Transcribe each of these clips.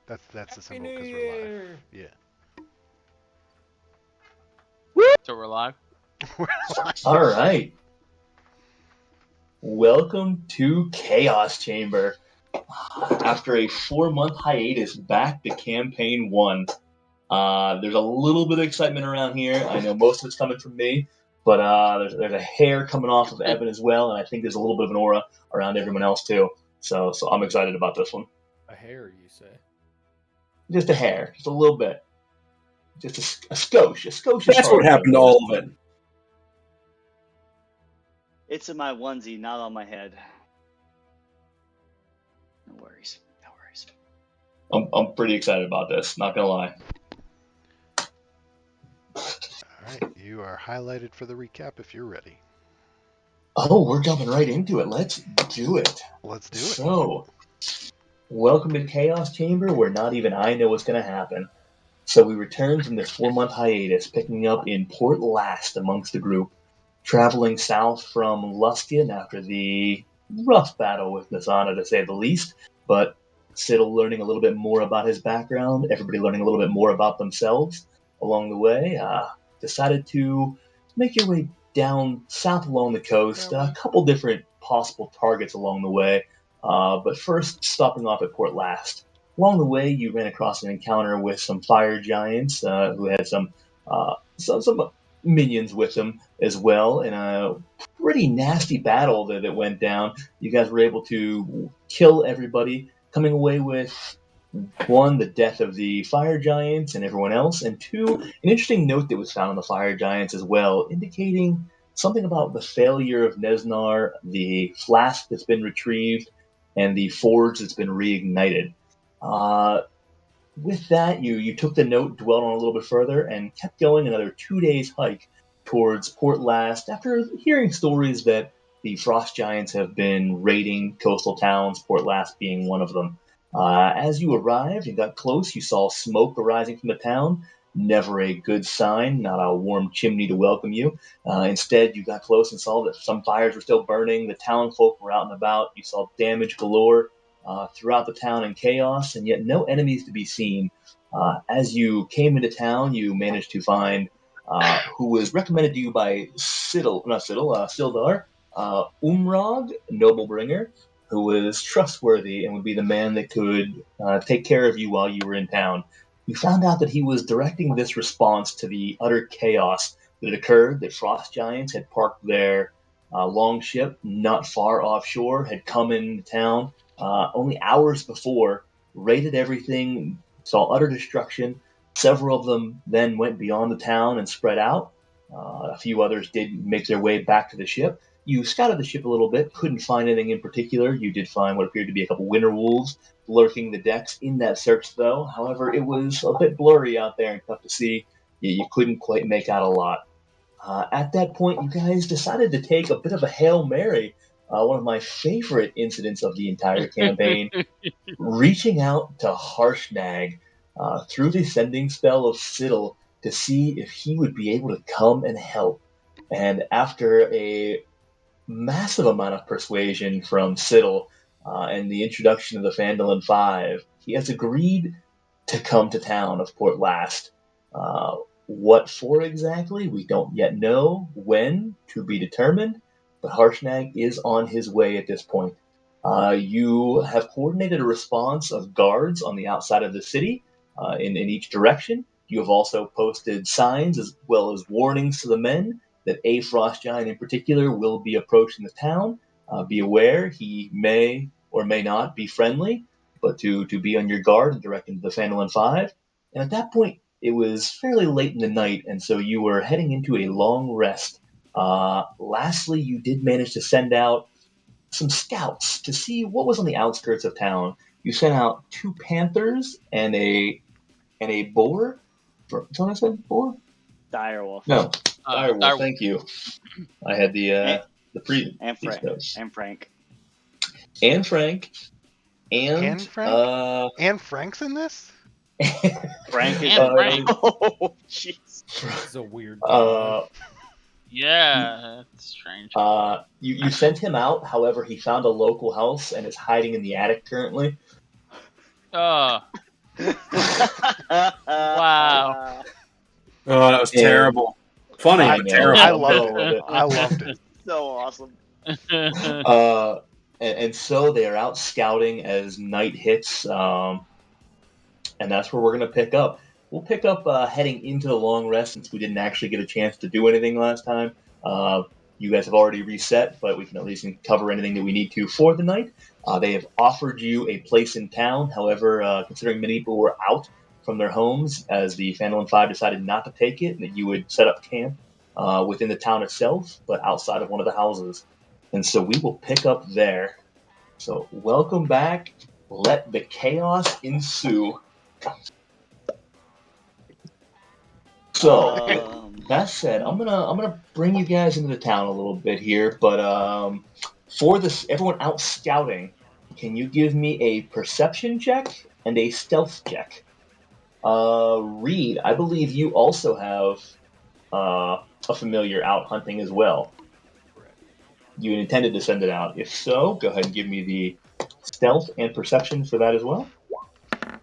That's the Happy symbol New because we're live. Year! Yeah. So we're live. We're live. All right. Welcome to Chaos Chamber. After a 4-month hiatus, back to Campaign 1. There's a little bit of excitement around here. I know most of it's coming from me, but there's a hair coming off of Evan as well, and I think there's a little bit of an aura around everyone else too. So I'm excited about this one. A hair, you say? Just a hair, just a little bit. Just a skosh. A skosh is That's what probably happened to better. all of it. It's in my onesie, not on my head. No worries. No worries. I'm pretty excited about this, not gonna lie. All right, you are highlighted for the recap if you're ready. Oh, we're jumping right into it. Let's do it. Let's do it. So, welcome to Chaos Chamber, where not even I know what's going to happen. So we return from this 4-month hiatus, picking up in Port Last amongst the group, traveling south from Lustian after the rough battle with Nasana, to say the least, but still learning a little bit more about his background, everybody learning a little bit more about themselves along the way. Decided to make your way down south along the coast, a couple different possible targets along the way, but first stopping off at Port Last. Along the way, you ran across an encounter with some fire giants who had some minions with them as well, in a pretty nasty battle that went down. You guys were able to kill everybody, coming away with, one, the death of the fire giants and everyone else, and two, an interesting note that was found on the fire giants as well, indicating something about the failure of Nesnar, the flask that's been retrieved, and the forge that's been reignited. With that, you took the note, dwelled on it a little bit further, and kept going another 2 days hike towards Port Last after hearing stories that the frost giants have been raiding coastal towns, Port Last being one of them. As you arrived and got close, you saw smoke arising from the town. Never a good sign, not a warm chimney to welcome you. Instead, you got close and saw that some fires were still burning. The town folk were out and about. You saw damage galore throughout the town and chaos, and yet no enemies to be seen. As you came into town, you managed to find who was recommended to you by Sildar, Umrog, Noblebringer, who was trustworthy and would be the man that could take care of you while you were in town. You found out that he was directing this response to the utter chaos that had occurred, that frost giants had parked their longship not far offshore, had come into town only hours before, raided everything, saw utter destruction. Several of them then went beyond the town and spread out. A few others did make their way back to the ship. You scouted the ship a little bit, couldn't find anything in particular. You did find what appeared to be a couple winter wolves lurking the decks in that search, though. However, it was a bit blurry out there and tough to see. You couldn't quite make out a lot. At that point, you guys decided to take a bit of a Hail Mary, one of my favorite incidents of the entire campaign, reaching out to Harshnag through the sending spell of Siddle to see if he would be able to come and help. And after a massive amount of persuasion from Siddle and the introduction of the Phandalin Phive, he has agreed to come to town of Port Last. What for exactly, we don't yet know. When, to be determined, but Harshnag is on his way at this point. You have coordinated a response of guards on the outside of the city in each direction. You have also posted signs as well as warnings to the men that a frost giant in particular will be approaching the town. Be aware, he may or may not be friendly, but to be on your guard and directed to the Phandalin Phive. And at that point, it was fairly late in the night, and so you were heading into a long rest. Lastly, you did manage to send out some scouts to see what was on the outskirts of town. You sent out 2 panthers and a boar. Is that what I said? Boar? Direwolf. No, direwolf. Direwolf. Thank you. I had the pre. And Frank. notes. And Frank. And Frank. And Frank? And Frank's in this? Frank is And Frank. Oh, jeez. This is a weird Yeah, that's strange. You sent him out. However, he found a local house and is hiding in the attic currently. Wow. Oh, that was Yeah. terrible. Funny, I but know. terrible. I I'm loved going with it. it. I loved it. So awesome. And so they are out scouting as night hits, and that's where we're going to pick up. We'll pick up heading into the long rest since we didn't actually get a chance to do anything last time. You guys have already reset, but we can at least cover anything that we need to for the night. They have offered you a place in town. However, considering many people were out from their homes as the Phandalin Phive decided not to take it, and that you would set up camp within the town itself, but outside of one of the houses. And so we will pick up there. So welcome back. Let the chaos ensue. So that said, I'm gonna bring you guys into the town a little bit here, but for this everyone out scouting, can you give me a perception check and a stealth check? Reed, I believe you also have a familiar out hunting as well. Correct. You intended to send it out. If so, go ahead and give me the stealth and perception for that as well.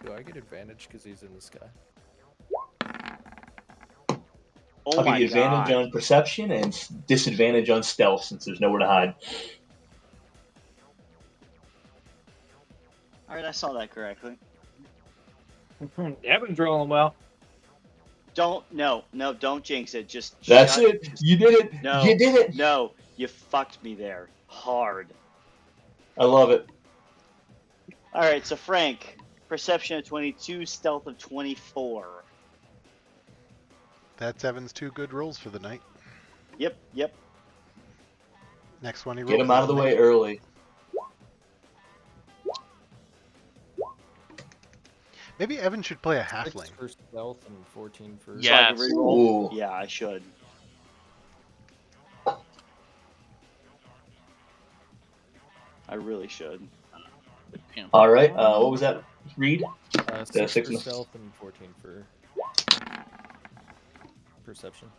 Do I get advantage because he's in the sky? Oh I'll give my you advantage god. on perception and disadvantage on stealth since there's nowhere to hide. Alright, I saw that correctly. Evan's rolling well. Don't don't jinx it. Just That's shut. it. You did it. No. You did it. No, you fucked me there. Hard. I love it. Alright, so Frank, perception of 22, stealth of 24. That's Evan's 2 good rolls for the night. Yep. Next one he rolls. Get him out of the way early. Maybe Evan should play a 6 halfling. for stealth and 14 for. Yeah. So I can Yes. reroll? Ooh. Yeah, I should. I really should. All right. What was that, Reed? 6 six for and a- stealth and 14 for perception.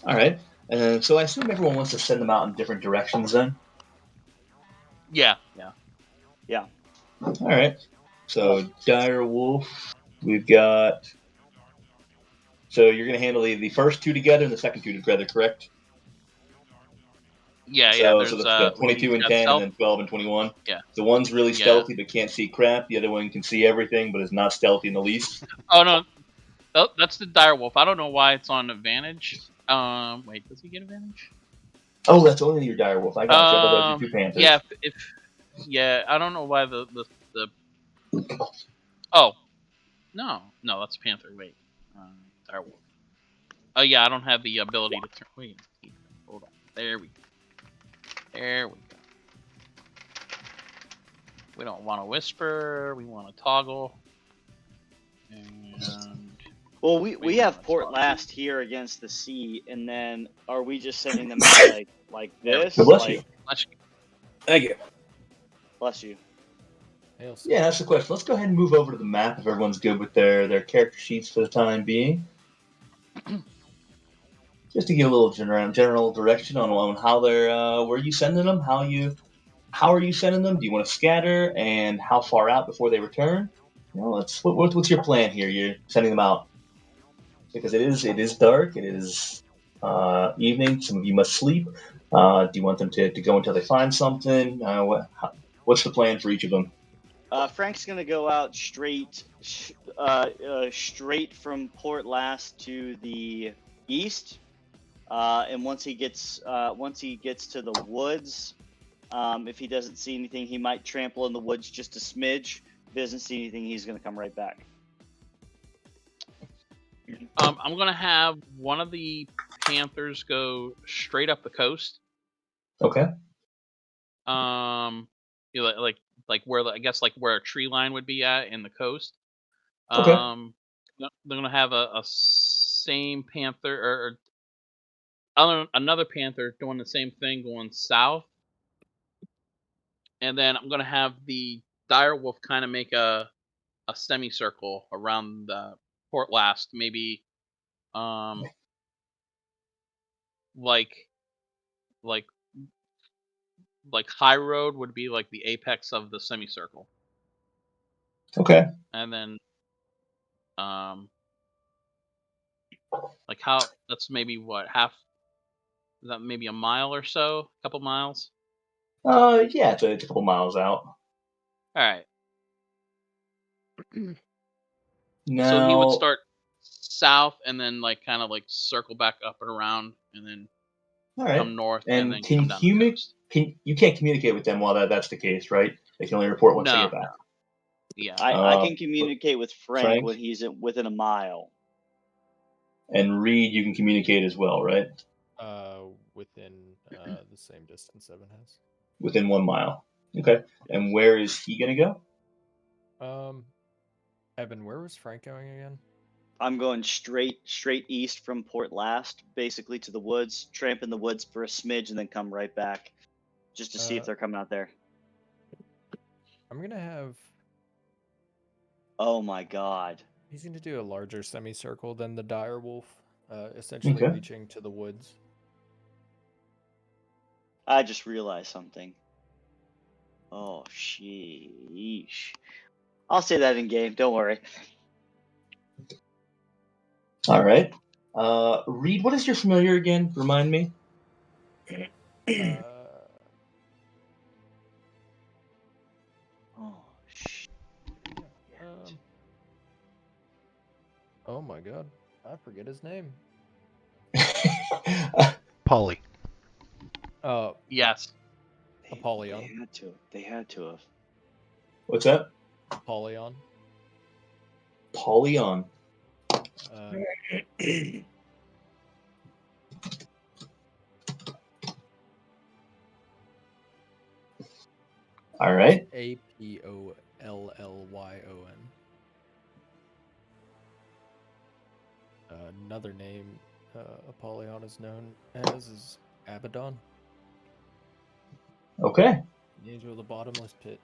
All right. So I assume everyone wants to send them out in different directions then. Yeah. All right. So Dire Wolf, we've got. So you're going to handle the first two together and the second two together, correct? Yeah. So, There's so the 22 and got 10, stealth. and then 12 and 21. Yeah. The one's really Yeah. stealthy but can't see crap. The other one can see everything but is not stealthy in the least. Oh no, that's the direwolf. I don't know why it's on advantage. Wait, does he get advantage? Oh, that's only your Dire Wolf. I got you. I thought that was your two Panthers. Yeah, yeah, I don't know why the oh no, that's Panther. Wait, direwolf. Oh yeah, I don't have the ability to turn. Wait, hold on. There we go. We don't want to whisper. We want to toggle. And Well, we have Port Last here against the sea, and then are we just sending them out like this? Bless you. Thank you. Bless you. Hail Yeah, that's the question. Let's go ahead and move over to the map if everyone's good with their character sheets for the time being. Just to give a little general direction on how they're where you sending them, how are you sending them? Do you want to scatter, and how far out before they return? You know, what's your plan here? You're sending them out because it is dark. It is evening. Some of you must sleep. Do you want them to go until they find something? What's the plan for each of them? Frank's gonna go out straight from Port Last to the east, and once he gets to the woods, if he doesn't see anything, he might trample in the woods just a smidge. If he doesn't see anything, he's gonna come right back. I'm gonna have one of the Panthers go straight up the coast. Okay. You know, like where I guess like where a tree line would be at in the coast. Okay. They're gonna have a same Panther or another Panther doing the same thing going south, and then I'm gonna have the direwolf kind of make a semicircle around the Port Last, maybe like like high road would be like the apex of the semicircle. Okay. and then like how that's maybe what half. Is that maybe a mile or so? A couple miles? Yeah, it's a couple miles out. Alright. So he would Now, start south and then like kind of like circle back up and around and then all right. come north and And then come down the coast. you can't communicate with them while that's the case, right? They can only report once they No, get back. yeah. I can communicate with Frank, Frank? when he's within a mile. And Reed, you can communicate as well, right? Within the same distance Evan has. Within 1 mile. Okay. And where is he gonna go? Evan, where was Frank going again? I'm going straight east from Port Last, basically to the woods, tramp in the woods for a smidge, and then come right back, just to see if they're coming out there. I'm gonna have. Oh my god. He's gonna do a larger semicircle than the dire wolf, essentially Okay. reaching to the woods. I just realized something. Oh, sheesh. I'll say that in game. Don't worry. All right. Reed, what is your familiar again? Remind me. Oh, Oh my god, I forget his name. Polly. Yes. Apollyon. They had to have. What's that? Apollyon. Polyon. All right. Apollyon. Another name Apollyon is known as is Abaddon. Okay. The angel of the bottomless pit.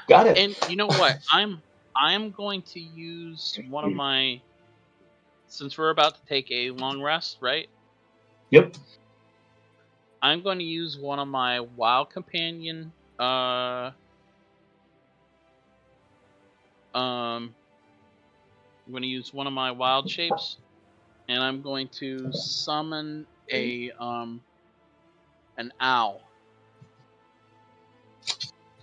Got it. And you know what? I'm going to use one of my, since we're about to take a long rest, right? Yep. I'm going to use one of my wild companion I'm going to use one of my wild shapes, and I'm going to summon a an owl.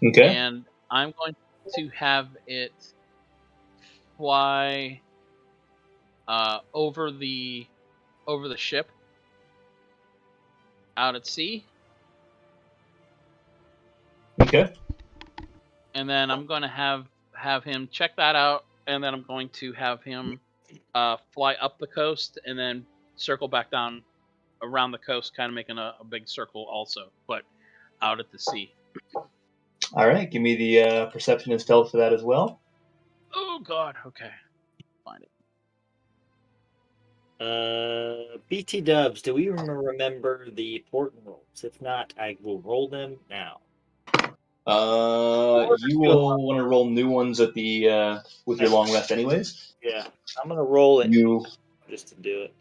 Okay. And I'm going to have it fly over the ship out at sea. Okay. And then I'm going to have him check that out, and then I'm going to have him fly up the coast and then circle back down around the coast, kind of making a big circle also, but out at the sea. All right. Give me the perception and stealth for that as well. Oh god, okay. Find it. BT Dubs, do we remember the port rolls? If not, I will roll them now. You will want to roll new ones at the with your long rest, anyways. Yeah, I'm gonna roll it You. just to do it.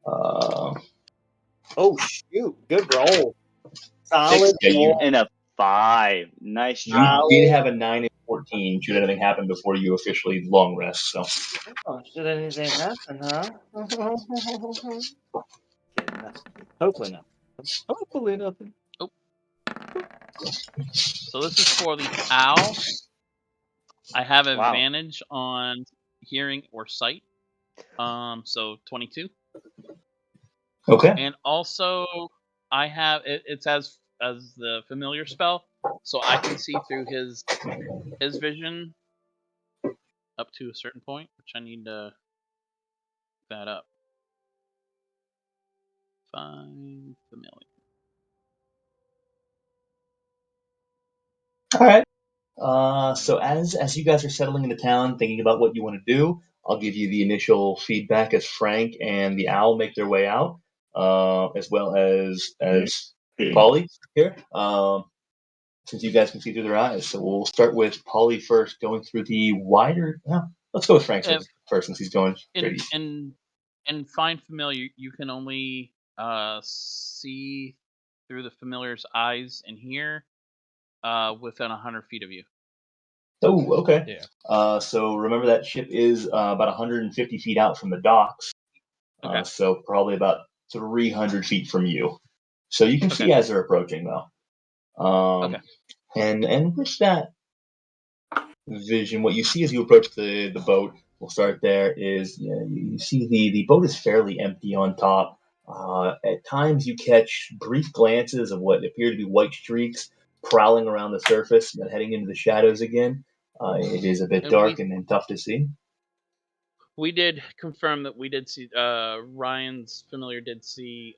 Uh, Oh shoot! Good roll. Solid Yeah, you- roll. And a 5. Nice you job. did have a 9 and 14. Should anything happen before you officially long rest? So. Oh, should anything happen, huh? Hopefully not. Hopefully nothing. So this is for the owl. I have Wow. advantage on hearing or sight. So 22. Okay. And also I have it's as the familiar spell, so I can see through his vision up to a certain point, which I need to look that up. Find familiar. All right. So as you guys are settling into town, thinking about what you want to do, I'll give you the initial feedback as Frank and the owl make their way out, as well as Polly here. Since you guys can see through their eyes, so we'll start with Polly first, going through the wider. Let's go with Frank first, since he's going straight east. In find familiar, you can only see through the familiar's eyes and hear within 100 feet of you. Oh, okay. Yeah. So remember that ship is about 150 feet out from the docks. Okay. So probably about 300 feet from you. So you can Okay. see as they're approaching, though. Okay. And with that vision, what you see as you approach the boat, we'll start there, is you see the boat is fairly empty on top. At times you catch brief glances of what appear to be white streaks prowling around the surface and then heading into the shadows again. It is a bit And dark and tough to see. we did confirm that we did see Ryan's familiar did see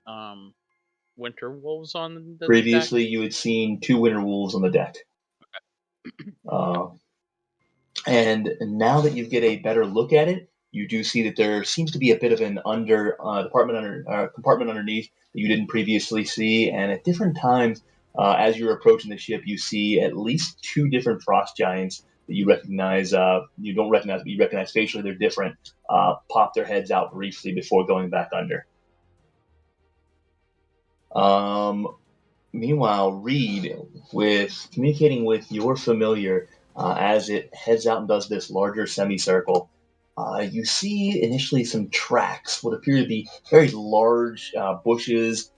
winter wolves on the deck. Previously, you had seen 2 winter wolves on the deck. Uh, and now that you get a better look at it, you do see that there seems to be a bit of an compartment underneath that you didn't previously see. And at different times, as you're approaching the ship, you see at least 2 different frost giants that you recognize. You don't recognize, but you recognize facially they're different. Pop their heads out briefly before going back under. Meanwhile, Reed, with communicating with your familiar as it heads out and does this larger semicircle, you see initially some tracks, what appear to be very large bushes,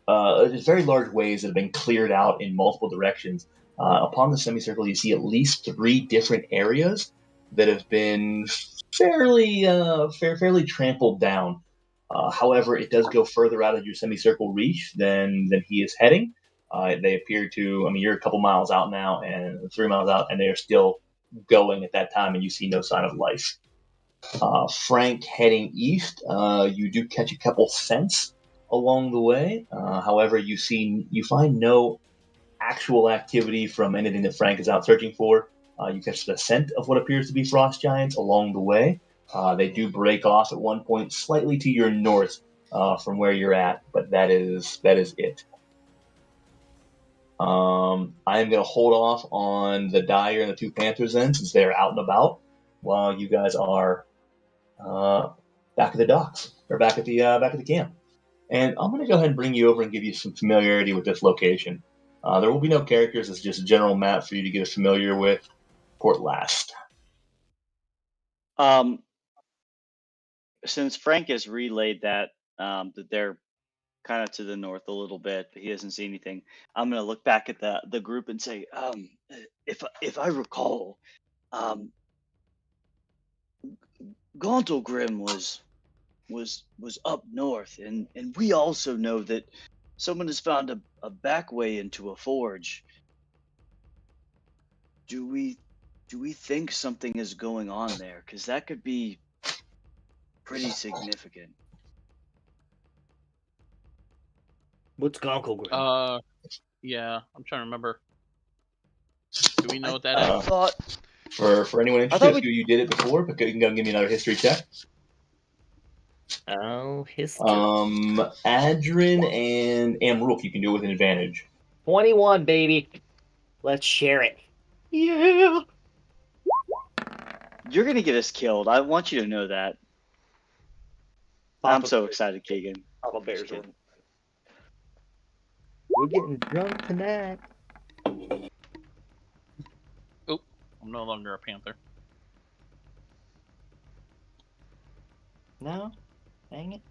just very large ways that have been cleared out in multiple directions. Upon the semicircle, you see at least 3 different areas that have been fairly trampled down. However, it does go further out of your semicircle reach than he is heading. They appear to, I mean, you're a couple miles out now and 3 miles out, and they are still going at that time, and you see no sign of life. Frank heading east, you do catch a couple scents along the way. However, you find no actual activity from anything that Frank is out searching for. You catch the scent of what appears to be frost giants along the way. They do break off at one point slightly to your north from where you're at, but that is it. I am going to hold off on the Dire and the 2 Panthers then, since they're out and about, while you guys are back at the docks or back at the camp. And I'm going to go ahead and bring you over and give you some familiarity with this location. There will be no characters; it's just a general map for you to get familiar with Port Last. Since Frank has relayed that that they're kind of to the north a little bit, but he doesn't see anything, I'm gonna look back at the group and say, if I recall, Gauntlegrim was up north, and we also know that someone has found a back way into a forge. Do we think something is going on there? Because that could be pretty significant. What's Gonkelgrim? Yeah, I'm trying to remember. Do we know what that I is? thought For anyone interested, you did it before, but you can go and give me another history check. Oh, history. Adrin and Amrook, you can do it with an advantage. 21, baby. Let's share it. Yeah. you're gonna get us killed. I want you to know that. I'm so excited, Keegan. Papa Bear's Just kidding. We're getting drunk tonight. Oh, I'm no longer a panther. No? Dang it.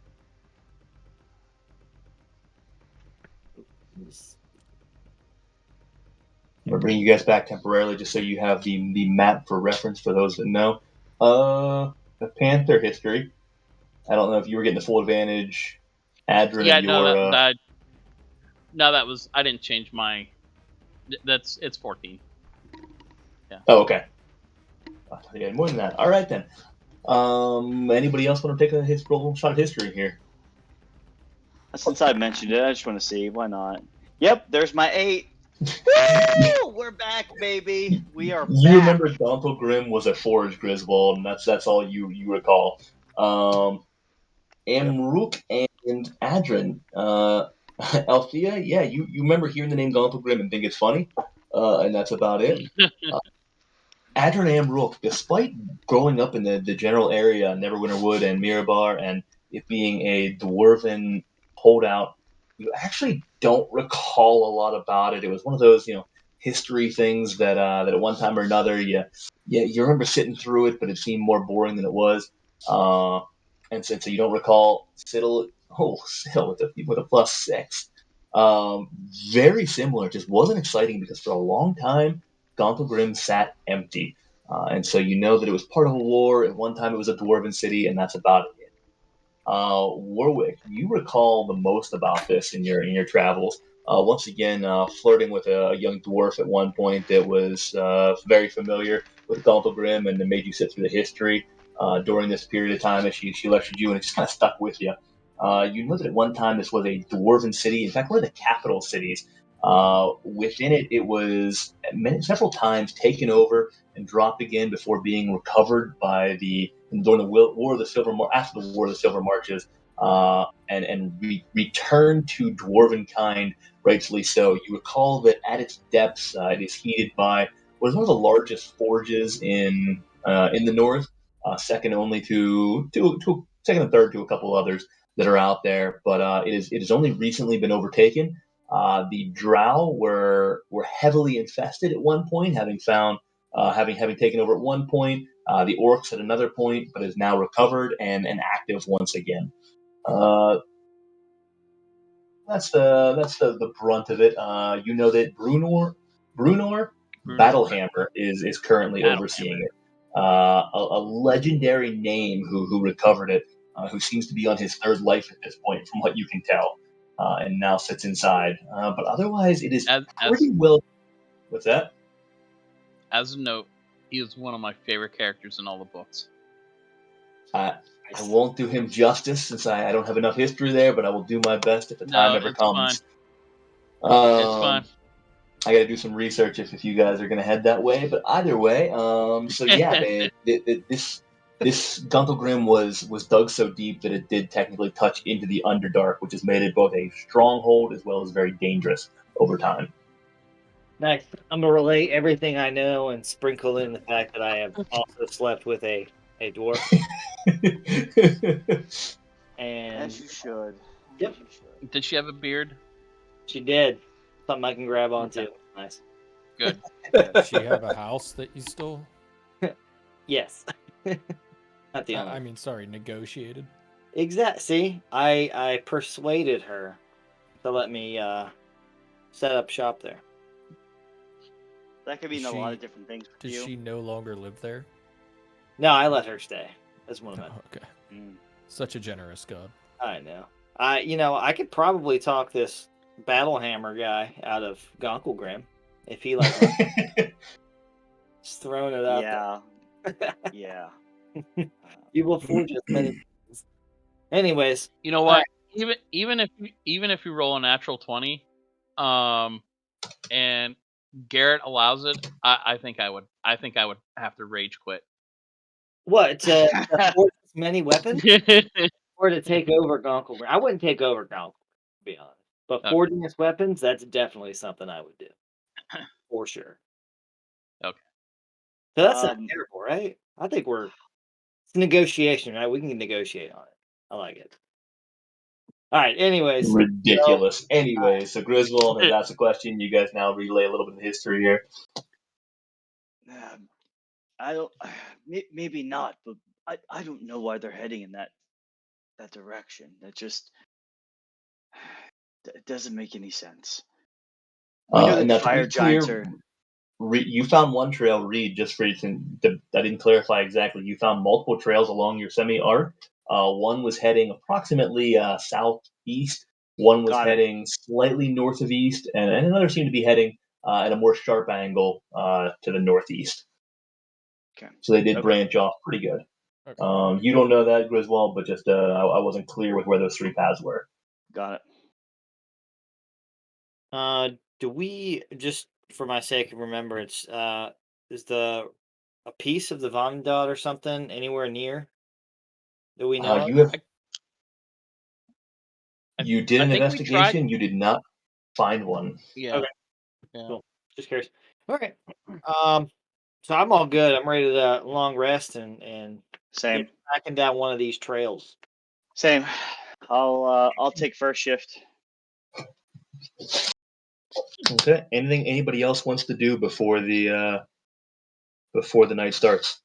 I'm going to bring you guys back temporarily just so you have the map for reference for those that know. The Panther history. I don't know if you were getting the full advantage. Adrin, Yeah, of your... that was, I didn't change my. It's 14. Yeah. Oh, okay. I thought you had more than that. All right then. Anybody else want to take a roll shot of history here? Since I mentioned it, I just want to see. Why not? Yep, there's my 8. Woo! We're back, baby. We are back. You remember Gauntlegrim was a forge Griswold, and that's all you recall. Amrook and Adrin. Althea, yeah, you remember hearing the name Gauntlegrim and think it's funny, and that's about it. Adrin and Amrook, despite growing up in the general area, Neverwinter Wood and Mirabar, and it being a dwarven holdout, you actually don't recall a lot about it. It was one of those, history things that at one time or another you remember sitting through it, but it seemed more boring than it was. And so you don't recall Siddle. Oh, Siddle with a +6. Very similar, just wasn't exciting because for a long time, Gauntlgrim sat empty. And so you know that it was part of a war. At one time, it was a dwarven city, and that's about it. Warwick, you recall the most about this in your travels. Once again, flirting with a young dwarf at one point that was very familiar with Gauntlgrim and that made you sit through the history during this period of time as she lectured you, and it just kind of stuck with you. You know that at one time this was a dwarven city, in fact, one of the capital cities. Within it, it was several times taken over and dropped again before being recovered by during the War of the Silver after the War of the Silver Marches, and returned to dwarven kind, rightfully so. You recall that at its depths, it is heated by what is one of the largest forges in the north, second only to second and third to a couple others that are out there. But it has only recently been overtaken. The Drow were heavily infested at one point, having found having taken over at one point. The Orcs at another point, but is now recovered and active once again. That's the brunt of it. You know that Brunor Battlehammer is currently overseeing it. A legendary name who recovered it, who seems to be on his third life at this point, from what you can tell, and now sits inside. But otherwise, it is pretty well. What's that? As a note, he is one of my favorite characters in all the books. I won't do him justice since I don't have enough history there, but I will do my best if the time ever comes. It's fine. I got to do some research if you guys are going to head that way. But either way, so yeah, this Gauntlgrim was dug so deep that it did technically touch into the Underdark, which has made it both a stronghold as well as very dangerous over time. Nice. I'm gonna relay everything I know and sprinkle in the fact that I have also slept with a dwarf. And As you should. Yep. As you should. Did she have a beard? She did. Something I can grab onto. Okay. Nice. Good. Does she have a house that you stole? Yes. Not the only. I mean, sorry, negotiated. Exact. See, I persuaded her to let me set up shop there. That could mean a lot of different things for Does you. she no longer live there? No, I let her stay. That's one of my. Oh, okay. Mm. Such a generous god. I know. I could probably talk this Battlehammer guy out of Gauntlgrim if he like just throwing it out there. Yeah. You will forge as many things. Anyways, You know what? Even if you roll a natural 20, and Garrett allows it, I think I would have to rage quit. what to forge as many weapons or to take over Gauntlgrim? I wouldn't take over Gauntlgrim, to be honest. But Okay. forging his weapons, that's definitely something I would do. For sure. Okay. So that's not terrible, right? I think it's negotiation, right? We can negotiate on it. I like it. All right, anyways. Ridiculous. So Griswold has asked a question. You guys now relay a little bit of history here. I don't. Maybe not, but I don't know why they're heading in that direction. That just it doesn't make any sense. We know that now, the fire giants clear, are. You found one trail, Reed, just for you to, I didn't clarify exactly. You found multiple trails along your semi-arc. One was heading approximately southeast. One was heading slightly north of east, and another seemed to be heading at a more sharp angle to the northeast. Okay. So they did branch off pretty good. Okay. You don't know that, Griswold, but just I wasn't clear with where those three paths were. Got it. Do we, just for my sake of remembrance, is a piece of the Vomdod or something anywhere near? Do we know? You did an investigation. You did not find one. Yeah. Okay. Yeah. Cool. Just curious. Okay. So I'm all good. I'm ready to long rest and same. Tracking down one of these trails. Same. I'll take first shift. Okay. Anything anybody else wants to do before the night starts?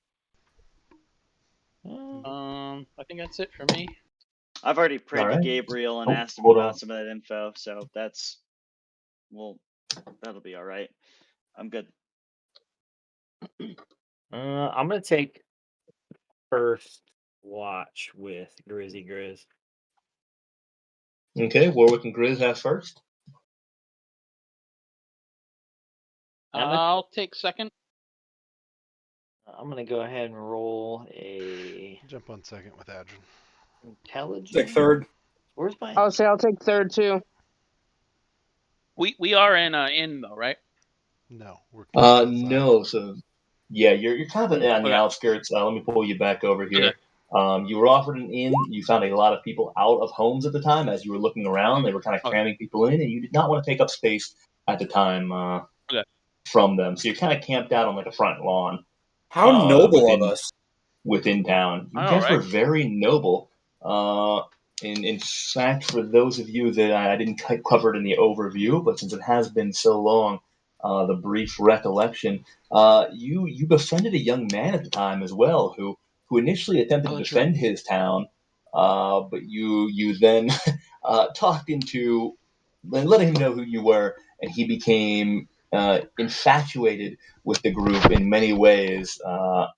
I think that's it for me. I've already prayed to Alright. Gabriel and Oh, asked him hold about on. some of that info, so that'll be all right. I'm good. I'm gonna take first watch with Grizzy Grizz. Okay, Warwick and Grizz have first. I'll take second. I'm gonna go ahead and roll a Jump on second with Adrian. intelligence. Take third. Where's my? I'll take third too. We are in though, right? No, we're outside. No. So, yeah, you're kind of on the Okay. outskirts. Let me pull you back over here. Okay. You were offered an inn. You found a lot of people out of homes at the time. As you were looking around, they were kind of Okay. cramming people in, and you did not want to take up space at the time Okay. from them. So you're kind of camped out on like a front lawn. How noble within, of us. Within town. You I know, guys were right? very noble. In fact, for those of you that I didn't cover it in the overview, but since it has been so long, the brief recollection, you befriended a young man at the time as well, who initially attempted to that's defend his town, but you then talked into letting him know who you were, and he became infatuated with the group in many ways.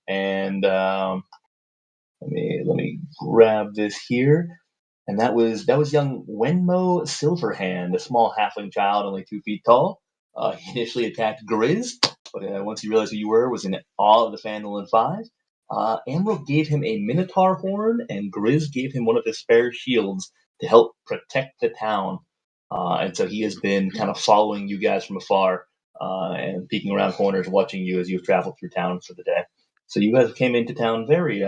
And let me grab this here. And that was young Wenmo Silverhand, a small halfling child, only 2 feet tall. He initially attacked Grizz, but once he realized who you were, was in awe of the Phandalin Phive. Amro gave him a Minotaur horn, and Grizz gave him one of his spare shields to help protect the town. And so he has been kind of following you guys from afar and peeking around corners, watching you as you've traveled through town for the day. So you guys came into town very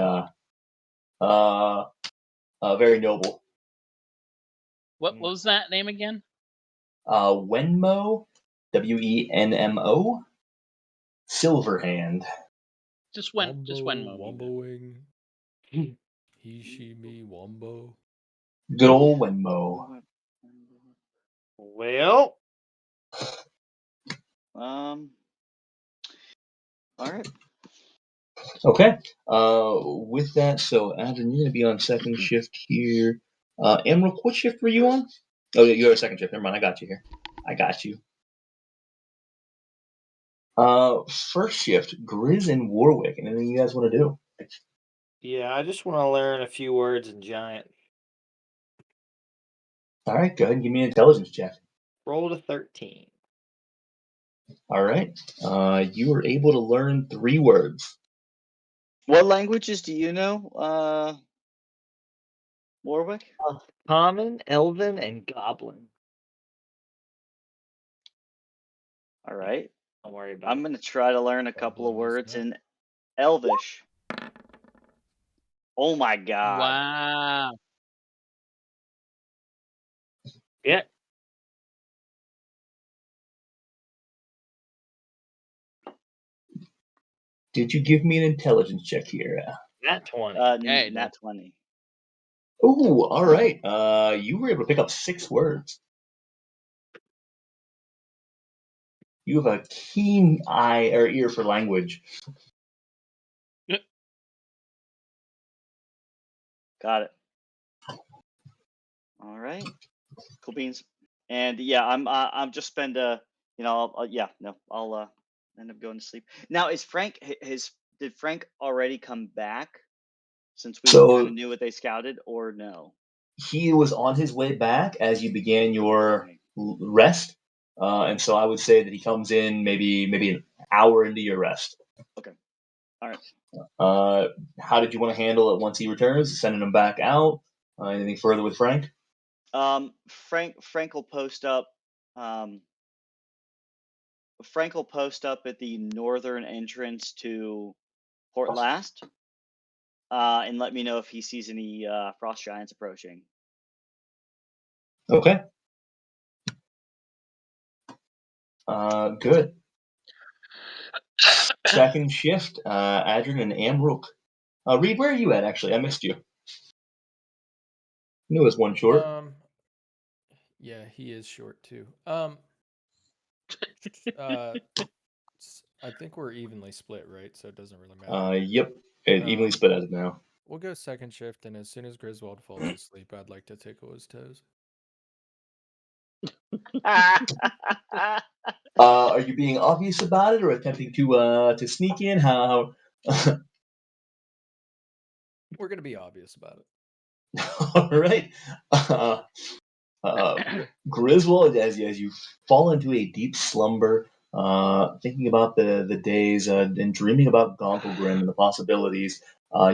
very noble. What was that name again? Wenmo, Wenmo, Silverhand. Just Wenmo. Womboing. He, she, me, Wombo. Good old Wenmo. Well, All right. Okay. With that, so Adrian, you're gonna be on second shift here. Emerald, what shift were you on? Oh, yeah, you're a second shift. Never mind, I got you here. I got you. First shift, Grizz and Warwick. Anything you guys want to do? yeah, I just want to learn a few words in Giant. All right, go ahead and give me an intelligence check. Roll to 13. All right. You were able to learn 3 words. What languages do you know, Warwick? Common, Elven, and Goblin. All right. Don't worry about I'm it. going to try to learn a couple of Goblin is words not- in Elvish. Oh my god. Wow. Yeah. Did you give me an intelligence check here? Nat 20. Yeah, Nat 20. Oh, all right. You were able to pick up 6 words. You have a keen eye or ear for language. Got it. All right. Cool beans. And yeah, I'm just spend I'll end up going to sleep. Now, is Frank did Frank already come back since we So- kind of knew what they scouted, or no? He was on his way back as you began your rest, and so I would say that he comes in maybe an hour into your rest. Okay. All right. How did you want to handle it once he returns? Sending him back out? Anything further with Frank? Frank will post up. Frank will post up at the northern entrance to Port Last, and let me know if he sees any frost giants approaching. Okay. Good. Second shift, Adrian and Amrook. Reed, where are you at? Actually, I missed you. I knew it was one short. Yeah, he is short too. I think we're evenly split, right? So it doesn't really matter. Yep. Evenly split as of now. We'll go second shift, and as soon as Griswold falls asleep, I'd like to tickle his toes. Are you being obvious about it or attempting to sneak in? How? We're gonna be obvious about it. All right. Griswold, as you fall into a deep slumber, thinking about the days and dreaming about Gonkelgrim and the possibilities,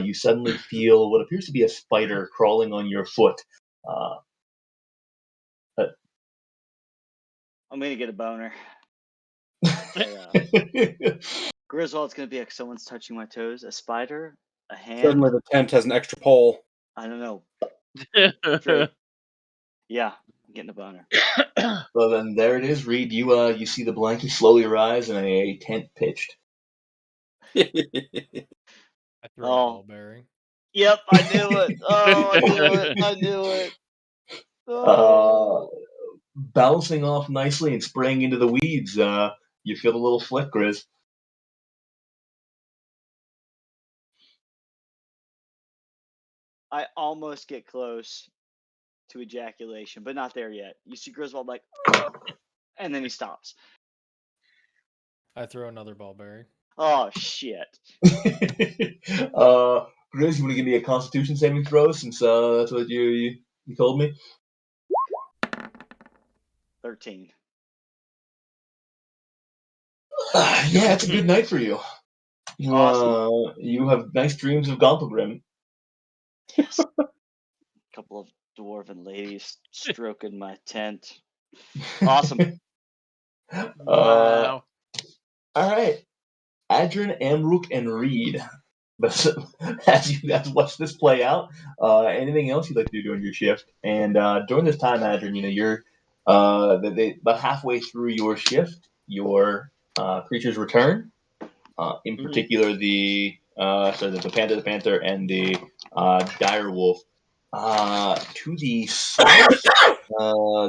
you suddenly feel what appears to be a spider crawling on your foot. I'm gonna get a boner. Griswold's gonna be like, someone's touching my toes. A spider, a hand. Suddenly the tent has an extra pole. I don't know. Straight. Yeah, I'm getting a boner. So then there it is, Reed. You see the blanket slowly rise and a tent pitched. I throw a ball bearing. Yep, I knew it. Oh, I knew it. I knew it. Oh. Bouncing off nicely and spraying into the weeds. You feel a little flick, Grizz. I almost get close to ejaculation, but not there yet. You see Griswold like, and then he stops. I throw another ball bearing. Oh shit. Grizz, you want to give me a Constitution saving throw since that's what you told me? 13. Yeah, it's a good night for you. Awesome. You have nice dreams of Gonkelgrim. Yes. Couple of dwarven ladies stroking my tent. Awesome. Wow. All right. Adrian, Amrook, and Reed. But as you guys watch this play out, anything else you'd like to do during your shift? And during this time, Adrian, you're about halfway through your shift. Your creatures return. In particular, the panther, and the dire wolf. To the south,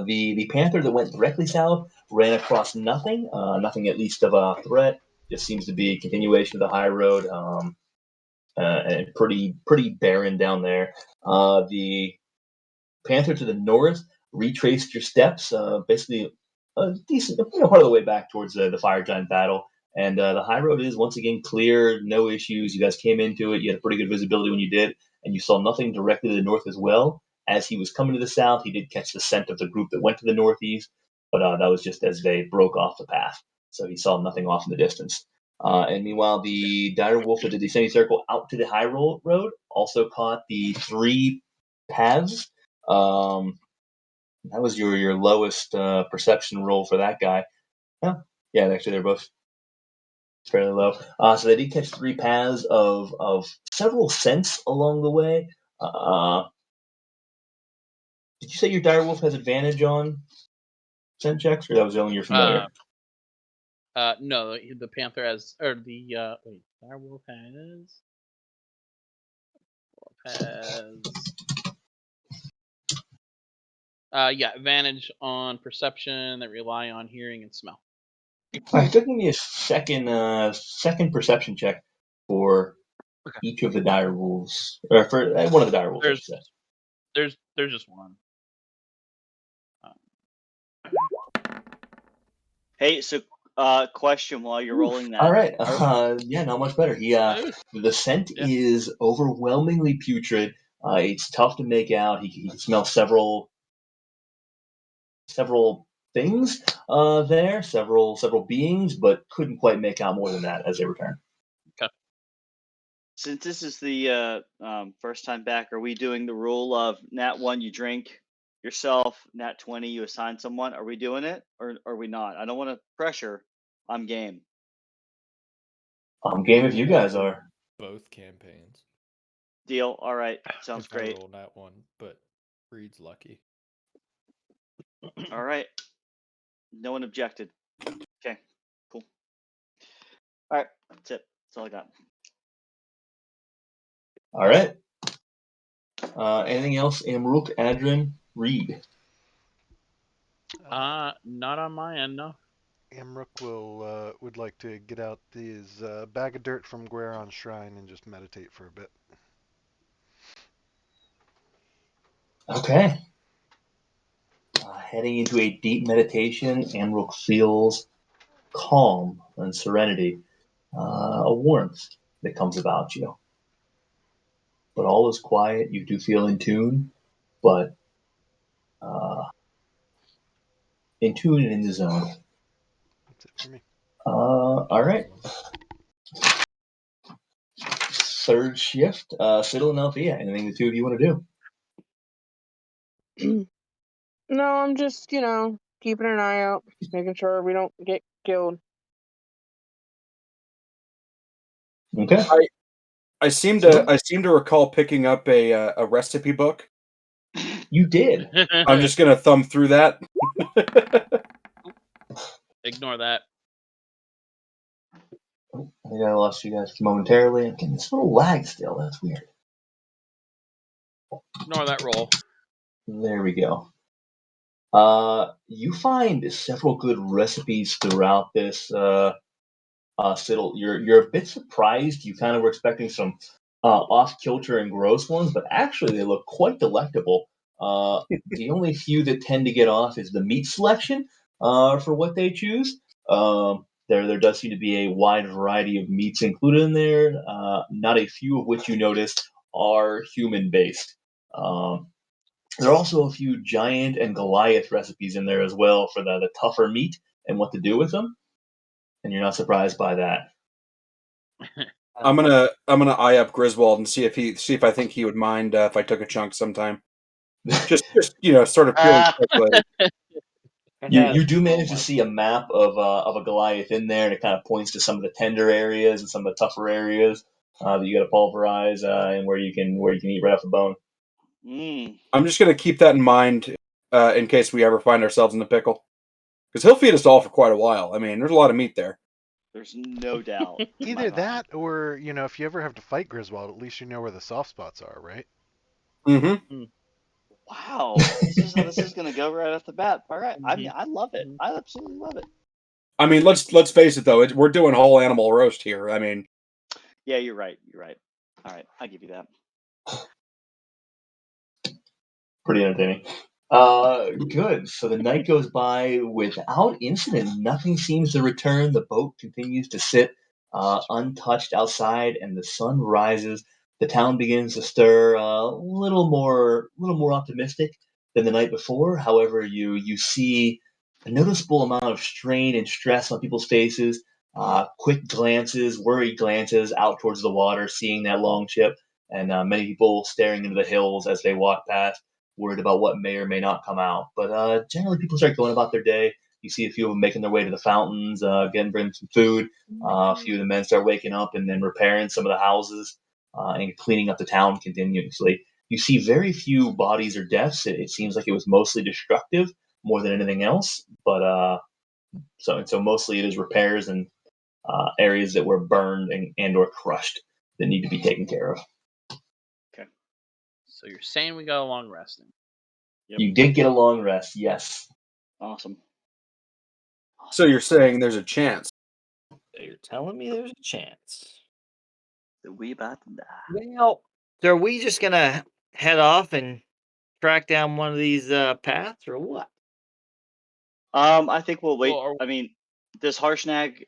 the panther that went directly south ran across nothing. Nothing at least of a threat. Just seems to be a continuation of the high road. And pretty barren down there. The panther to the north retraced your steps, basically a decent part of the way back towards the fire giant battle. And the high road is once again clear, no issues. You guys came into it. You had a pretty good visibility when you did, and you saw nothing directly to the north as well. As he was coming to the south, he did catch the scent of the group that went to the northeast, but that was just as they broke off the path. So he saw nothing off in the distance. And meanwhile, the dire wolf that did the semicircle out to the high road also caught the three paths. That was your lowest perception roll for that guy. Yeah, actually they're both fairly low. So they did catch three paths of several scents along the way. Did you say your dire wolf has advantage on scent checks, or that was only your familiar? No, the panther has, or the direwolf has advantage on perception that rely on hearing and smell. All right, give me a second perception check for each of the dire wolves, or for one of the dire wolves. There's just one. Hey, so question while you're rolling that. All right. Yeah, not much better. The scent is overwhelmingly putrid. It's tough to make out. He can smell several things there, several beings, but couldn't quite make out more than that as they return. Okay. Since this is the first time back, are we doing the rule of nat 1 you drink yourself, nat 20 you assign someone? Are we doing it, or are we not? I don't want to pressure. I'm game. I'm game if you guys are. Both campaigns. Deal. All right. Sounds if I great. roll that one, but Reed's lucky. All right. No one objected. Okay. Cool. All right. That's it. That's all I got. All right. Anything else, Amrook, Adrian, Reed? Not on my end, no. Amrook would like to get out his bag of dirt from Gueron's shrine and just meditate for a bit. Okay. Heading into a deep meditation, Amrook feels calm and serenity, a warmth that comes about you. But all is quiet. You do feel in tune, but in tune and in the zone. That's it for me. All right. Third shift, Cyril and Althea. Anything the two of you want to do? No, I'm just, keeping an eye out, making sure we don't get killed. Okay. I seem to recall picking up a recipe book. You did. I'm just gonna thumb through that. Ignore that. I think I lost you guys momentarily. I'm getting this little lag still. That's weird. Ignore that roll. There we go. You find several good recipes throughout this. Cyril, you're a bit surprised. You kind of were expecting some off kilter and gross ones, but actually they look quite delectable. The only few that tend to get off is the meat selection for what they choose. There does seem to be a wide variety of meats included in there. Not a few of which you notice are human based. There are also a few giant and Goliath recipes in there as well for the tougher meat and what to do with them. And you're not surprised by that. I'm gonna eye up Griswold and see if I think he would mind if I took a chunk sometime. Just sort of purely speculating. You do manage to see a map of a Goliath in there, and it kind of points to some of the tender areas and some of the tougher areas that you got to pulverize and where you can eat right off the bone. I'm just gonna keep that in mind in case we ever find ourselves in a pickle, because he'll feed us all for quite a while. I mean, there's a lot of meat there. There's no doubt. Either that, or if you ever have to fight Griswold, at least you know where the soft spots are, right? Mm-hmm. Wow, this is how this is going to go right off the bat. All right, I mean, I love it. I absolutely love it. I mean, let's face it though. We're doing whole animal roast here. I mean, yeah, you're right. You're right. All right, I give you that. Pretty entertaining. Good. So the night goes by without incident. Nothing seems to return. The boat continues to sit untouched outside, and the sun rises. The town begins to stir, a little more optimistic than the night before. However, you see a noticeable amount of strain and stress on people's faces. Quick glances, worried glances out towards the water, seeing that long ship, and many people staring into the hills as they walk past, worried about what may or may not come out. But generally, people start going about their day. You see a few of them making their way to the fountains, bringing some food. A few of the men start waking up and then repairing some of the houses and cleaning up the town continuously. You see very few bodies or deaths. It seems like it was mostly destructive more than anything else. But so mostly it is repairs and areas that were burned and or crushed that need to be taken care of. Okay. So you're saying we got a long resting? Yep. You did get a long rest, yes. Awesome. So you're saying there's a chance? You're telling me there's a chance that we about to die? Well, are we just gonna head off and track down one of these paths, or what? I think we'll wait. I mean, does Harshnag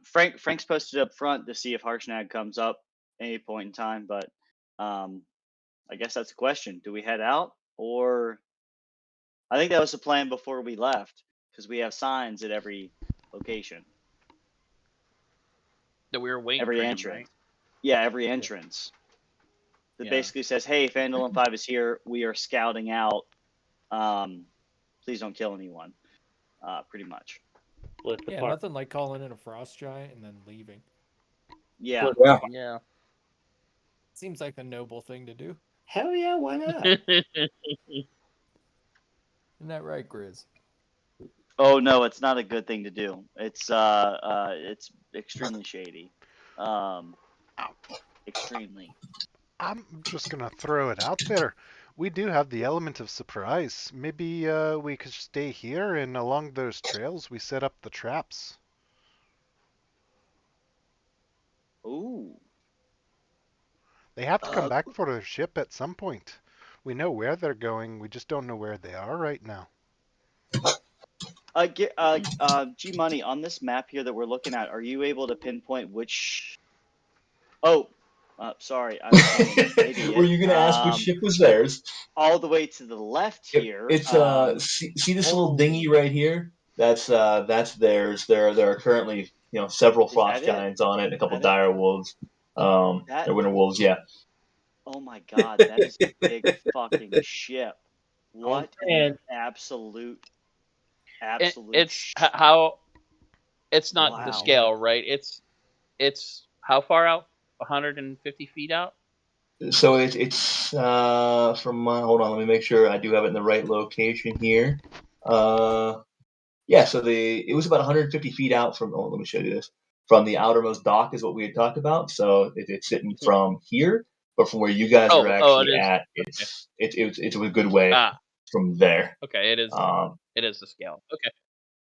Frank's posted up front to see if Harshnag comes up any point in time, but I guess that's the question. Do we head out, or I think that was the plan before we left, because we have signs at every location. That we were waiting every for him, entrance. right? Yeah, every entrance. That basically says, "Hey, Phandalin 5 is here. We are scouting out. Please don't kill anyone." Pretty much. Yeah, nothing like calling in a frost giant and then leaving. Yeah. Yeah. Seems like the noble thing to do. Hell yeah, why not? Isn't that right, Grizz? Oh no, it's not a good thing to do. It's extremely shady. Extremely. I'm just gonna throw it out there. We do have the element of surprise. Maybe we could stay here and along those trails we set up the traps. Ooh. They have to come Uh, back for their ship at some point. We know where they're going, we just don't know where they are right now. G Money, on this map here that we're looking at, are you able to pinpoint which? Oh, sorry, I was being an idiot. Were you going to ask which ship was theirs? All the way to the left here. It's see this little dinghy right here? That's theirs. There are currently several frost giants on it, and a couple dire wolves. They're winter wolves, yeah. Oh my god, that is a big fucking ship. What an absolute It's how. It's not Wow. the scale, right? It's how far out? 150 feet out. So it's from hold on, let me make sure I do have it in the right location here. Yeah, so it was about 150 feet out from. Oh, let me show you this. From the outermost dock is what we had talked about. So it's sitting from here, but from where you guys are actually at, it's a good way from there. Okay, it is. It is the scale. Okay.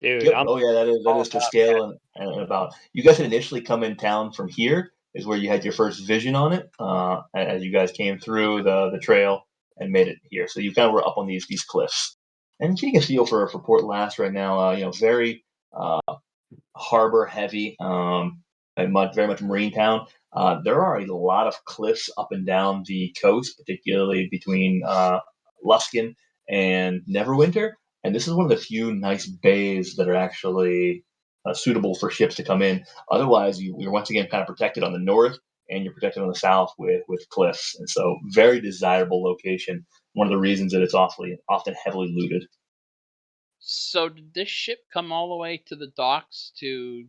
Dude, yep. Oh yeah, that is to scale and about. You guys had initially come in town from here is where you had your first vision on it. As you guys came through the trail and made it here, so you kind of were up on these cliffs and getting a feel for Port Last right now. Very harbor heavy, and very much marine town. There are a lot of cliffs up and down the coast, particularly between Luskin and Neverwinter. And this is one of the few nice bays that are actually suitable for ships to come in. Otherwise, you're once again kind of protected on the north, and you're protected on the south with cliffs. And so, very desirable location. One of the reasons that it's often heavily looted. So did this ship come all the way to the docks to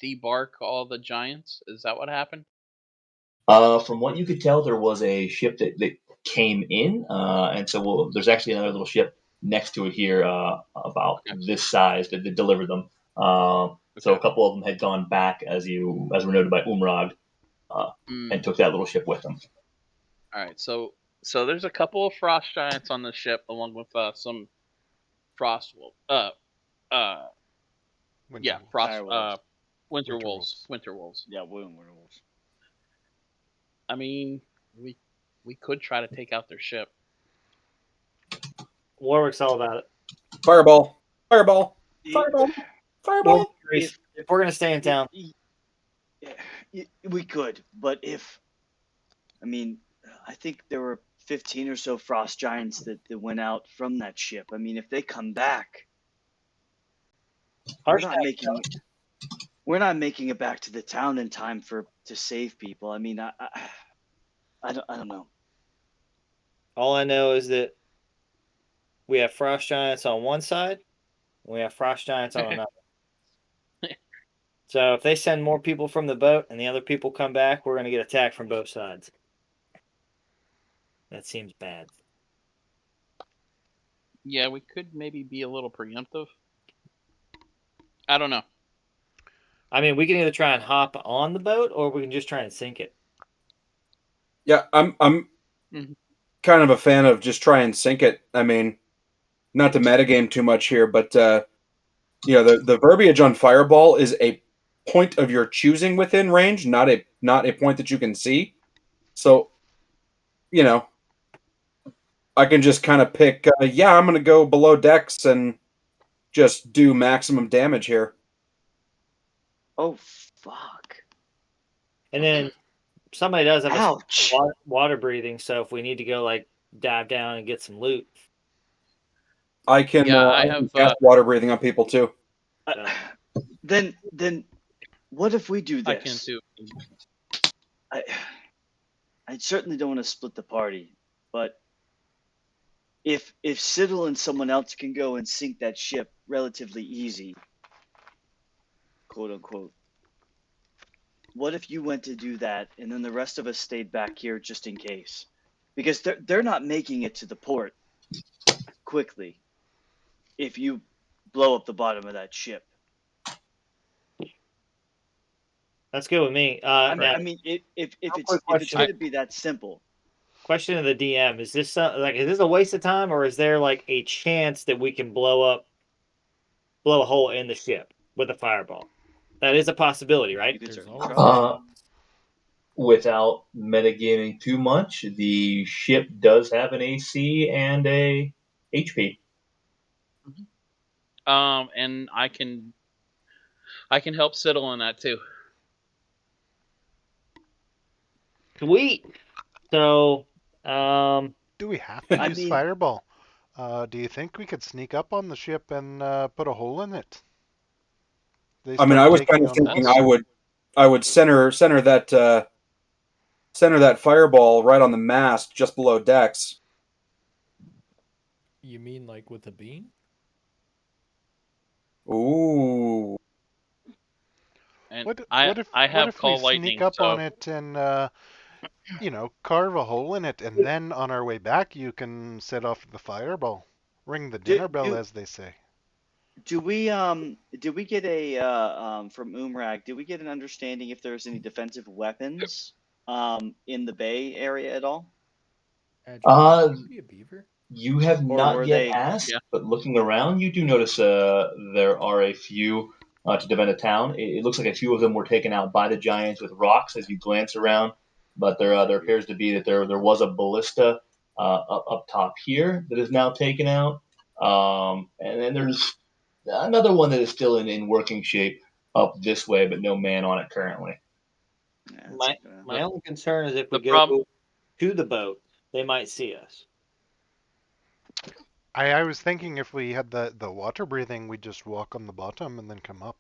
debark all the giants? Is that what happened? From what you could tell, there was a ship that came in, and so there's actually another little ship next to it here, about this size that delivered them. So a couple of them had gone back, as were noted by Umrag, and took that little ship with them. All right, so there's a couple of frost giants on the ship, along with some frost wolves. Winter wolves. Winter wolves. Yeah, winter wolves. I mean, we could try to take out their ship. Warwick's all about it. Fireball. If we're gonna stay in town, we could. But I think there were 15 or so frost giants that went out from that ship. I mean, if they come back, we're not making it back to the town in time to save people. I mean, I don't know. all I know is that we have frost giants on one side, and we have frost giants on another. So if they send more people from the boat and the other people come back, we're going to get attacked from both sides. That seems bad. Yeah, we could maybe be a little preemptive. I don't know. I mean, we can either try and hop on the boat, or we can just try and sink it. Yeah, I'm kind of a fan of just try and sink it. I mean, not to metagame too much here, but the verbiage on Fireball is a point of your choosing within range, not a point that you can see. So, I can just kind of pick. I'm going to go below decks and just do maximum damage here. Oh fuck! And then somebody does have a water breathing, so if we need to go dive down and get some loot, I can. I have cast water breathing on people too. Then what if we do this? I can too. I certainly don't want to split the party, but if Siddle and someone else can go and sink that ship relatively easy, quote unquote, what if you went to do that and then the rest of us stayed back here just in case? Because they're not making it to the port quickly if you blow up the bottom of that ship. That's good with me. I mean, if it's going to be that simple, question of the DM: is this is this a waste of time, or is there like a chance that we can blow a hole in the ship with a fireball? That is a possibility, right? You could There's certainly always try. Without metagaming too much, the ship does have an AC and a HP. And I can help Siddle on that too. Sweet. So, Do we have to I use mean- fireball? Do you think we could sneak up on the ship and put a hole in it? They I mean, start I was taking kind of on thinking walls. I would center that fireball right on the mast, just below decks. You mean like with a beam? Ooh. And What I have if we call sneak lightning, up so on it and carve a hole in it, and then on our way back you can set off the fireball, ring the dinner bell, as they say. Did we get a from Umrag? Did we get an understanding if there's any defensive weapons in the Bay area at all? Can you be a beaver? You have Or not were yet they- asked, Yeah. but looking around, you do notice there are a few to defend the town. It looks like a few of them were taken out by the giants with rocks as you glance around, but there appears to be that there was a ballista up top here that is now taken out, and then there's another one that is still in working shape up this way, but no man on it currently. Yeah, my only concern is if we the go problem- to the boat, they might see us. I was thinking if we had the water breathing, we'd just walk on the bottom and then come up.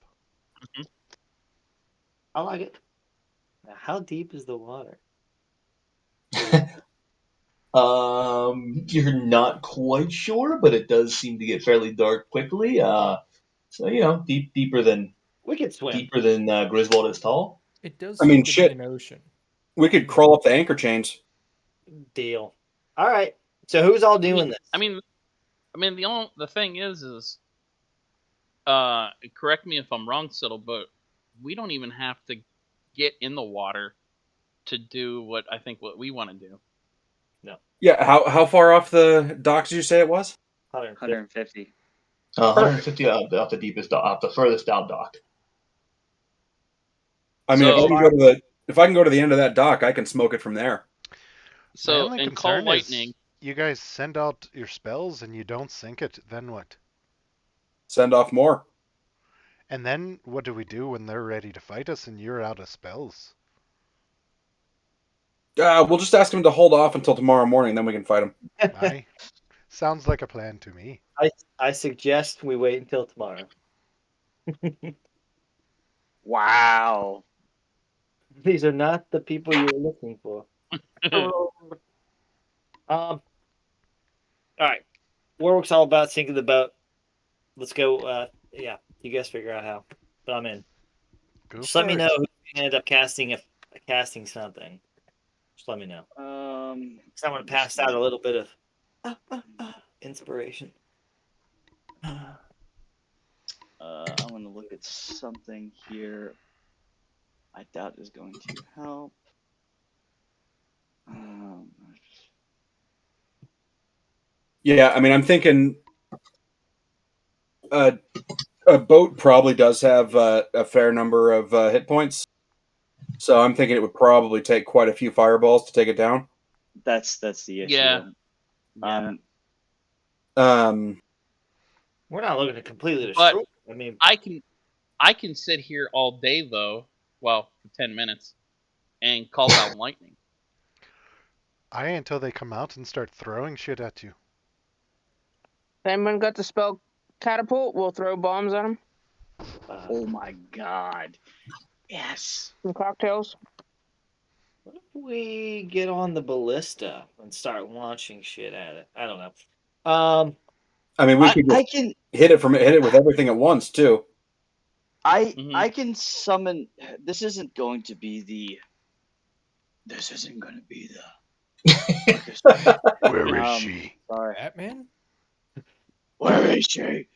I like it. Now, how deep is the water? You're not quite sure, but it does seem to get fairly dark quickly. So deeper than We could swim. Griswold is tall. It does I seem mean, to shit. be an ocean. We could crawl up the anchor chains. Deal. All right. So who's all doing this? I mean, the thing is, correct me if I'm wrong, Siddle, but we don't even have to get in the water to do what we want to do. Yeah, how far off the docks did you say it was? 150. 150 off the deepest dock, off the furthest out dock. I mean, So- if I can go to the end of that dock, I can smoke it from there. My So only and call concern lightning. is you guys send out your spells and you don't sink it, then what? Send off more. And then what do we do when they're ready to fight us and you're out of spells? We'll just ask him to hold off until tomorrow morning, then we can fight him. Aye. Sounds like a plan to me. I suggest we wait until tomorrow. Wow. These are not the people you were looking for. All right. Warwick's all about sinking the boat. Let's go. Yeah, you guys figure out how. But I'm in. Go Just for let me it. know who ended up casting something. Just let me know. Someone passed out a little bit of inspiration. I'm going to look at something here. I doubt is going to help. Yeah, I mean, I'm thinking a boat probably does have a fair number of hit points. So I'm thinking it would probably take quite a few fireballs to take it down. That's the issue. Yeah. We're not looking to completely destroy. But I mean, I can sit here all day though, well, for 10 minutes, and call down lightning. Aye, until they come out and start throwing shit at you. If anyone got the spell catapult, we'll throw bombs at them. Oh my god. Yes. Some cocktails. what if we get on the ballista and start launching shit at it? I don't know. I mean, we could just I can hit it with everything at once too. I can summon. This isn't going to be the. Where is she? Sorry. Batman? Where is she?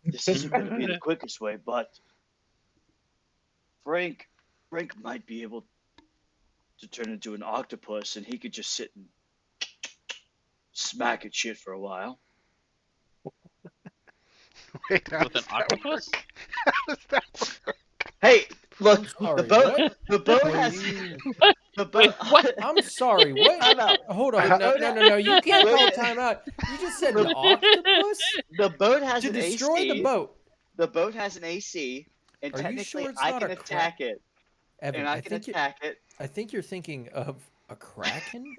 This isn't going to be the quickest way, but Frank might be able to turn into an octopus, and he could just sit and smack at shit for a while. Wait, how With does an that octopus? work? How does that work? Hey, look, I'm sorry, the boat. what? The boat What are has you? the Wait, boat. what? I'm sorry, what? Time out. Hold The on, no, boat no, ha- no, no. You can't wait a call minute. time out. You just said an The- octopus The boat has to an destroy AC. the boat. The boat has an AC, and Are you technically sure it's I not can a attack it. Evan, And I can attack it. I think you're thinking of a kraken.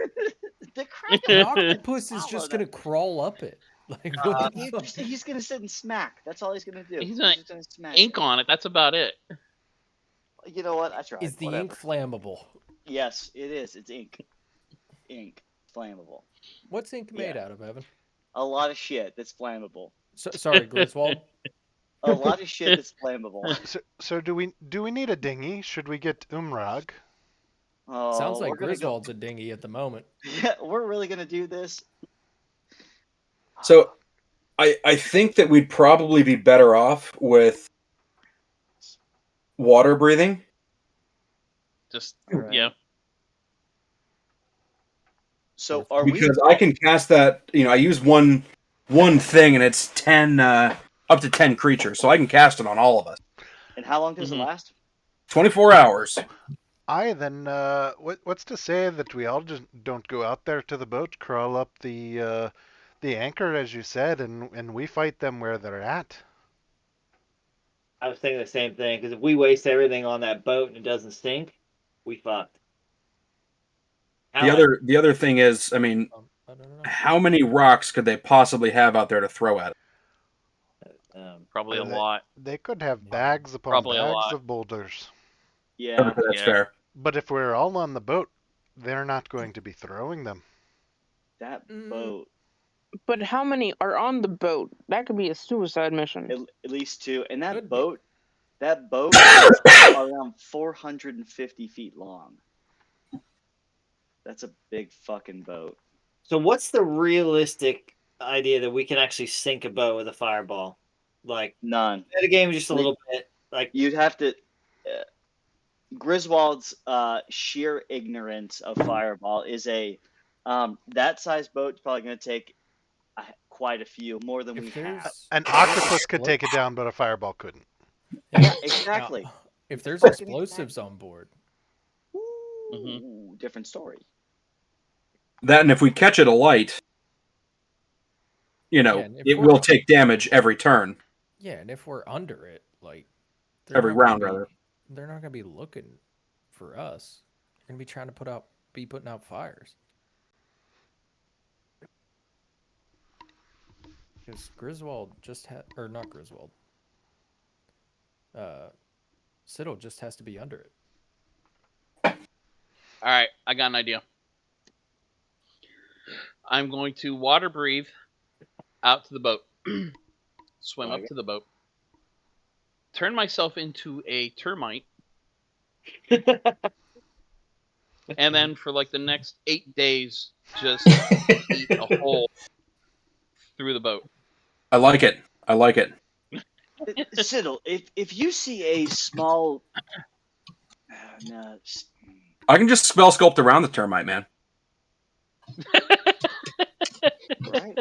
The An Kraken. octopus is Follow just that. gonna crawl up it. Like what the fuck? He's gonna sit and smack. That's all he's gonna do. He's gonna just gonna smack. Ink on it. That's about it. You know what? I tried. Is the Whatever. ink flammable? Yes, it is. It's ink. Ink. Flammable. What's ink made Yeah. out of, Evan? A lot of shit that's flammable. Sorry, Griswold. A lot of shit that's flammable. So do we need a dinghy? Should we get Umrag? Oh, Sounds like we're gonna go. Griswold's a dinghy at the moment. Yeah, we're really gonna do this. So I think that we'd probably be better off with water breathing. Just Right. yeah. So are we? Because I can cast that, I use one thing and it's 10 up to 10 creatures, so I can cast it on all of us. And how long does it Mhm. last? 24 hours. Then what's to say that we all just don't go out there to the boat, crawl up the anchor as you said, and we fight them where they're at. I was thinking the same thing, because if we waste everything on that boat and it doesn't sink, we fucked. The other thing is, I don't know. how many rocks could they possibly have out there to throw at it? Probably a They- lot. They could have Yeah. bags upon Probably a bags lot. of boulders. Yeah. Okay, that's Yeah. fair. But if we're all on the boat, they're not going to be throwing them. That Mm. boat. But how many are on the boat? That could be a suicide mission. At least two. And that Could be. boat. That boat is around 450 feet long. That's a big fucking boat. So what's the realistic idea that we can actually sink a boat with a fireball? Like, None. the game just a little bit. Like, You'd have to. Griswold's sheer ignorance of Fireball is a. That size boat's probably going to take quite a few, more than we If have. there's An octopus could take it down, but a fireball couldn't. Yeah, exactly. Now, if there's Fucking explosives on board, Ooh, different story. That, and if we catch it alight, and if it we're- will take damage every turn. yeah, and if we're under it, like they're Every not gonna round, be- rather. they're not gonna be looking for us. They're gonna be trying to putting out fires. Because Griswold just had, or not Griswold. Siddle just has to be under it. All right, I got an idea. I'm going to water breathe out to the boat, swim up to the boat, turn myself into a termite, and then for like the next 8 days, just eat a hole through the boat. I like it. Siddle, if you see a small. No, I can just spell sculpt around the termite, man. right?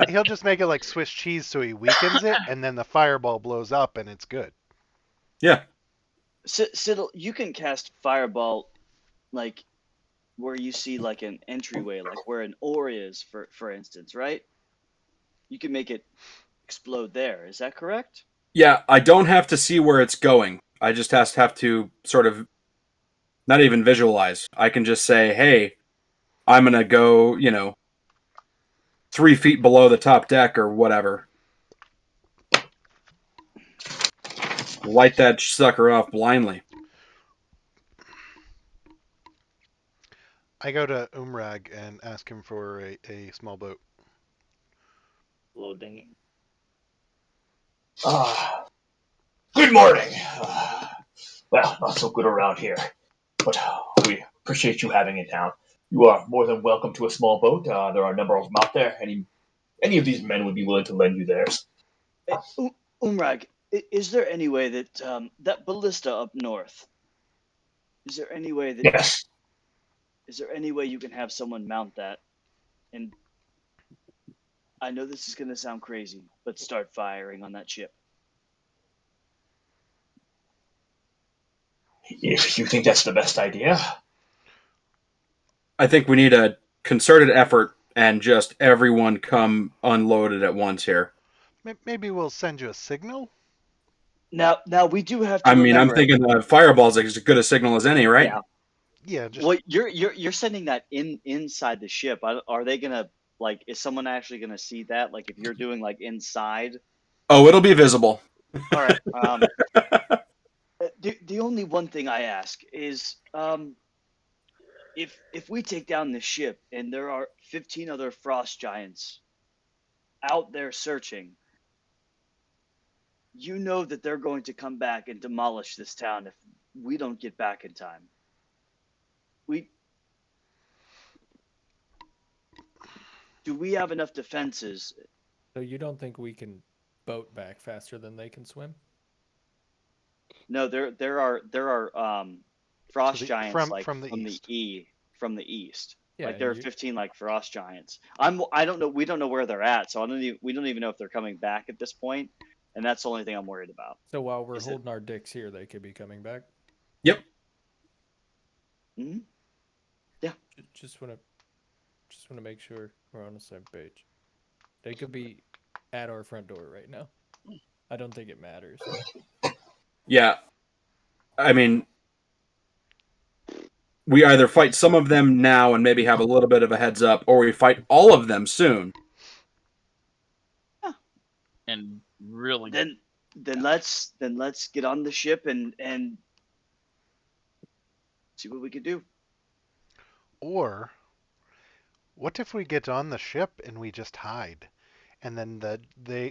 He'll just make it like Swiss cheese, so he weakens it, and then the fireball blows up, and it's good. Yeah. Siddle, you can cast Fireball, like where you see like an entryway, like where an ore is, for instance, right? You can make it explode there. Is that correct? Yeah, I don't have to see where it's going. I just have to sort of not even visualize. I can just say, hey, I'm going to go, 3 feet below the top deck or whatever. Light that sucker off blindly. I go to Umrag and ask him for a small boat. little dinghy. Good morning. Well, not so good around here, but we appreciate you having it down. You are more than welcome to a small boat. There are a number of them out there. Any of these men would be willing to lend you theirs. Umrag, is there any way that that ballista up north? Is there any way that? Yes. Is there any way you can have someone mount that? And I know this is going to sound crazy, but start firing on that ship. If you think that's the best idea. I think we need a concerted effort and just everyone come unloaded at once here. Maybe we'll send you a signal. Now we do have to I mean, I'm remember. thinking fireball's as good a signal as any, right? Yeah. Yeah, just Well, you're sending that inside the ship. Are they gonna like? Is someone actually gonna see that? Like, if you're doing like inside. Oh, it'll be visible. All right. The only one thing I ask is, if we take down the ship and there are 15 other frost giants out there searching, you know that they're going to come back and demolish this town if we don't get back in time. Do we have enough defenses? So you don't think we can boat back faster than they can swim? No, there are frost giants like from the east. From the east. Yeah, like there are 15 like frost giants. I don't know. We don't know where they're at, so we don't even know if they're coming back at this point, and that's the only thing I'm worried about. So while we're holding our dicks here, they could be coming back. Yep. Mm-hmm. Yeah. Just want to make sure we're on the same page. They could be at our front door right now. I don't think it matters. Yeah. I mean, we either fight some of them now and maybe have a little bit of a heads up, or we fight all of them soon. And really, then let's get on the ship and see what we can do. Or what if we get on the ship and we just hide? And then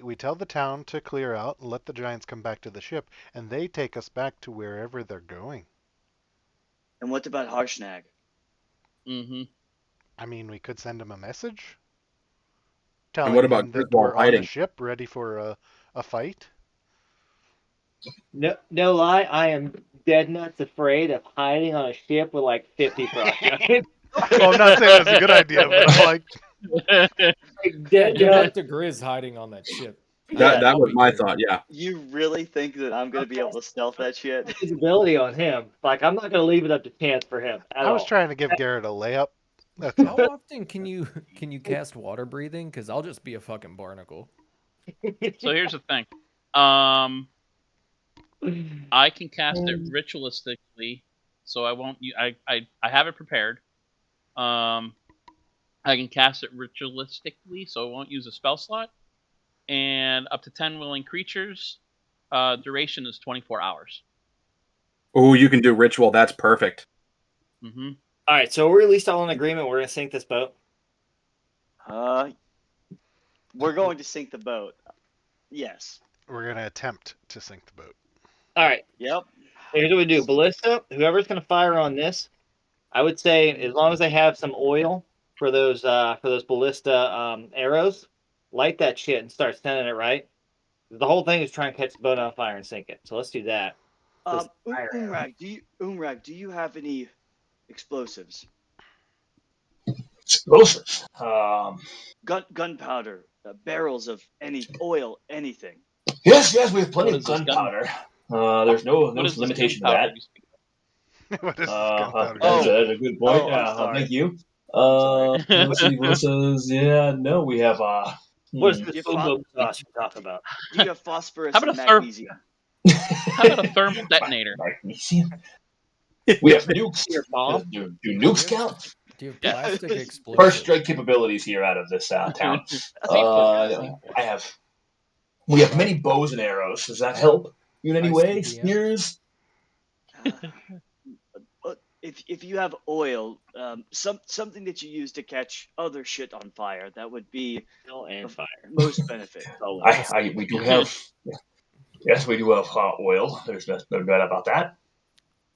we tell the town to clear out and let the giants come back to the ship, and they take us back to wherever they're going. And what about Harshnag? Mm-hmm. I mean, we could send him a message And telling what about him that Griswold we're on hiding? a ship ready for a fight. No lie, I am dead nuts afraid of hiding on a ship with like 50 frost giants. Well, I'm not saying it's a good idea, but I'm like, dead You nuts. got the Grizz hiding on that ship. That I'll was be my clear. thought, yeah. You really think that I'm gonna be able to stealth that shit? Visibility on him. Like, I'm not gonna leave it up to chance for him at I was all. trying to give Garrett a layup. That's How all. often can you cast water breathing? Because I'll just be a fucking barnacle. So here's the thing. I can cast it ritualistically, so I won't. I have it prepared. I can cast it ritualistically, so I won't use a spell slot. And up to 10 willing creatures. Duration is 24 hours. Oh, you can do ritual. That's perfect. Mm-hmm. All right, so we're at least all in agreement. We're gonna sink this boat. We're going to sink the boat. Yes. We're going to attempt to sink the boat. All right. Yep. Here's what we do. Ballista, whoever's gonna fire on this, I would say as long as they have some oil for those ballista arrows, light that shit and start sending it, right? The whole thing is trying to catch the boat on fire and sink it. So let's do that. Umrag, do you have any explosives? Explosives. Gunpowder, barrels of any oil, anything. Yes, we have plenty What of is this gunpowder. There's no What is this limitation to gunpowder that. you speak What is this gunpowder? Oh. That's a good point. Oh, I'm Yeah, sorry. thank you. sorry. Let's see, Melissa's. Yeah, no, we have. What is Do this you FOMO sauce you talk about? Do you have phosphorus How and about a therm- magnesium? How about a thermal detonator? Magnesium. We have nukes. Your bomb? Do nukes count? Do you have Yeah. plastic First explosives? strike capabilities here out of this town. C4. We have many bows and arrows. Does that help you in any way? ICBMs? Spears? If you have oil, something that you use to catch other shit on fire, that would be And fire. most benefit. We do have. Yes, we do have hot oil. There's no doubt about that.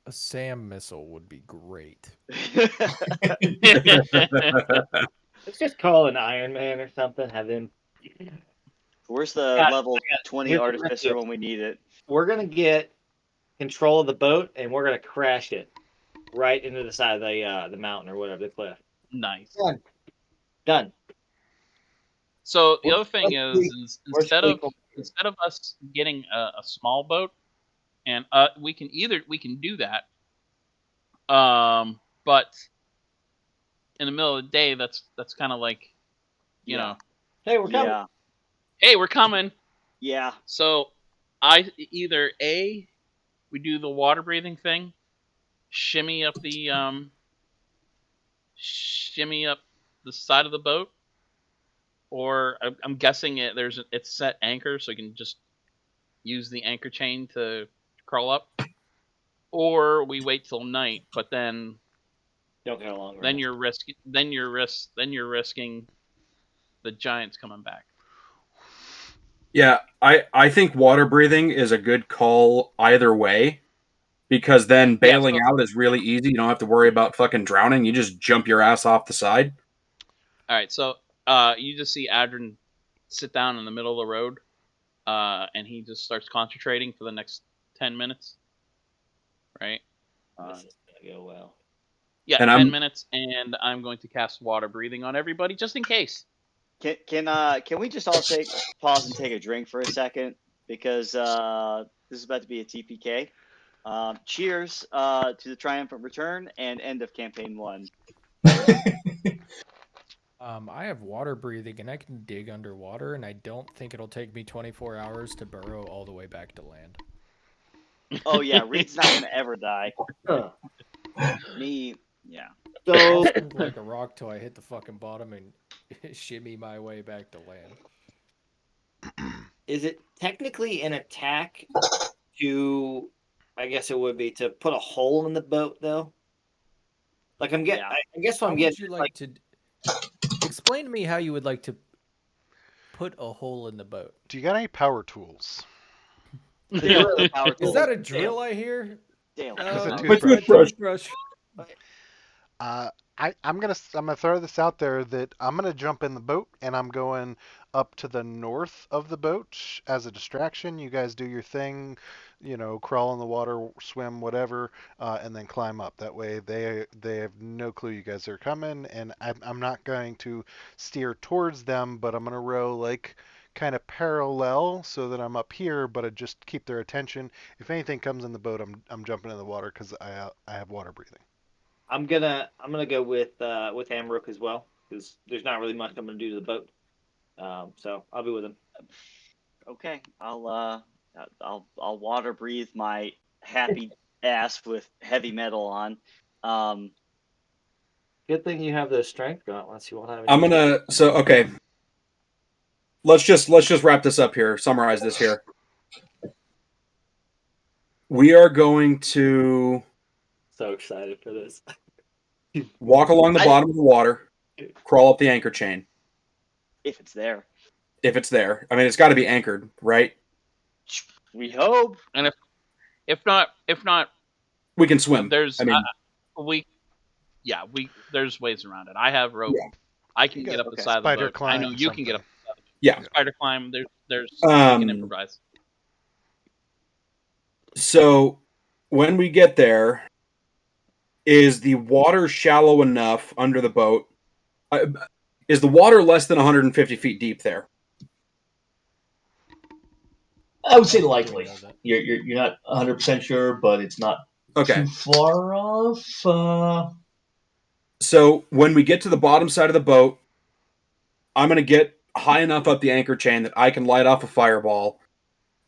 A SAM missile would be great. Let's just call an Iron Man or something. Have him. Where's the Got it, level 20 Here's what we're gonna artificer do. when we need it? We're gonna get control of the boat and we're gonna crash it right into the side of the mountain or whatever, the cliff. Nice. Done. So the We're- other thing we're is we're instead of us getting a small boat, and we can do that, but in the middle of the day, that's kind of like, you Yeah. know, Hey, we're coming. Yeah. hey, we're coming. Yeah. So I either A, we do the water breathing thing, shimmy up the side of the boat, or I'm guessing it's set anchor, so you can just use the anchor chain to crawl up, or we wait till night, but then Don't get along. you're risking the giants coming back. Yeah, I think water breathing is a good call either way, because then bailing out is really easy. You don't have to worry about fucking drowning. You just jump your ass off the side. All right, so you just see Adrian sit down in the middle of the road, and he just starts concentrating for the next 10 minutes, right? This is gonna go well. Yeah, And 10 minutes, and I'm going to cast water breathing on everybody just in case. Can we just all pause and take a drink for a second, because this is about to be a TPK. Cheers to the triumphant return and end of campaign 1. I have water breathing and I can dig underwater, and I don't think it'll take me 24 hours to burrow all the way back to land. Oh yeah, Reed's not gonna ever die. Huh. Me, yeah. So I'll swim like a rock till I hit the fucking bottom and shimmy my way back to land. is it technically an attack to? I guess it would be to put a hole in the boat, though. Like I'm getting. Yeah. I guess what How I'm would getting. you like to explain to me how you would like to put a hole in the boat? Do you got any power tools? Zero power Is tools. that a drill I hear? Dale. It's a No, toothbrush. it's my toothbrush. I'm gonna throw this out there that I'm gonna jump in the boat and I'm going up to the north of the boat as a distraction. You guys do your thing, crawl in the water, swim, whatever, and then climb up. That way they have no clue you guys are coming, and I'm not going to steer towards them, but I'm gonna row like kind of parallel so that I'm up here, but I just keep their attention. If anything comes in the boat, I'm jumping in the water because I have water breathing. I'm gonna go with Amrook as well, because there's not really much I'm gonna do to the boat. So I'll be with him. Okay, I'll water breathe my happy ass with heavy metal on. Good thing you have the strength gauntlets. You won't have. I'm gonna. So okay. Let's just wrap this up here. Summarize this here. We are going to So excited for this. walk along the bottom of the water, crawl up the anchor chain. If it's there. If it's there. I mean, it's got to be anchored, right? We hope. And if not, we can swim. There's I mean, there's ways around it. I have rope. Yeah. I can get up the side of the Spider boat. I know climb you can get up. Yeah. Spider climb. There's you can improvise. So when we get there, is the water shallow enough under the boat? Is the water less than 150 feet deep there? I would say likely. You're not 100% sure, but it's not Okay. too far off. So when we get to the bottom side of the boat, I'm going to get high enough up the anchor chain that I can light off a fireball.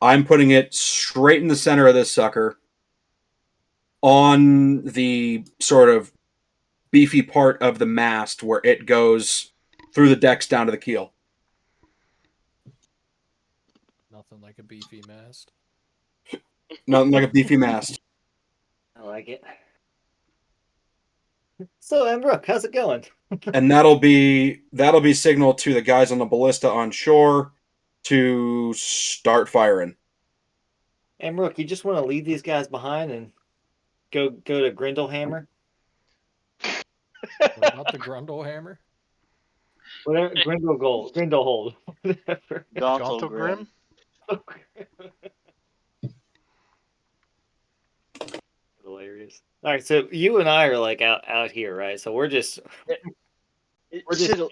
I'm putting it straight in the center of this sucker on the sort of beefy part of the mast where it goes through the decks down to the keel. Nothing like a beefy mast. Nothing like a beefy mast. I like it. So, Amrook, how's it going? And that'll be signal to the guys on the ballista on shore to start firing. Amrook, you just want to leave these guys behind and go to Grindelhammer? What about the Grundle hammer? Whatever, Grindelhold, whatever. Gauntlgrim? Hilarious. All right, so you and I are like out here, right? So we're just We're just- Siddle,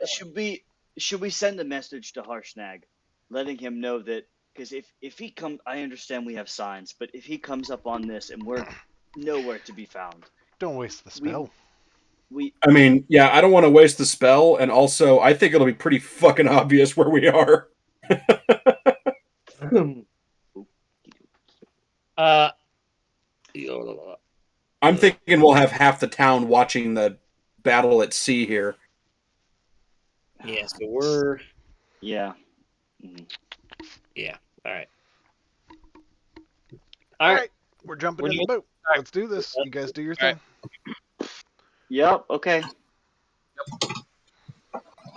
should we send a message to Harshnag, letting him know that, because if he comes, I understand we have signs, but if he comes up on this and we're nowhere to be found, Don't waste the spell. we I mean, yeah, I don't want to waste the spell, and also I think it'll be pretty fucking obvious where we are. I'm thinking we'll have half the town watching the battle at sea here. Yeah, so we're yeah. Mhm. all right. All right, we're jumping We're in the boat. Let's do this. You guys do your All right. thing. Yep. Okay.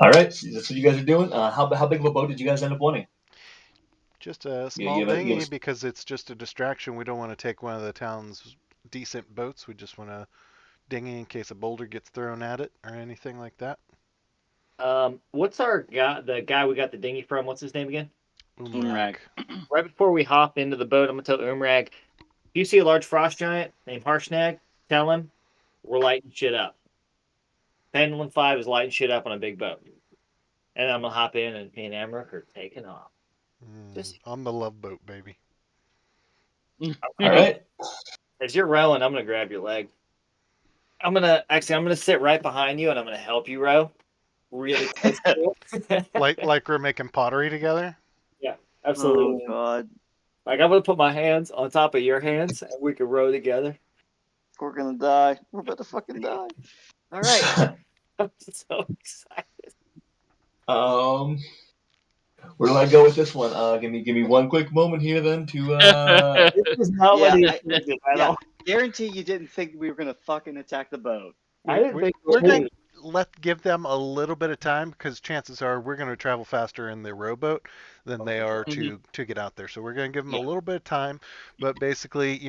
All right, so that's what you guys are doing. How big of a boat did you guys end up wanting? Just a you small have a- you dinghy have a- because it's just a distraction. We don't want to take one of the town's decent boats. We just want a dinghy in case a boulder gets thrown at it or anything like that. What's our guy? The guy we got the dinghy from? What's his name again? Umrag. Right before we hop into the boat, I'm gonna tell Umrag, if you see a large frost giant named Harshnag, tell him we're lighting shit up. Phandalin 5 is lighting shit up on a big boat. And I'm gonna hop in, and me and Amrook are taking off. Just- On the love boat, baby. All right. As you're rowing, I'm gonna grab your leg. I'm gonna sit right behind you, and I'm gonna help you row. Really close to you. Like we're making pottery together. Yeah, absolutely. Oh God, Like I'm gonna put my hands on top of your hands, and we can row together. we're gonna die. We're about to fucking die. All right. I'm so excited. Where do I go with this one? Give me one quick moment here then to This is not what he expected at all. Guarantee you didn't think we were gonna fucking attack the boat. I didn't think We're we gonna give them a little bit of time because chances are we're going to travel faster in the rowboat than they are to get out there. So we're going to give them a little bit of time, but basically,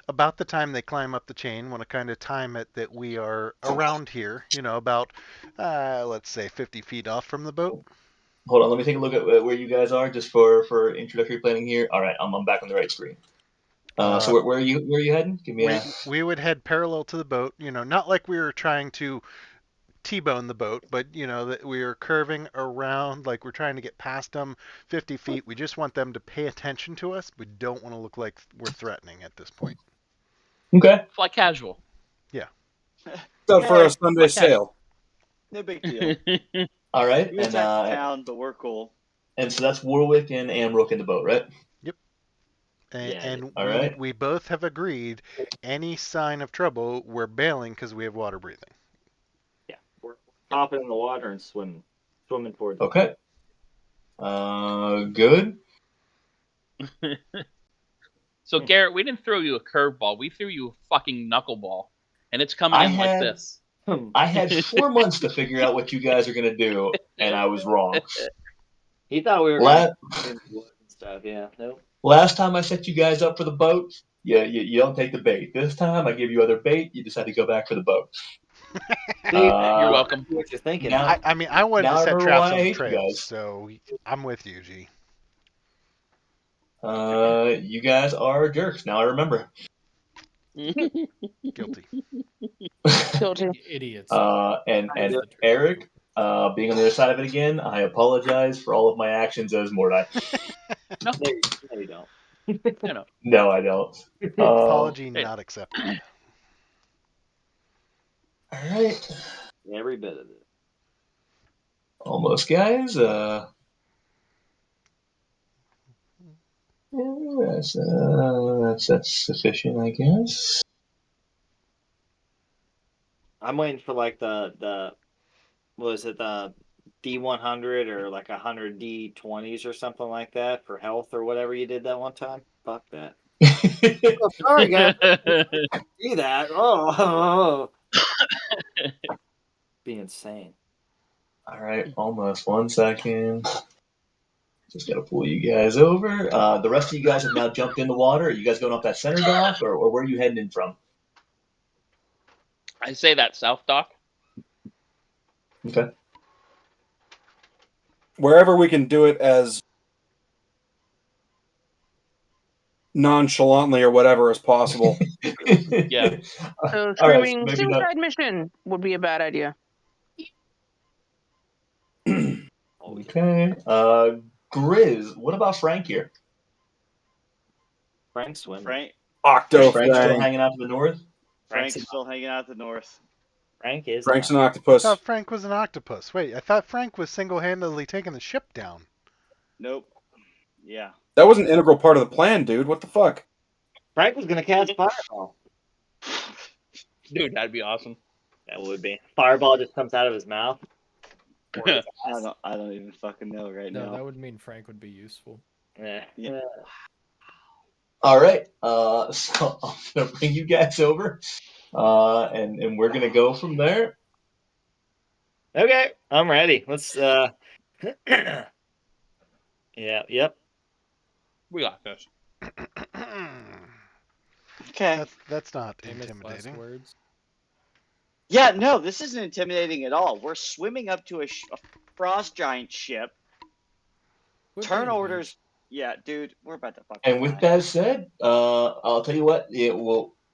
about the time they climb up the chain, want to kind of time it that we are around here, about let's say 50 feet off from the boat. hold on. Let me take a look at where you guys are just for introductory planning here. All right, I'm back on the right screen. So where are you heading? Give me we would head parallel to the boat, not like we were trying to T-bone the boat, but that we are curving around, like we're trying to get past them 50 feet. We just want them to pay attention to us. We don't want to look like we're threatening at this point. Okay. Fly casual. Go for a Sunday sail. No big deal. All right, We attacked the town, but we're cool. and so that's Warwick and Amrook in the boat, right? And all right. we both have agreed any sign of trouble, we're bailing because we have water breathing. Yeah, we're hopping in the water and swimming towards it. Okay. Good. So Garrett, we didn't throw you a curveball. We threw you a fucking knuckleball, and it's coming in like this. I had 4 months to figure out what you guys are gonna do, and I was wrong. He thought we were going to and stuff. Yeah, nope. Last time I set you guys up for the boat, you don't take the bait. This time I give you other bait. You decide to go back for the boat. You're welcome. What you're thinking? Now, I wanted now to I set remember traps why I on the hate you trails, guys. so I'm with you, G. You guys are jerks. Now I remember. Guilty. Guilty. Idiots. And Eric, being on the other side of it again, I apologize for all of my actions as Mordai. No, you don't. no. No, I don't. Apology hey. not accepted. All right. Every bit of it. Almost, guys. That's sufficient, I guess. I'm waiting for like the what was it, the D100 or like 100 D20s or something like that for health or whatever you did that one time. Fuck that. Oh, sorry, guys. See that? Oh. Be insane. All right, almost. 1 second. Just gotta pull you guys over. The rest of you guys have now jumped in the water. Are you guys going up that center dock, or where are you heading in from? I say that South Dock. Okay. Wherever we can do it as nonchalantly or whatever as possible. Yeah. So All right, screaming maybe not. suicide mission would be a bad idea. Okay. Grizz, what about Frank here? Frank's swimming. Frank, Is Octo Frank still thing. hanging out to the north? Frank's still hanging out to the north. Frank is. Frank's an I octopus. thought Frank was an octopus. Wait, I thought Frank was single-handedly taking the ship down. Nope. Yeah. That was an integral part of the plan, dude. What the fuck? Frank was gonna cast fireball. Dude, that'd be awesome. That would be. Fireball just comes out of his mouth. Or his ass. I don't even fucking know right No, now. that would mean Frank would be useful. Yeah. Yeah. All right. So I'm gonna bring you guys over, and we're gonna go from there. Okay, I'm ready. Let's. Yeah. Yep. We got this. Okay. That's not Famous last intimidating. words. Yeah, no, this isn't intimidating at all. We're swimming up to a frost giant ship. We're Turn being orders. Yeah, dude, we're about to fucking. And with that said, I'll tell you what.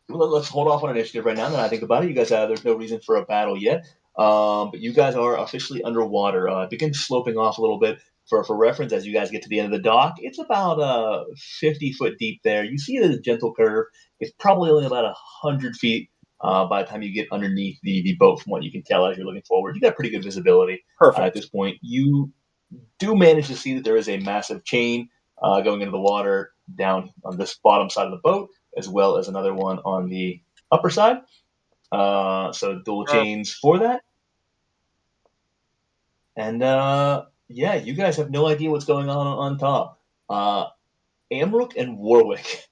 Let's hold off on initiative right now. That I think about it, you guys. There's no reason for a battle yet. But you guys are officially underwater. It begins sloping off a little bit. For reference, as you guys get to the end of the dock, it's about 50 foot deep there. You see the gentle curve. It's probably only about 100 feet by the time you get underneath the boat, from what you can tell as you're looking forward. You got pretty good visibility Perfect. at this point. You do manage to see that there is a massive chain going into the water down on this bottom side of the boat, as well as another one on the upper side. So dual chains for that. And yeah, you guys have no idea what's going on top. Amrook and Warwick.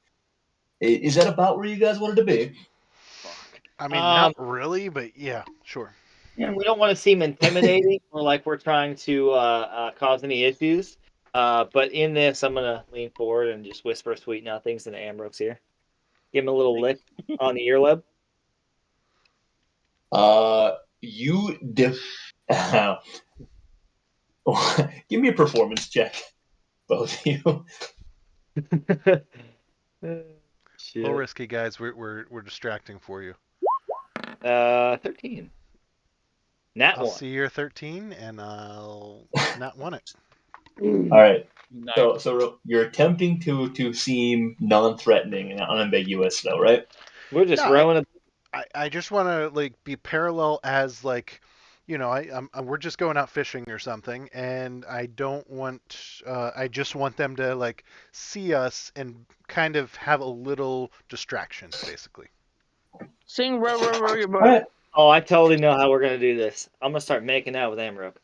Is that about where you guys wanted to be? I mean, not really, but yeah, sure. Yeah, we don't want to seem intimidating or like we're trying to cause any issues. But in this, I'm gonna lean forward and just whisper sweet nothings into Ambrose here. Give him a little lick on the earlobe. You give me a performance check, both of you. A little risky, guys. We're distracting for you. 13. Nat I'll one. see your 13, and I'll not want it. All right. Nice. So you're attempting to seem non-threatening and unambiguous, though, right? We're just No, rowing. I just want to like be parallel as like, you know, we're just going out fishing or something, and I don't want. I just want them to like see us and kind of have a little distraction, basically. Sing row, row, row your boat. All right. Oh, I totally know how we're gonna do this. I'm gonna start making out with Amrook.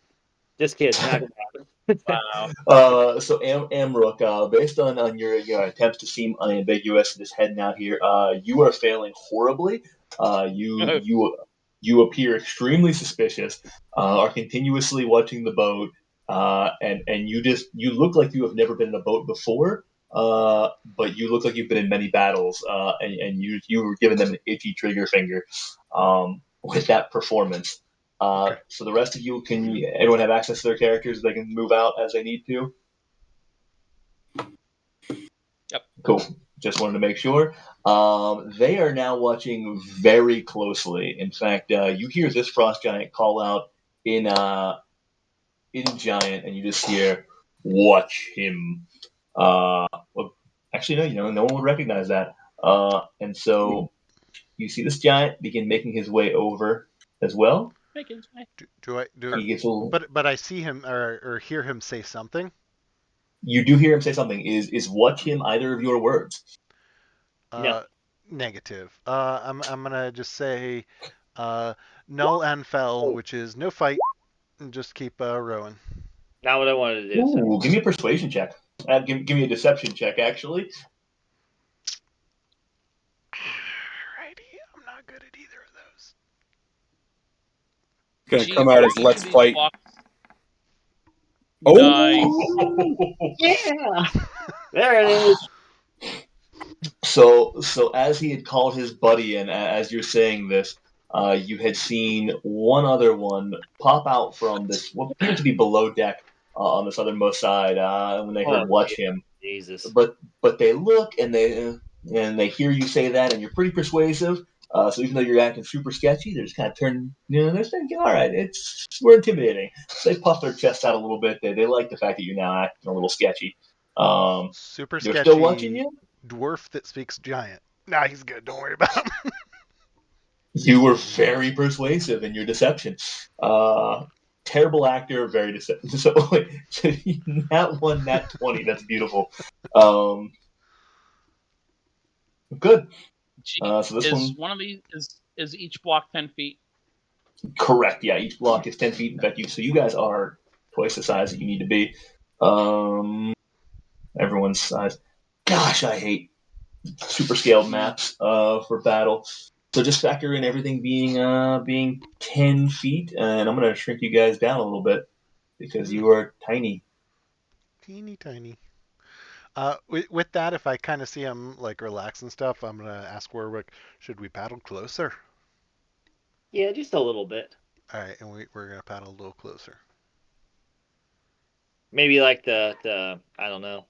Just kidding. Not gonna happen. So Amrook, based on your attempts to seem unambiguous, just heading out here, you are failing horribly. You appear extremely suspicious. Are continuously watching the boat, and you look like you have never been in a boat before. But you look like you've been in many battles, and you were given them an itchy trigger finger with that performance. Okay. So the rest of you, everyone have access to their characters? They can move out as they need to? Yep. Cool. Just wanted to make sure. They are now watching very closely. In fact, you hear this frost giant call out in giant, and you just hear, "Watch him." Well, actually, no, no one would recognize that. And so you see this giant begin making his way over as well. Do I do? He gets a little, But I see him or hear him say something. you do hear him say something. Is watch him either of your words? No. Negative. I'm gonna just say null and fell, which is no fight, and just keep rowing. Not what I wanted to do. Ooh, give me a persuasion check. Give me a deception check, actually. Alrighty, I'm not good at either of those. Gonna Gee, come out as each let's of these fight. blocks- Oh. Nice. Yeah. There it is. So as he had called his buddy in, as you're saying this, you had seen one other one pop out from this what appeared to be below deck on the southernmost side when they heard "watch him." Jesus. But they look and they hear you say that, and you're pretty persuasive. So even though you're acting super sketchy, they're just kind of turning, they're thinking, all right, we're intimidating. So they puff their chests out a little bit. They like the fact that you're now acting a little sketchy. Super They're still watching sketchy you. dwarf that speaks giant. Nah, he's good. Don't worry about him. You were very persuasive in your deception. Terrible actor, very deceptive. So that 20. That's beautiful. Good. So this Is one, one of these is each block 10 feet? correct. Yeah, each block is 10 feet. In fact, so you guys are twice the size that you need to be. Everyone's size. Gosh, I hate super scaled maps for battle. So just factor in everything being 10 feet, and I'm gonna shrink you guys down a little bit because you are tiny. Teeny tiny. With that, if I kind of see him like relax and stuff, I'm gonna ask Warwick, should we paddle closer? Yeah, just a little bit. All right, and we're gonna paddle a little closer. Maybe like the I don't know.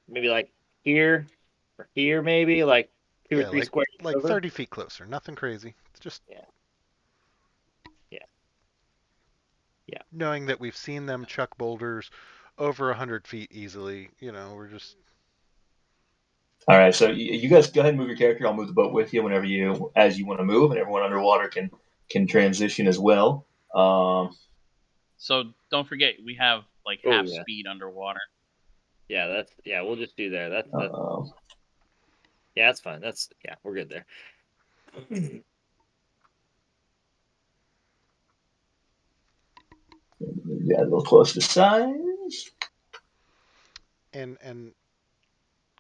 Maybe like here or here, maybe like two or Yeah, three squares like over. 30 feet closer. Nothing crazy. It's just Yeah. knowing that we've seen them chuck boulders over 100 feet easily. We're just All right, so you guys go ahead and move your character. I'll move the boat with you as you want to move, and everyone underwater can transition as well. So don't forget, we have like Oh, half yeah. speed underwater. Yeah, we'll just do there. That's yeah, that's fine. We're good there. Yeah, a little close to size. and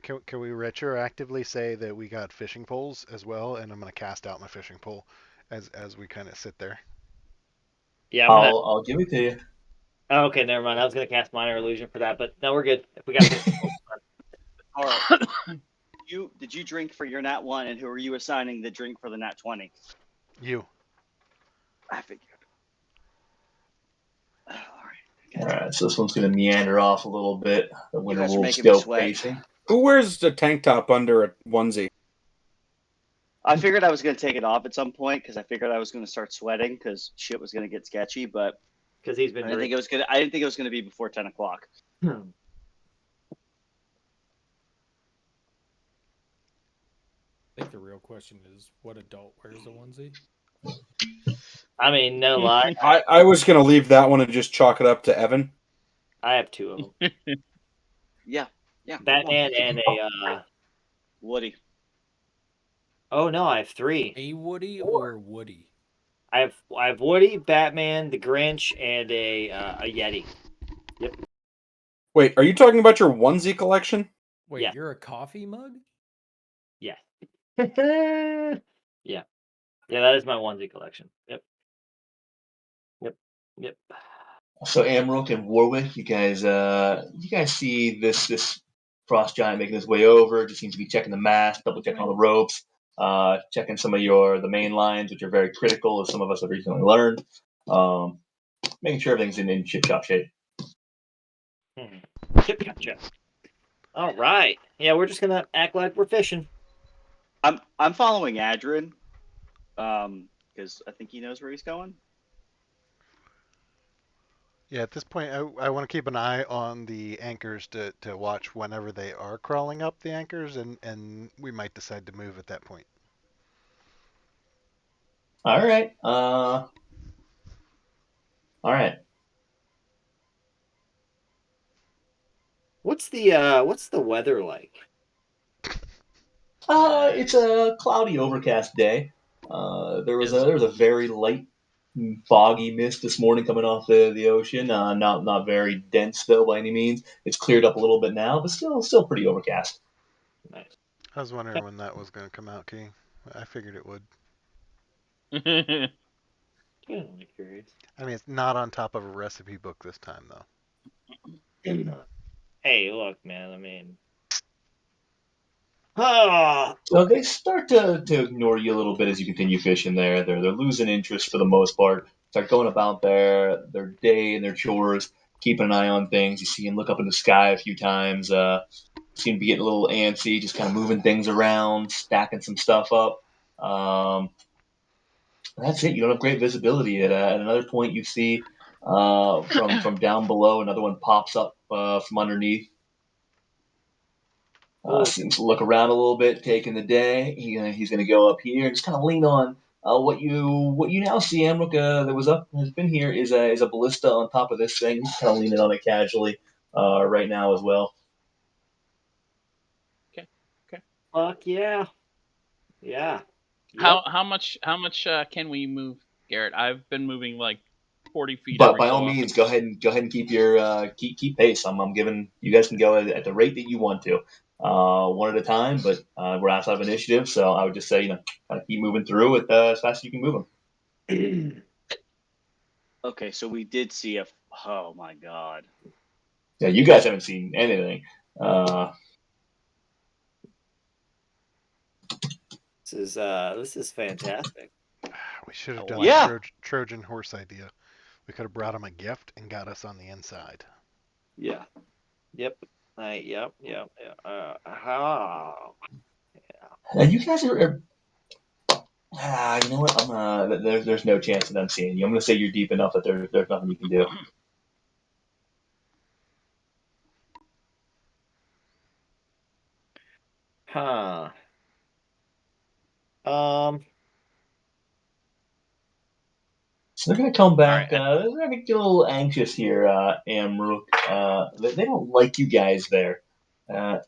can we retroactively say that we got fishing poles as well? And I'm gonna cast out my fishing pole as we kind of sit there. Yeah, I'm gonna. I'll give it to you. Oh, okay, never mind. I was gonna cast minor illusion for that, but no, we're good. If we got this. All right. Did you drink for your nat 1, and who are you assigning the drink for the nat 20? You. I figured. All right. All right, so this one's going to meander off a little bit. The You winter guys are wolf making me still sweat. facing. Who wears the tank top under a onesie? I figured I was going to take it off at some point because I figured I was going to start sweating because shit was going to get sketchy, but Because he's been. I didn't think it was going to be before 10 o'clock. I think the real question is, what adult wears a onesie? I mean, no lie. I was going to leave that one and just chalk it up to Evan. I have two of them. Yeah. Batman and a. Woody. Oh no, I have three. A Woody or Woody? I have Woody, Batman, the Grinch, and a Yeti. Yep. Wait, are you talking about your onesie collection? Wait, Yeah. you're a coffee mug? Yeah. Yeah. Yeah, that is my onesie collection. Yep. So Amrook and Warwick, you guys see this frost giant making his way over. Just seems to be checking the mast, double checking all the ropes, checking some of the main lines, which are very critical, as some of us have recently learned. Making sure everything's in chip-chop shape. Chip chip. All right. Yeah, we're just gonna act like we're fishing. I'm following Adrian, because I think he knows where he's going. Yeah, at this point, I want to keep an eye on the anchors to watch whenever they are crawling up the anchors, and we might decide to move at that point. All right. All right. What's the weather like? It's a cloudy, overcast day. There was a very light, foggy mist this morning coming off the ocean. Not very dense though by any means. It's cleared up a little bit now, but still pretty overcast. Nice. I was wondering when that was going to come out, King. I figured it would. I'm curious. I mean, it's not on top of a recipe book this time, though. Hey, look, man. I mean, oh, So they start to ignore you a little bit as you continue fishing there. They're losing interest for the most part. Start going about their day and their chores, keeping an eye on things. You see them look up in the sky a few times. Seem to be getting a little antsy, just kind of moving things around, stacking some stuff up. That's it. You don't have great visibility. At another point, you see from down below, another one pops up from underneath. Seems to look around a little bit, taking the day. He's gonna go up here and just kind of lean on. What you now see, Amrook, that has been here is a ballista on top of this thing. Kind of leaning on it casually right now as well. Fuck yeah. Yeah. How much can we move, Garrett? I've been moving like 40 feet. But every by so all often. means, go ahead and keep your keep pace. I'm giving you guys can go at the rate that you want to, one at a time. But we're outside of initiative, so I would just say kind of keep moving through it as fast as you can move them. Okay, so we did see oh my god. Yeah, you guys haven't seen anything. This is fantastic. We should have Oh, done yeah. the Trojan horse idea. We could have brought him a gift and got us on the inside. Yeah. Yep. Yep. You guys are. You know what? There's no chance of them seeing you. I'm gonna say you're deep enough that there's nothing you can do. Huh. So they're gonna come back. All right. They're gonna get a little anxious here, Amrook. They don't like you guys there. And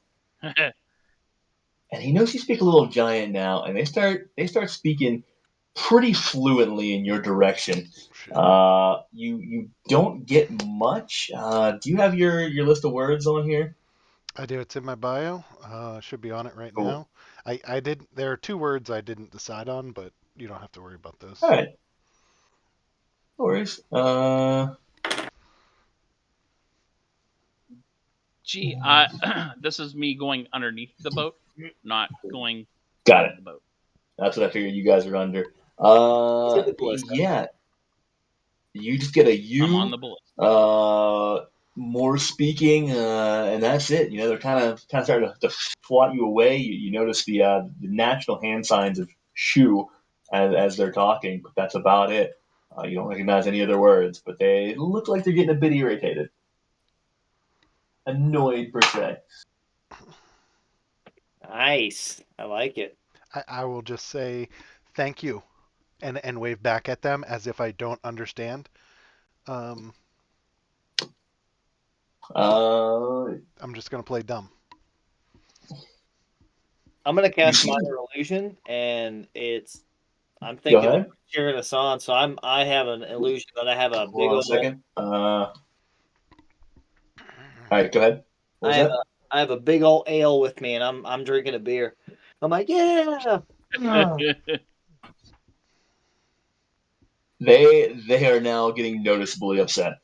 he knows you speak a little giant now, and they start speaking pretty fluently in your direction. You don't get much. Do you have your list of words on here? I do. It's in my bio. Should be on it right Cool. now. I did. There are 2 words I didn't decide on, but you don't have to worry about those. All right. No worries. Gee, this is me going underneath the boat, not going Got on it. the boat. That's what I figured you guys are under. Yeah. You just get a I'm on U. the bullet. More speaking, and that's it. They're kind of starting to swat you away. You notice the national hand signs of "shoo" as they're talking, but that's about it. You don't recognize any other words, but they look like they're getting a bit irritated, annoyed per se. Nice. I like it. I will just say thank you and wave back at them as if I don't understand. I'm just gonna play dumb. I'm gonna cast You- minor illusion, and I'm Go thinking ahead. cheering us on. So I have an illusion that I have a big Hold on a old. second. All right, go ahead. What was that? I have a big old ale with me, and I'm drinking a beer. I'm like, yeah. They are now getting noticeably upset.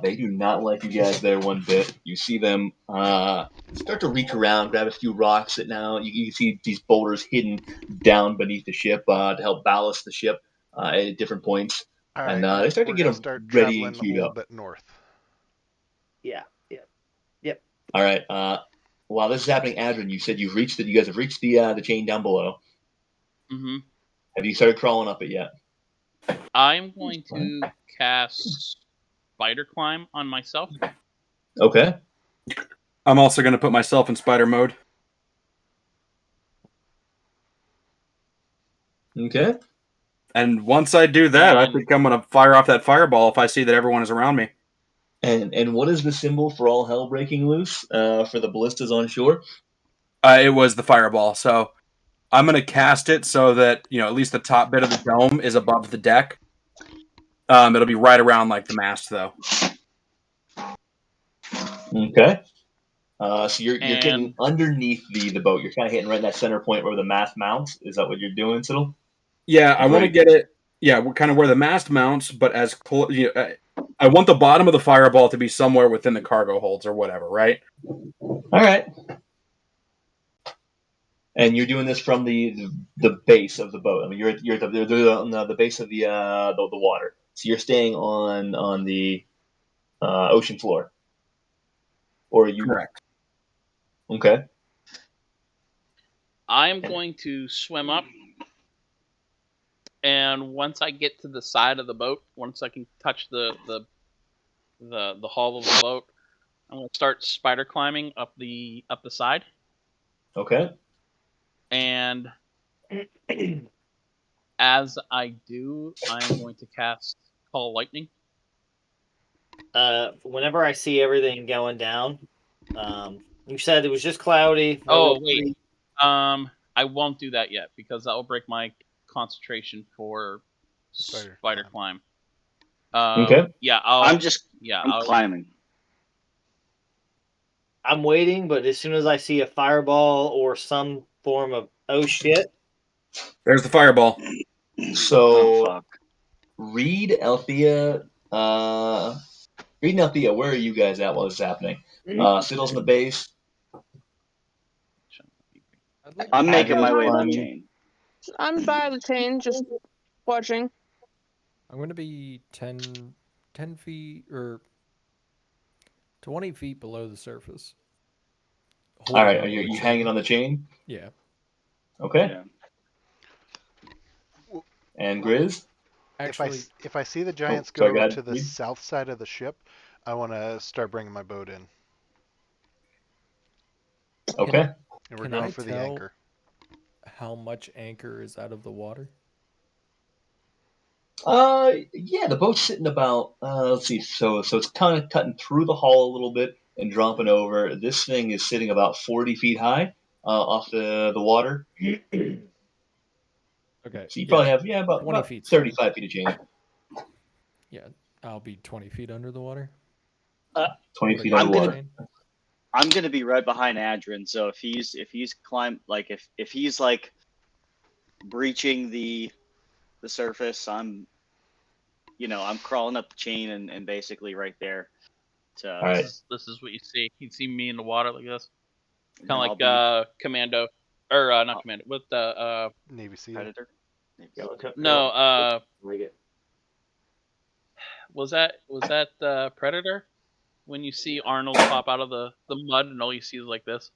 They do not like you guys there one bit. You see them start to reach around, grab a few rocks that now you see these boulders hidden down beneath the ship to help ballast the ship at different points. All And right, they start to we're get gonna them start ready and traveling a queued little up. bit north. Yeah. All right. While this is happening, Adrian, you said you guys have reached the chain down below. Mm-hmm. Have you started crawling up it yet? I'm going to cast Spider Climb on myself. Okay. I'm also going to put myself in spider mode. Okay. And once I do that, I think I'm going to fire off that fireball if I see that everyone is around me. And what is the symbol for all hell breaking loose for the ballistas on shore? It was the fireball. So I'm going to cast it so that, at least the top bit of the dome is above the deck. It'll be right around like the mast, though. Okay. So you're getting underneath the boat. You're kind of hitting right in that center point where the mast mounts. Is that what you're doing, Siddle? Yeah, I want to get it. Yeah, we're kind of where the mast mounts, but as close. I want the bottom of the fireball to be somewhere within the cargo holds or whatever, right? All right. And you're doing this from the base of the boat. I mean, you're at the base of the water. So you're staying on the ocean floor, or are you? Correct. Okay. I'm going to swim up and once I get to the side of the boat, once I can touch the hull of the boat, I'm gonna start spider climbing up the side. Okay. And as I do, I'm going to cast Call Lightning. Whenever I see everything going down, you said it was just cloudy. No wait. I won't do that yet because that will break my concentration for spider climb. Okay. Yeah, I'm I'll climbing. I'm waiting, but as soon as I see a fireball or some form of shit, There's the fireball. So, fuck. Reed, Althea, Reed and Althea, where are you guys at while this is happening? Fiddle's in the base. I'm making my Adrian's way to the climbing. chain. I'm by the chain, just watching. I'm going to be 10 feet or 20 feet below the surface. All right, are Holding you onto the hanging chain. on the chain? Yeah. Okay. Yeah. And Grizz? Actually, If I see the giants sorry, go go ahead, to the Reed. south side of the ship, I want to start bringing my boat in, Okay. and we're can going I for the tell anchor. how much anchor is out of the water? Yeah, the boat's sitting about. Let's see. So it's kind of cutting through the hull a little bit and dropping over. This thing is sitting about 40 feet high, off the water. Okay. So you Yeah. probably have about 20 feet's 35 feet of chain. Yeah, I'll be 20 feet under the water. 20 With a feet gold underwater. chain. I'm gonna be right behind Adrian, so if he's if he's like breaching the surface, I'm crawling up the chain and basically right there. All right. This is what you see. You see me in the water like this, And kind then of I'll like Commando, or not I'll- Commando. With the Navy SEAL. Predator. no, Like it. was that Predator? When you see Arnold pop out of the mud and all you see is like this.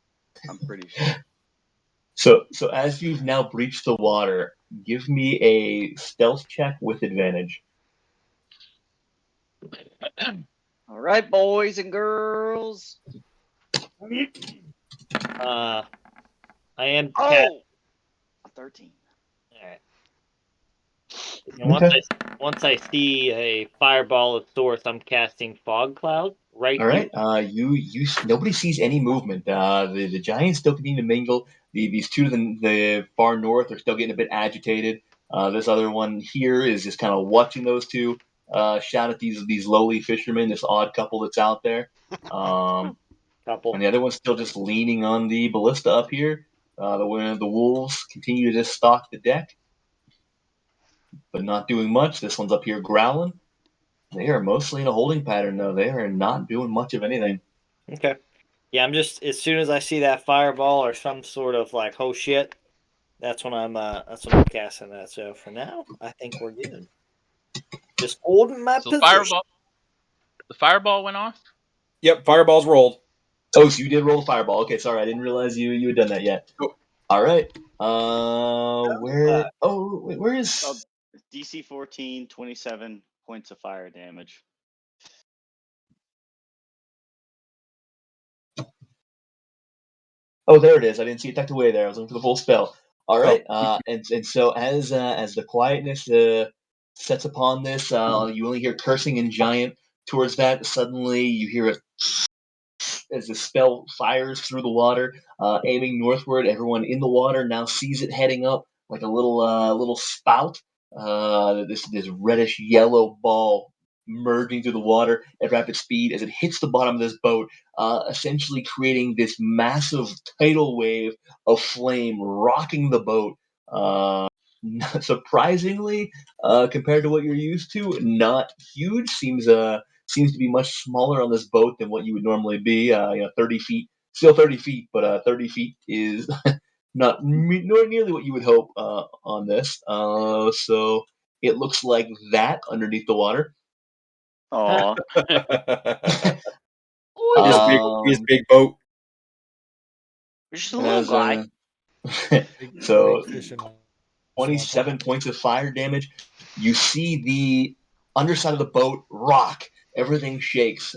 I'm pretty sure. So as you've now breached the water, give me a stealth check with advantage. All right, boys and girls. I am. Oh, 13. All right. And once I see a fireball of sorts, I'm casting fog cloud right All right. here. You nobody sees any movement. The giants still continue to mingle. These two to the far north are still getting a bit agitated. This other one here is just kind of watching those two shout at these lowly fishermen. This odd couple that's out there. Couple. And the other one's still just leaning on the ballista up here. The wolves continue to just stalk the deck, but not doing much. This one's up here growling. They are mostly in a holding pattern, though. They are not doing much of anything. Okay. Yeah, I'm just as soon as I see that fireball or some sort of like oh shit, that's when I'm casting that. So for now, I think we're good. Just holding my So position. the fireball went off. Yep, fireballs rolled. Oh, so you did roll a fireball. Okay, sorry, I didn't realize you had done that yet. Nope. All right. Where? Oh, wait, where is? Oh, DC 14, 27 points of fire damage. Oh, there it is. I didn't see it tucked away there. I was looking for the full spell. All right. And so as the quietness sets upon this, you only hear cursing in giant. Towards that, suddenly you hear as the spell fires through the water, aiming northward. Everyone in the water now sees it heading up like a little spout. This reddish yellow ball merging through the water at rapid speed as it hits the bottom of this boat, essentially creating this massive tidal wave of flame rocking the boat. Surprisingly, compared to what you're used to, not huge. Seems to be much smaller on this boat than what you would normally be. 30 feet, still 30 feet, but 30 feet is not nearly what you would hope on this. So it looks like that underneath the water. Oh, His big boat. just a little guy. So Big fish and 27 points of fire damage. You see the underside of the boat rock. Everything shakes.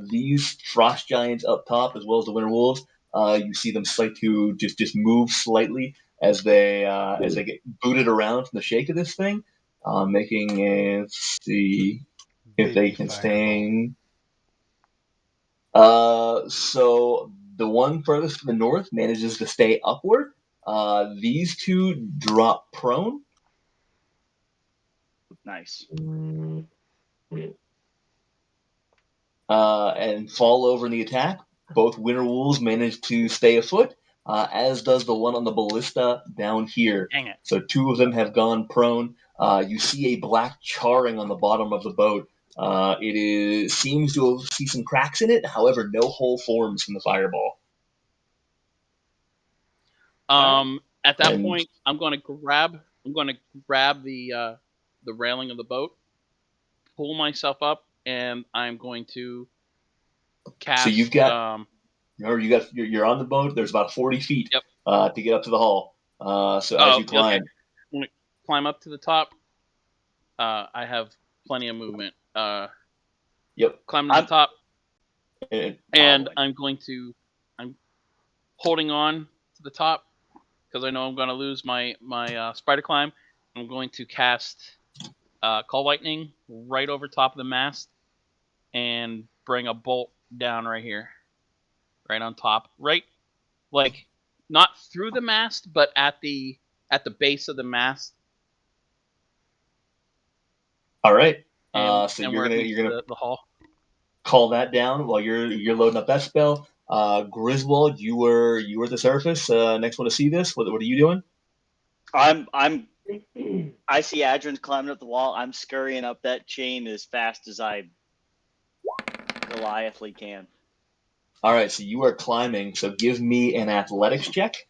These frost giants up top, as well as the winter wolves, you see them start to just move slightly as they get booted around from the shake of this thing, making a see if they Baby can fireball. stay. So the one furthest to the north manages to stay upward. These two drop prone. Nice. And fall over in the attack. Both winter wolves manage to stay afoot, as does the one on the ballista down here. Dang it. So two of them have gone prone. You see a black charring on the bottom of the boat. Seems to see some cracks in it. However, no hole forms from the fireball. At that And- point, I'm going to grab the railing of the boat, pull myself up, and I'm going to cast. So you've got. Remember, you're on the boat. There's about 40 feet Yep. To get up to the hull. So as you climb, okay. I'm going to climb up to the top. I have plenty of movement. Yep. Climbing to the top, and following. I'm holding on to the top because I know I'm going to lose my spider climb. I'm going to cast Call Lightning right over top of the mast and bring a bolt down right here, right on top, right, like not through the mast, but at the base of the mast. All right. And, So and you're gonna the hull. Call that down while you're loading up that spell. Griswold, you were at the surface. Next one to see this. What are you doing? I see Adrian's climbing up the wall. I'm scurrying up that chain as fast as I Goliathly can. All right, so you are climbing. So give me an athletics check.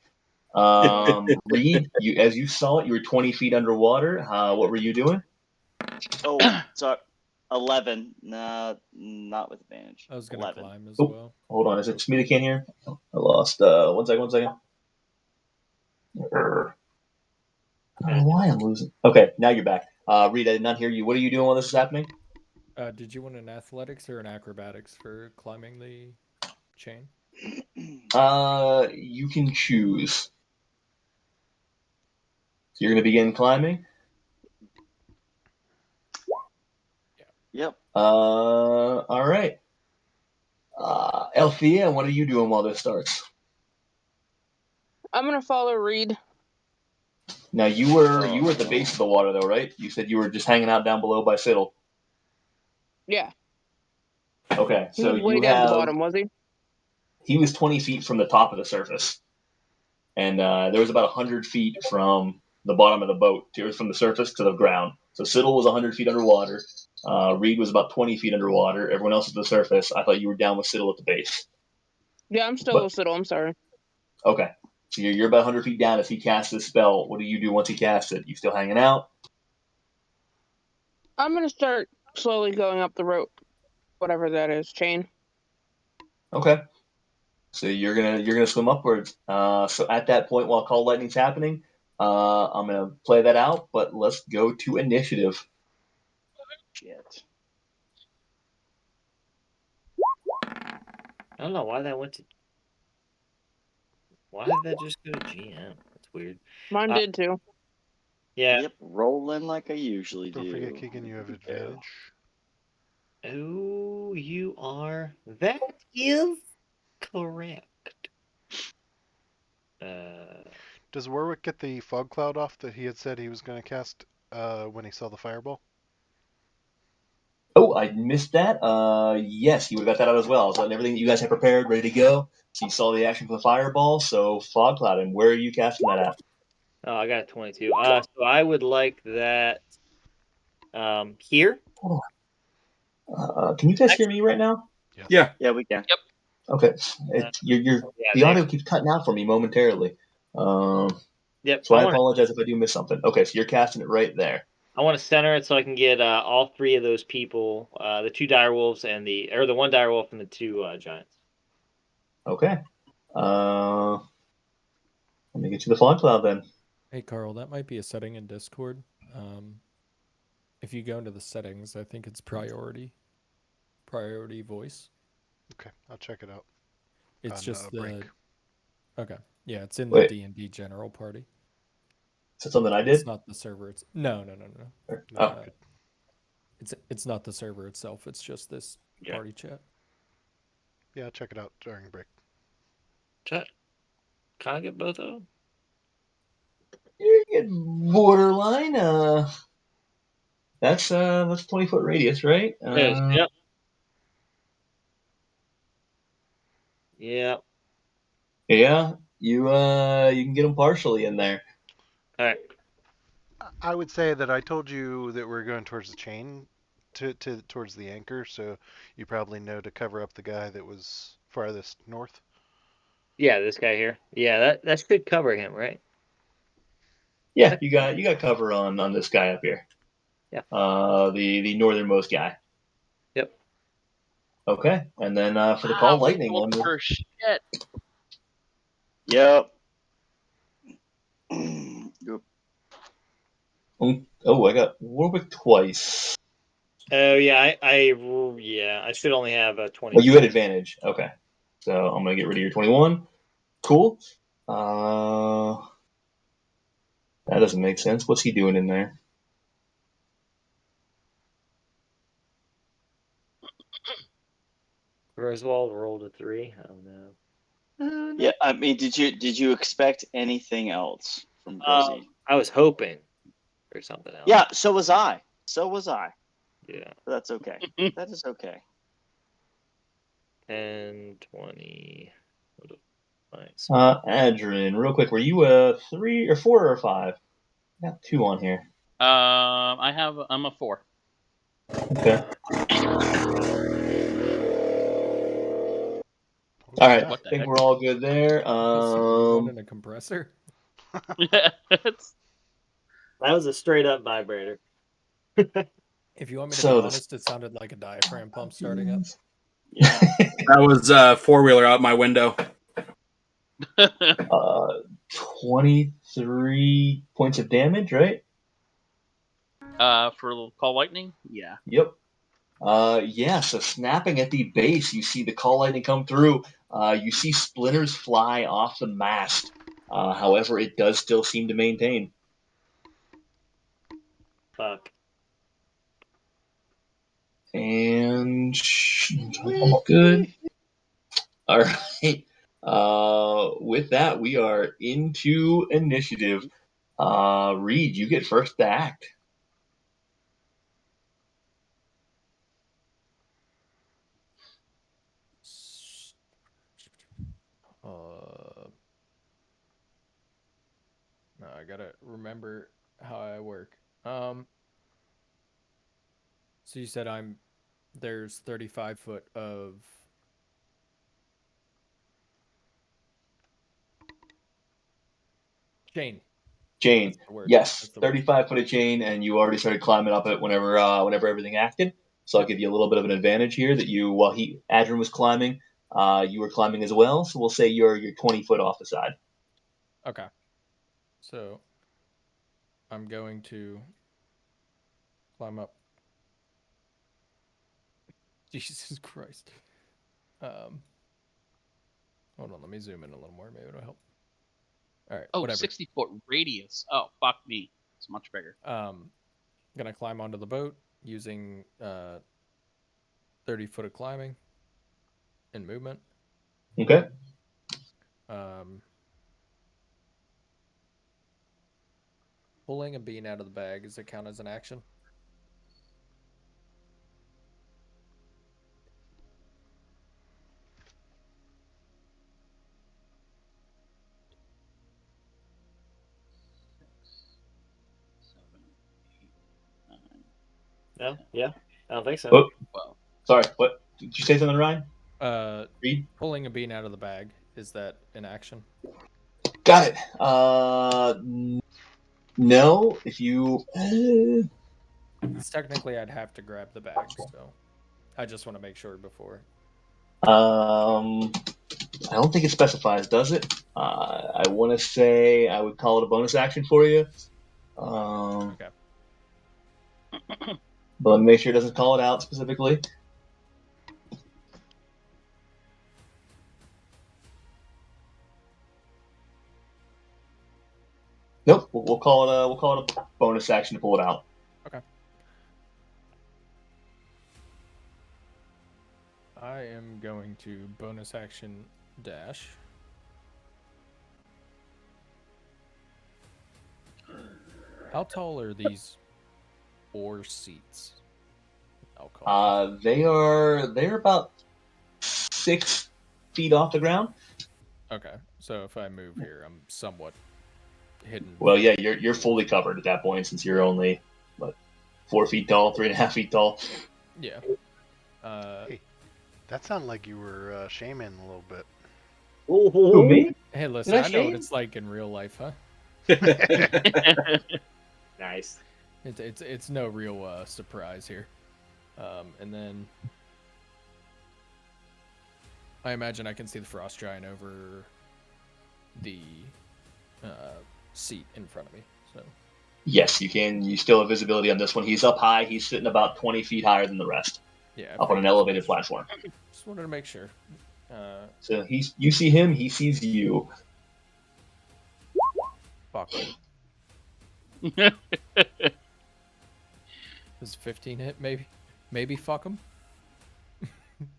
Reed, as you saw it, you were 20 feet underwater. What were you doing? Oh, sorry. 11. Nah, not with advantage. I was going to 11. climb as Oh, well. hold on. Is it just me that can't hear? I lost. One second. I don't know why I'm losing. Okay, now you're back. Reed, I did not hear you. What are you doing while this is happening? Did you want an athletics or an acrobatics for climbing the chain? You can choose. So you're going to begin climbing? Yep. All right. Althea, what are you doing while this starts? I'm gonna follow Reed. Now you were at the base of the water though, right? You said you were just hanging out down below by Fiddle. Yeah. Okay, He so was way you down at have. the bottom, was he? He was 20 feet from the top of the surface, and there was about 100 feet from the bottom of the boat, from the surface to the ground. So Siddle was 100 feet underwater. Reed was about 20 feet underwater. Everyone else at the surface. I thought you were down with Siddle at the base. Yeah, I'm still with Siddle. I'm sorry. Okay. So you're about 100 feet down as he casts this spell. What do you do once he casts it? You still hanging out? I'm gonna start slowly going up the rope, whatever that is, chain. Okay. So you're gonna swim upwards. So at that point, while Call Lightning's happening, I'm gonna play that out. But let's go to initiative. Shit. I don't know why that went to. Why did that just go to GM? That's weird. Mine did too. Yeah. Yep, rolling like I usually Don't do. forget, Keegan, you have advantage. Oh, you are. That is correct. Does Warwick get the fog cloud off that he had said he was going to cast when he saw the fireball? Oh, I missed that. Yes, you would have got that out as well. I was letting everything that you guys had prepared ready to go. So you saw the action for the fireball. So fog cloud, and where are you casting that at? Oh, I got a 22. So I would like that here. Can you guys hear me right now? Yeah. Yeah, we can. Yep. Okay. Yeah, The audio keeps cutting out for me momentarily. Yep. So I apologize if I do miss something. Okay, so you're casting it right there. I want to center it so I can get all three of those people, the two dire wolves and the one dire wolf and the two giants. Okay. Let me get you the fog cloud then. Hey, Carl, that might be a setting in Discord. If you go into the settings, I think it's priority voice. Okay, I'll check it out. It's On, just the break. okay. Yeah, it's in the Wait. D&D general party. Is that something I It's did? not the server. It's no. Oh, It's not the server itself. It's just this Yeah. party chat. Yeah, I'll check it out during break. Chat. Can I get both of them? you get borderline. That's 20-foot radius, right? It is. Yep. Yep. Yeah, you can get them partially in there. All right. I would say that I told you that we're going towards the chain, towards the anchor, so you probably know to cover up the guy that was farthest north. Yeah, this guy here. Yeah, that should cover him, right? Yeah, you got cover on this guy up here. Yeah. The northernmost guy. Yep. Okay, and then for the call we lightning rolled one. for shit. Yep. Yep. Oh, I got Warwick twice. Oh yeah, I should only have a 20. Oh, you had advantage. Okay, so I'm gonna get rid of your 21. Cool. That doesn't make sense. What's he doing in there? Griswold rolled a 3. Oh no. Yeah, I mean, did you expect anything else from Grizzy? I was hoping for something else. Yeah, so was I. So was I. Yeah. But that's okay. That is okay. 10, 20. Nice. Adrian, real quick, were you a 3 or 4 or 5? I got 2 on here. I'm a 4. Okay. All right, What I the think heck? we're all good there. In a compressor. Yeah, it's That was a straight up vibrator. If you want me to So be the- honest, it sounded like a diaphragm pump starting up. Yeah. That was a four-wheeler out my window. 23 points of damage, right? for call lightning. Yeah. Yep. So snapping at the base, you see the call lightning come through. You see splinters fly off the mast. However, it does still seem to maintain. Fuck. And good. All right. With that, we are into initiative. Reed, you get first to act. No, I gotta remember how I work. So you said there's 35 foot of chain. Chain. That's the word. Yes, That's the word. 35 foot of chain, and you already started climbing up it whenever everything acted. So I'll give you a little bit of an advantage here that while Adrian was climbing, you were climbing as well. So we'll say you're 20 foot off the side. Okay. So I'm going to climb up. Jesus Christ. Hold on, let me zoom in a little more. Maybe it'll help. All right. Oh, whatever. 60-foot radius. Oh, fuck me. It's much bigger. Gonna climb onto the boat using 30 foot of climbing and movement. Okay. Pulling a bean out of the bag, does it count as an action? No? Yeah? I don't think so. Oh, Well, sorry. What did you say something, Ryan? Reed? Pulling a bean out of the bag, is that an action? Got it. No. If you. Technically, I'd have to grab the bag, so I just want to make sure before. I don't think it specifies, does it? I want to say I would call it a bonus action for you. Okay. But let me make sure it doesn't call it out specifically. Nope, we'll call it a bonus action to pull it out. Okay. I am going to bonus action dash. How tall are these ore seats? I'll call They're about 6 feet off the ground. Okay, so if I move here, I'm somewhat hidden. Well, yeah, you're fully covered at that point since you're only 4 feet tall, 3.5 feet tall. Yeah. Hey, that sounded like you were shaming a little bit. Who, me? Hey, listen, Did I I know what shame? it's like in real life, huh? Nice. It's no real surprise here. And then I imagine I can see the frost giant over the seat in front of me. So Yes, you can. You still have visibility on this one. He's up high. He's sitting about 20 feet higher than the rest, yeah, up on an elevated platform. Just wanted to make sure. So you see him. He sees you. Fuck him. Does 15 hit? Maybe fuck him.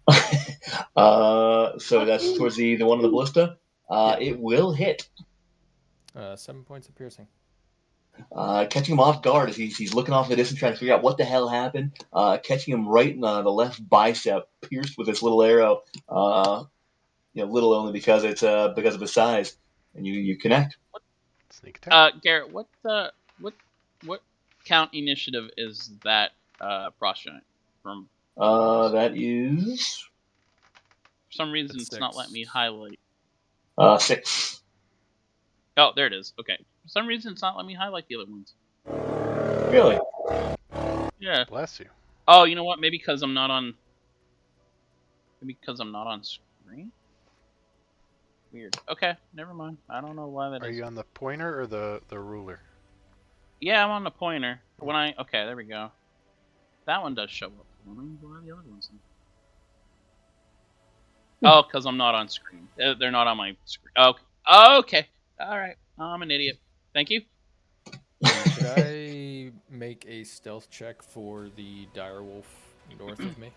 So that's towards the one on the ballista. It will hit. 7 points of piercing. Catching him off guard as he's looking off in the distance, trying to figure out what the hell happened. Catching him right in the left bicep, pierced with this little arrow. Little only because it's because of his size, and you connect. Sneak attack. Garrett, what count initiative is that frost giant from? That is For some reason, That's it's not 6. letting me highlight. 6. Oh, there it is. Okay. For some reason, it's not letting me highlight the other ones. Really? Yeah. Bless you. Oh, you know what? Maybe because I'm not on. Maybe because I'm not on screen. Weird. Okay, never mind. I don't know why that Are is. you on the pointer or the ruler? Yeah, I'm on the pointer. Okay, there we go. That one does show up. I don't know why the other ones. Oh, because I'm not on screen. They're not on my screen. Okay. All right. I'm an idiot. Thank you. Should I make a stealth check for the direwolf north of me?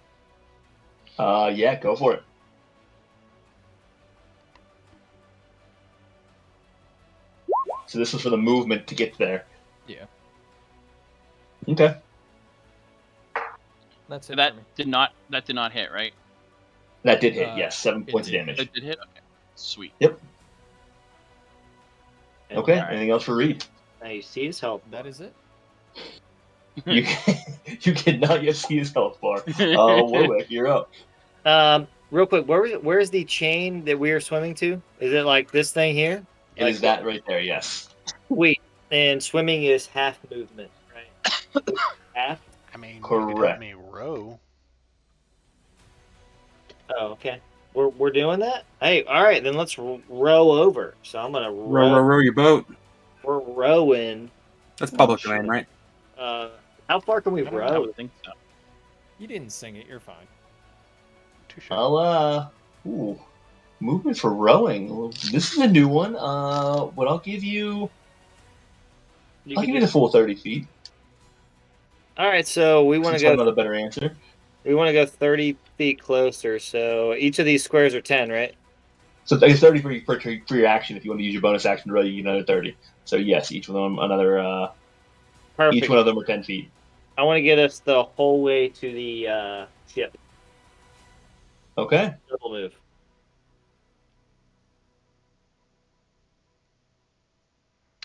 Yeah, go for it. So this was for the movement to get there. Yeah. Okay. That's it That for me. did not hit, right? That did hit, yes. 7 points of did. damage. It did hit? Okay. Sweet. Yep. And Okay, now- anything else for Reed? Now you see his health. That is it. You cannot yet see his health bar. Warwick, you're up. Real quick, where's the chain that we are swimming to? Is it like this thing here? It is that right there, yes. Sweet. And swimming is half movement, right? Half? I mean, you could help Correct. me row. Oh, okay. We're doing that? Hey, all right, then let's row over. So I'm gonna Row your boat. We're rowing. That's public domain, right? How far can we I row? would think so. You didn't sing it. You're fine. Touche. Movement for rowing. Well, this is a new one. What I'll give you the full 30 feet. All right, so we want to Since I'm go. not a better answer. We want to go 30 feet closer. So each of these squares are 10, right? So it's 30 for your action. If you want to use your bonus action to row, you get another 30. So yes, each of them another. Perfect. Each one of them are 10 feet. I want to get us the whole way to the ship. Okay. Double move.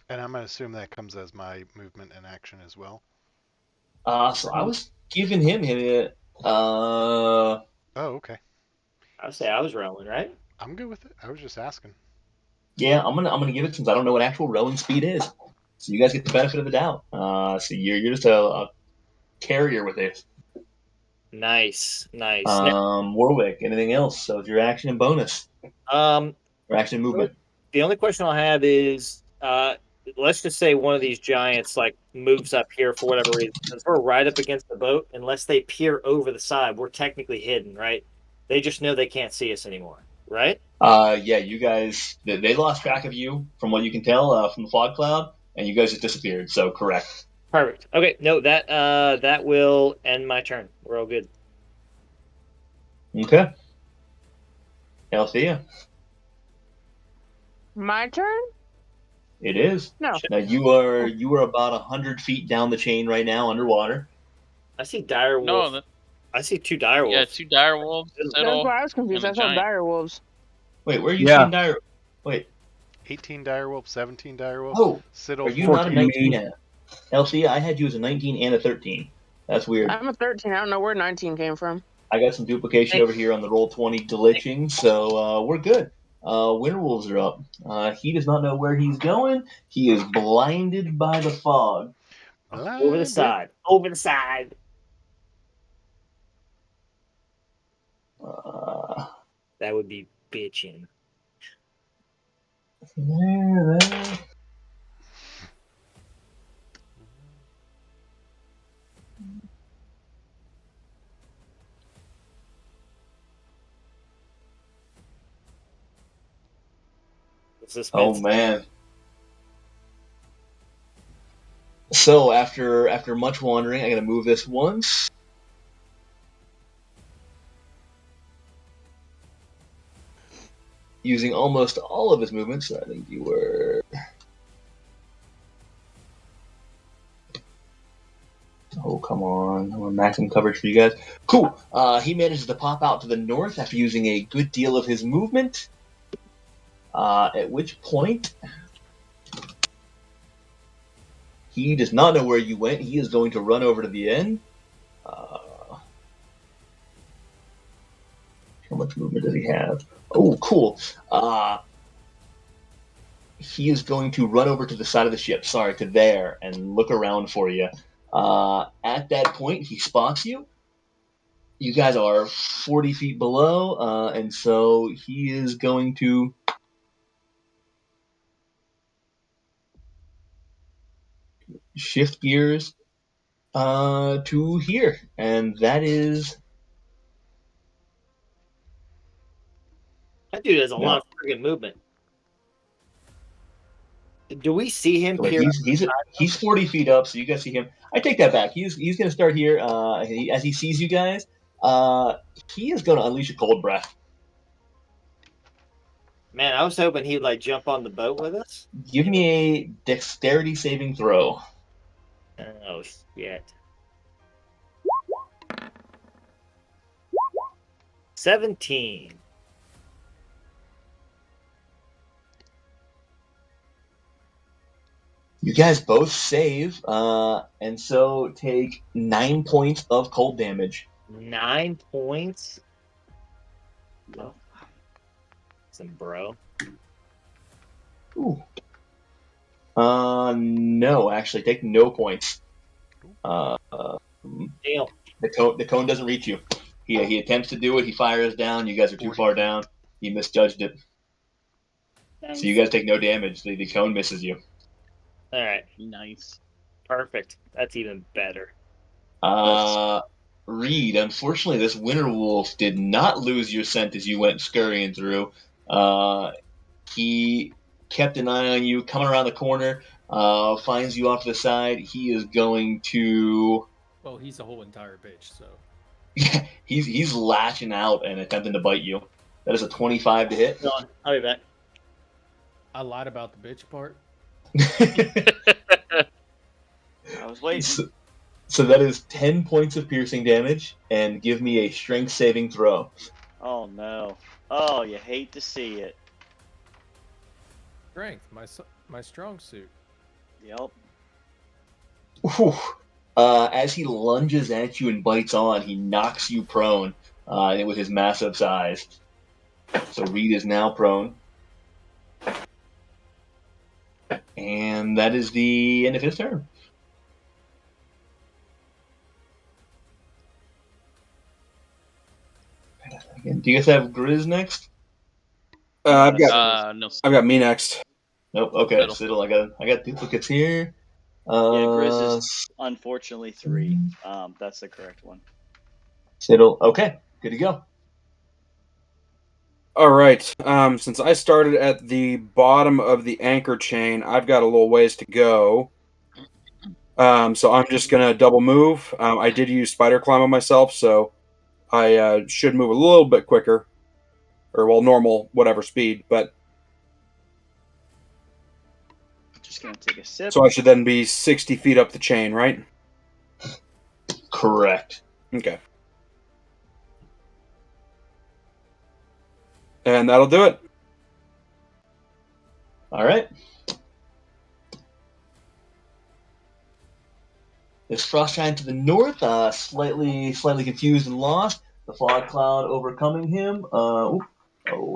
And I'm going to assume that comes as my movement and action as well. So I was giving him Oh, okay. I would say I was rowing, right? I'm good with it. I was just asking. Yeah, I'm gonna give it since I don't know what actual rowing speed is. So you guys get the benefit of the doubt. So you're just a carrier with it. Nice. Warwick, anything else? So it's your action and bonus. Um, Or action and movement. the only question I'll have is, let's just say one of these giants like moves up here for whatever reason. Since we're right up against the boat, unless they peer over the side, we're technically hidden, right? They just know they can't see us anymore, right? Yeah, you guys, they lost track of you from what you can tell from the fog cloud, and you guys just disappeared. So correct. Perfect. Okay, no, that will end my turn. We're all good. Okay. Althea, My turn? it is. No. Now you are about 100 feet down the chain right now, underwater. I see dire No, wolf. I see 2 dire wolves. yeah, 2 dire wolves, That's Siddle, why I was confused. and I a saw giant. dire wolves. Wait, where are you Yeah. seeing dire? Wait. 18 direwolf, 17 direwolf. Oh, Siddle, are you not a 14. 19? Althea, I had you as a 19 and a 13. That's weird. I'm a 13. I don't know where 19 came from. I got some duplication over here on the Roll20 glitching, so we're good. Winterwolves are up. He does not know where he's going. He is blinded by the fog. Over the Blinded. side. Over the side. That would be bitching. There. Oh man. So after much wandering, I'm gonna move this once. Using almost all of his movements, so I think you were. Oh, come on. I'm maximum coverage for you guys. Cool. He manages to pop out to the north after using a good deal of his movement. At which point, he does not know where you went. He is going to run over to the end. How much movement does he have? Oh, cool. He is going to run over to the side of the ship, to there, and look around for you. At that point, he spots you. You guys are 40 feet below, and so he is going to shift gears to here, and that is. That dude has a lot of friggin' movement. Do we see him peer? He's 40 feet up, so you guys see him. I take that back. He's going to start here. As he sees you guys, he is going to unleash a cold breath. Man, I was hoping he'd like jump on the boat with us. Give me a dexterity saving throw. Oh shit. 17. You guys both save, and so take 9 points of cold damage. 9 points? No. Some bro. Ooh. No, actually, take no points. Deal. The cone doesn't reach you. He attempts to do it. He fires down. You guys are too far down. He misjudged it. So you guys take no damage. The cone misses you. All right. Nice. Perfect. That's even better. Reed, unfortunately, this winter wolf did not lose your scent as you went scurrying through. He kept an eye on you, coming around the corner, finds you off to the side. He is going to. Well, he's a whole entire bitch, so. he's lashing out and attempting to bite you. That is a 25 to hit. Go on. I'll be back. I lied about the bitch part. I was waiting. So that is 10 points of piercing damage, and give me a strength saving throw. Oh no. Oh, you hate to see it. Strength, my strong suit. Yep. Whew. As he lunges at you and bites on, he knocks you prone with his massive size. So Reed is now prone. And that is the end of his turn. And do you guys have Grizz next? I've got No. I've got me next. Nope. Okay, Fiddle. Fiddle. I got duplicates here. Yeah, Grizz is unfortunately 3. That's the correct one. Fiddle. Okay, good to go. All right. Since I started at the bottom of the anchor chain, I've got a little ways to go. So I'm just gonna double move. I did use spider climb on myself, so I should move a little bit quicker, or well, normal whatever speed. But Just gonna take a sip. so I should then be 60 feet up the chain, right? Correct. Okay. And that'll do it. All right. There's frost giant to the north, slightly confused and lost. The fog cloud overcoming him. Oh,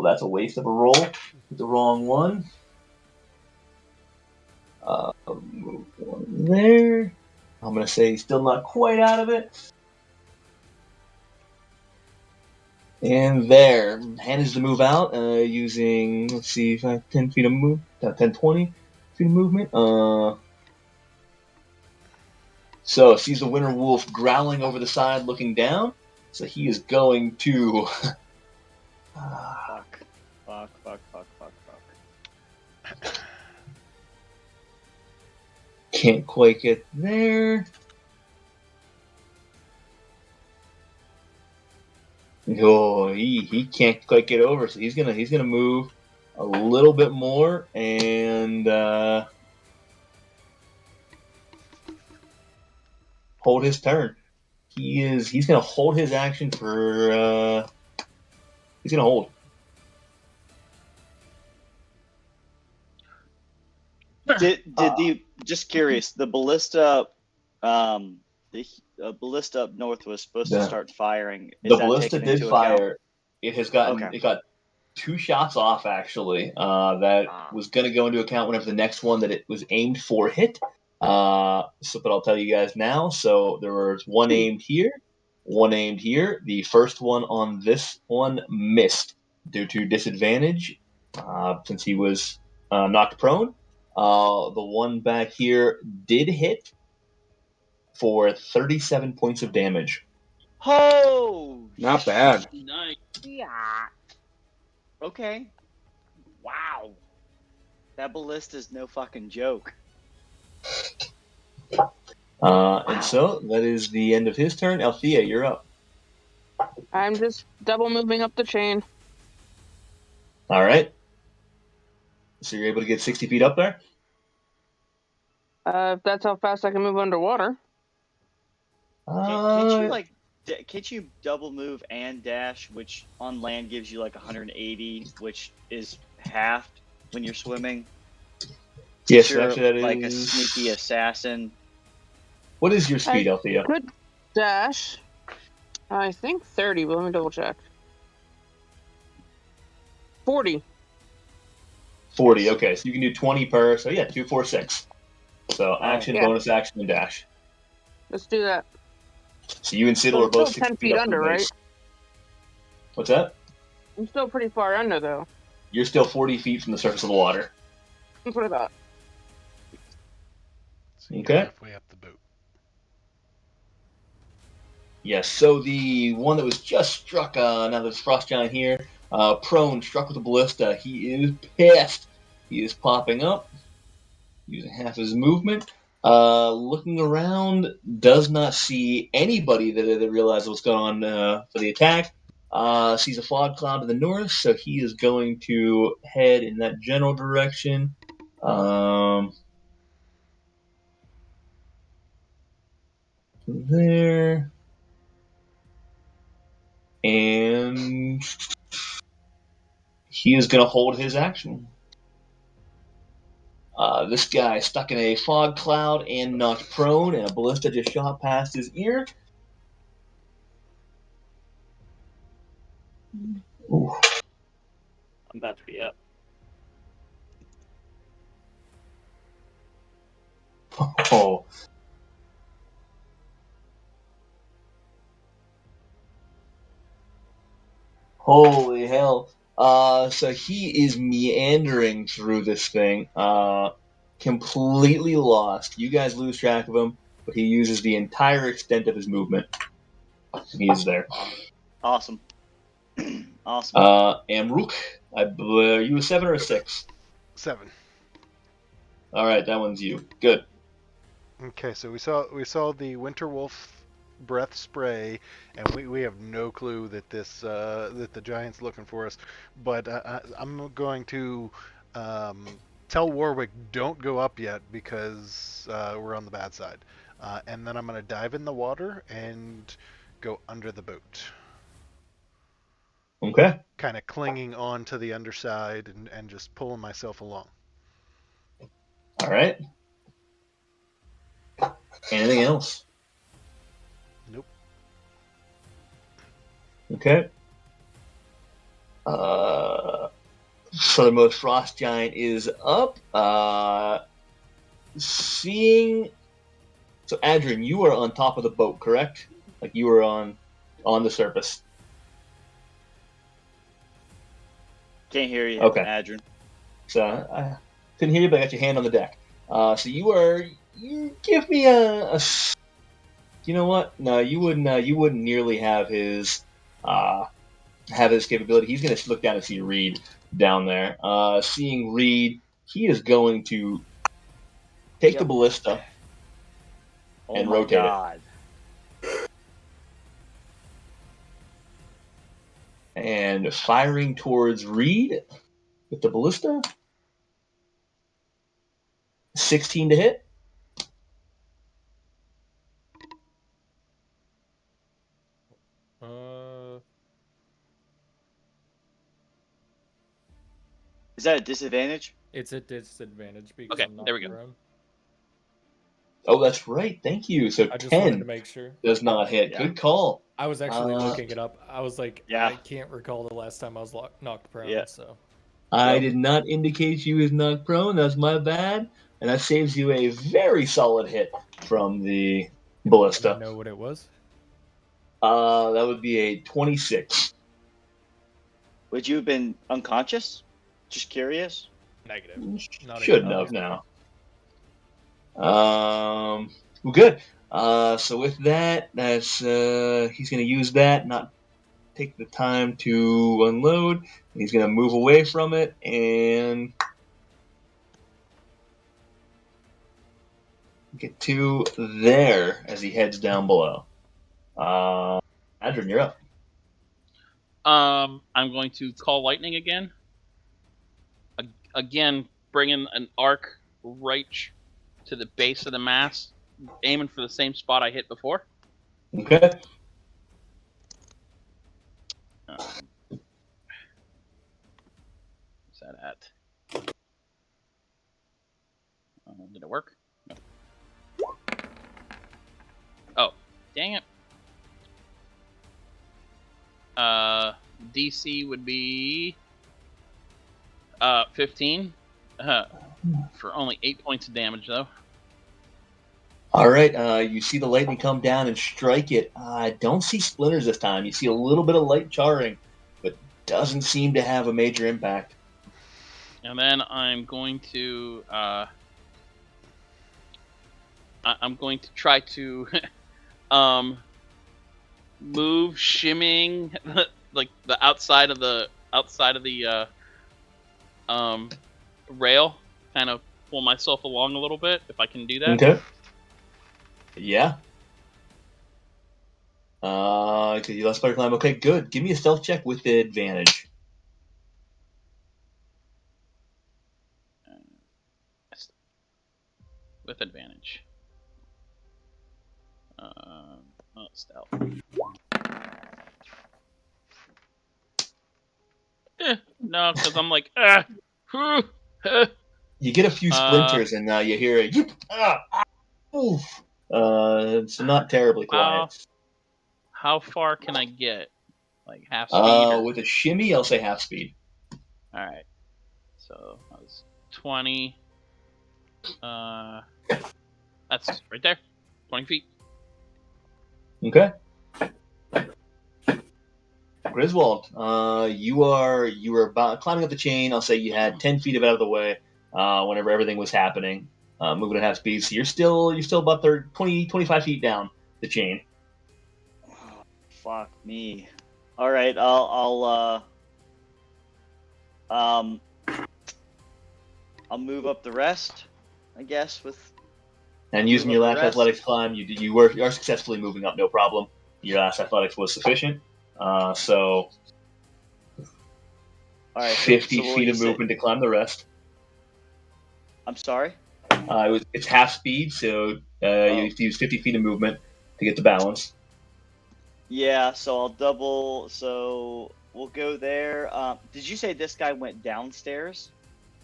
that's a waste of a roll. Hit the wrong one. Move one there. I'm gonna say he's still not quite out of it. And there, manages to move out using, let's see, 10 feet of move, 10, 20 feet of movement. So sees the winter wolf growling over the side, looking down. So he is going to. Fuck. Can't quite get there. Oh, he can't quite get over, so he's gonna move a little bit more and hold his turn. He's gonna hold his action for he's gonna hold. Did the just curious, the ballista the ballista up north was supposed to start firing. Is The that ballista taken did into fire. account? It has gotten Okay. it got 2 shots off actually. That was gonna go into account whenever the next one that it was aimed for hit. But I'll tell you guys now. So there was one aimed here, one aimed here. The first one on this one missed due to disadvantage, since he was knocked prone. The one back here did hit for 37 points of damage. Oh, Not bad. Nice. yeah. Okay. Wow. That ballista is no fucking joke. And so that is the end of his turn. Althea, you're up. I'm just double moving up the chain. All right. So you're able to get 60 feet up there? If that's how fast I can move underwater. Can't you double move and dash, which on land gives you like 180, which is halved when you're swimming? Yes, You're actually that is like a sneaky assassin. What is your speed, Althea? Good dash. I think 30, but let me double check. 40. 40. Okay, so you can do 20 per. So yeah, 2, 4, 6. So action, Yeah. bonus action, and dash. Let's do that. So you and Siddle So are both still 60 10 feet feet up under, from base. right? What's that? I'm still pretty far under, though. You're still 40 feet from the surface of the water. That's what I thought. So you're Okay. halfway up the boat. Yes, so the one that was just struck, now there's Frost Giant here, prone, struck with a ballista. He is pissed. He is popping up, using half his movement. Looking around, does not see anybody that realizes what's going on for the attack. Sees a fog cloud to the north, so he is going to head in that general direction. There. And he is going to hold his action. This guy stuck in a fog cloud and knocked prone, and a ballista just shot past his ear. Ooh. I'm about to be up. Oh. Holy hell. So he is meandering through this thing, completely lost. You guys lose track of him, but he uses the entire extent of his movement. He is there. Awesome. Awesome. Amruk, are you a 7 or a 6? 7. All right, that one's you. Good. Okay, so we saw the Winter Wolf breath spray, and we have no clue that that the giant's looking for us. But I'm going to tell Warwick don't go up yet because we're on the bad side, and then I'm going to dive in the water and go under the boat, Okay. kind of clinging on to the underside and just pulling myself along. All right. Anything else? Nope. Okay. Southernmost frost giant is up. Seeing. So, Adrian, you are on top of the boat, correct? Like you were on the surface. Can't hear you, Okay. Adrian. So I couldn't hear you, but I got your hand on the deck. So you give me a. You know what? No, you wouldn't nearly have his capability. He's gonna look down and see Reed down there. Seeing Reed, he is going to take the ballista Oh and my rotate god. it. And firing towards Reed with the ballista. 16 to hit. Is that a disadvantage? It's a disadvantage because Okay, I'm not there we go. prone. Oh, that's right. Thank you. So I just wanted to 10 make sure. does not hit. Yeah. Good call. I was actually looking it up. I was like, Yeah. I can't recall the last time I was knocked prone. Yeah. So I Yep. did not indicate you as knocked prone. That's my bad. And that saves you a very solid hit from the can I ballista. know what it was? That would be a 26. Would you have been unconscious? Just curious. Negative. Not Shouldn't even have now. Well, good. So with that, that's he's going to use that, not take the time to unload. He's going to move away from it and get to there as he heads down below. Adrian, you're up. I'm going to call lightning again. Again, bringing an arc right to the base of the mast, aiming for the same spot I hit before. Okay. Where's that at? Did it work? No. Oh, dang it. DC would be 15 for only 8 points of damage, though. All right. You see the lightning come down and strike it. Don't see splinters this time. You see a little bit of light charring, but doesn't seem to have a major impact. And then I'm going to try to move, shimming like the outside of the rail, kind of pull myself along a little bit if I can do that. Okay. Yeah. Because you let spider climb. Okay, good. Give me a stealth check with the advantage. With advantage. Stealth. No, because I'm like, You get a few splinters and you hear a yip, oof. It's not terribly quiet. How far can I get? Like half speed? Or... With a shimmy, I'll say half speed. All right. So that was 20. That's right there. 20 feet. Okay. Griswold, you were about climbing up the chain. I'll say you had 10 feet of it out of the way whenever everything was happening, moving at half speed. So you're still about 20, 25 feet down the chain. Oh, fuck me. All right, I'll move up the rest, I guess. And using your last athletics climb, you are successfully moving up, no problem. Your last athletics was sufficient. So all right, 50 feet of movement to climb the rest. I'm sorry? It's half speed, so you have to use 50 feet of movement to get the balance. Yeah, so I'll double. So we'll go there. Did you say this guy went downstairs?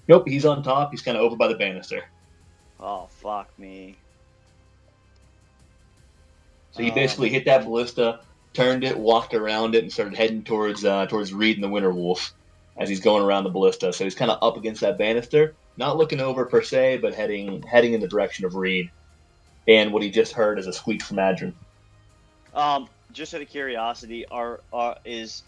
Nope, he's on top. He's kind of over by the banister. Oh, fuck me. So he basically hit that ballista, turned it, walked around it, and started heading towards Reed and the Winter Wolf as he's going around the ballista. So he's kind of up against that banister, not looking over per se, but heading in the direction of Reed. And what he just heard is a squeak from Adrian. Just out of curiosity, is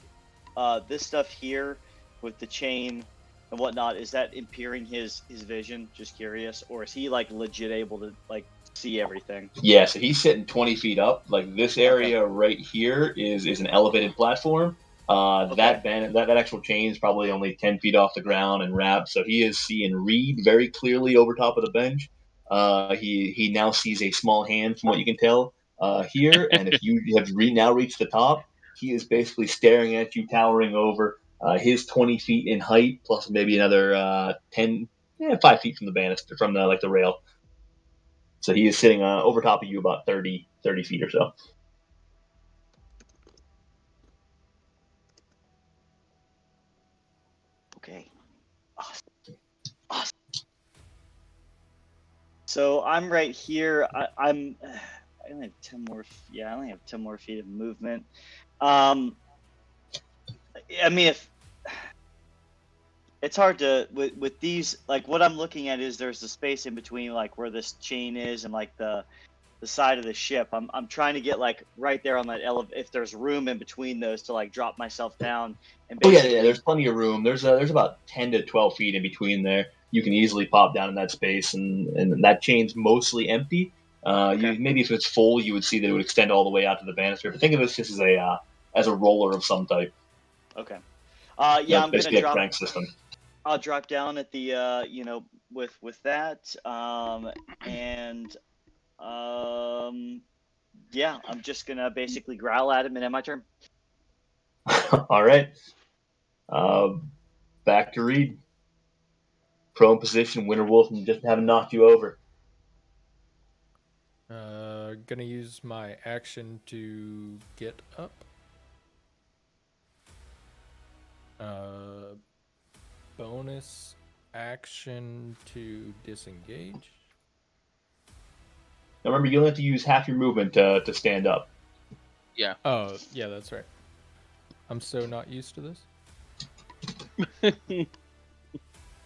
this stuff here with the chain and whatnot, is that impairing his vision? Just curious, or is he like legit able to like see everything? Yeah, so he's sitting 20 feet up. Like this area right here is an elevated platform. That actual chain is probably only 10 feet off the ground and wrapped, so he is seeing Reed very clearly over top of the bench. He now sees a small hand, from what you can tell here, and if you have now reached the top, he is basically staring at you, towering over. His 20 feet in height, plus maybe another 5 feet from the banister, from the rail. So he is sitting over top of you about 30 feet or so. Okay. Awesome. So I'm right here. I only have 10 more. Yeah, I only have 10 more feet of movement. I mean, if it's hard to with these, like what I'm looking at is there's the space in between, like where this chain is and like the side of the ship. I'm trying to get like right there on that if there's room in between those to like drop myself down and basically... yeah, there's plenty of room. There's about 10 to 12 feet in between there. You can easily pop down in that space, and that chain's mostly empty. Maybe if it's full, you would see that it would extend all the way out to the banister. But think of this just as a roller of some type. Okay. Yeah, I'm gonna drop. A crank system. I'll drop down at the with that, yeah, I'm just gonna basically growl at him and end my turn. All right. Back to Reed. Prone position, Winter Wolf, and just haven't knocked you over. Gonna use my action to get up. Bonus action to disengage. Now remember, you only have to use half your movement to stand up. Yeah. Oh, yeah, that's right. I'm so not used to this.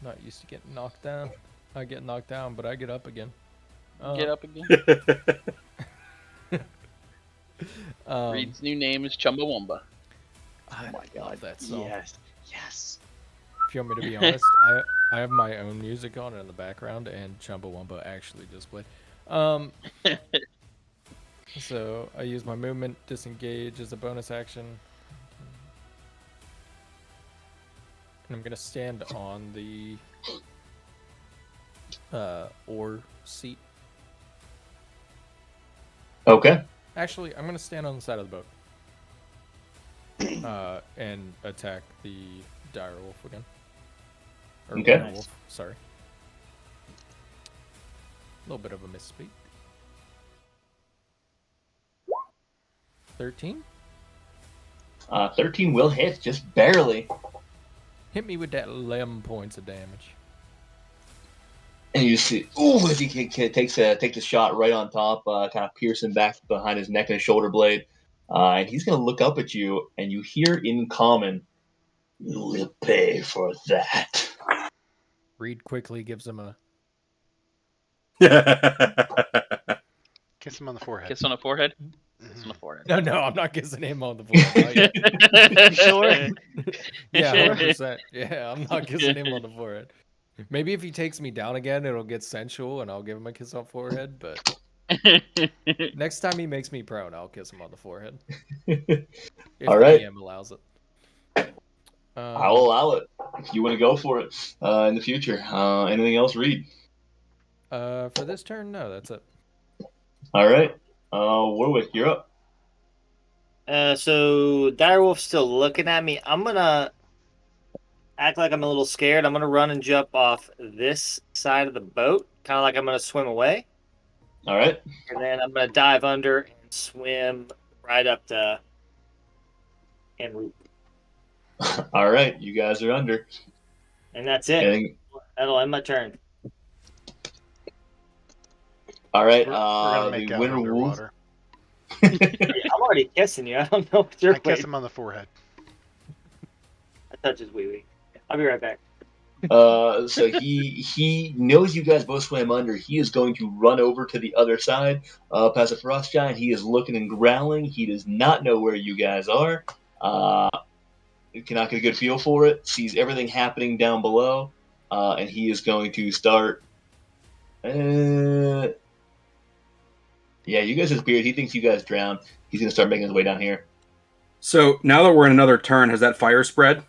Not used to getting knocked down. I get knocked down, but I get up again. Get up again. Reed's new name is Chumbawamba. Oh my god, that song. Yes. If you want me to be honest, I have my own music on in the background, and Chumbawamba actually just played. So I use my movement, disengage as a bonus action. And I'm gonna stand on the oar seat. Okay. Actually, I'm gonna stand on the side of the boat. And attack the dire wolf again. Or okay. Wolf, sorry. A little bit of a misspeak. 13? 13 will hit, just barely. Hit me with that 11 points of damage. And you see, as he takes a shot right on top, kind of piercing back behind his neck and his shoulder blade. And he's going to look up at you, and you hear in common, "You will pay for that." Reed quickly gives him a... Kiss him on the forehead. Kiss on the forehead. Mm-hmm. kiss on the forehead. No, I'm not kissing him on the forehead. Not yet. Sure. Yeah, 100%. Yeah, I'm not kissing him on the forehead. Maybe if he takes me down again, it'll get sensual and I'll give him a kiss on the forehead. But next time he makes me prone, I'll kiss him on the forehead. If All the right. DM allows it. I'll allow it if you want to go for it in the future. Anything else, Reed? For this turn, no, that's it. All right. Warwick, you're up. So Direwolf's still looking at me. I'm gonna act like I'm a little scared. I'm gonna run and jump off this side of the boat, kind of like I'm gonna swim away, All right. and then I'm gonna dive under and swim right up to en route. All right. You guys are under. And that's it. Anything? That'll end my turn. All right. We're gonna make the out winter wolves. underwater. I'm already kissing you. I don't know what you're I kiss him on the forehead. I touch his wee wee. I'll be right back. So he knows you guys both swam under. He is going to run over to the other side, past the frost giant. He is looking and growling. He does not know where you guys are. Cannot get a good feel for it. Sees everything happening down below, and he is going to start. Yeah, you guys disappeared. He thinks you guys drowned. He's going to start making his way down here. So now that we're in another turn, has that fire spread?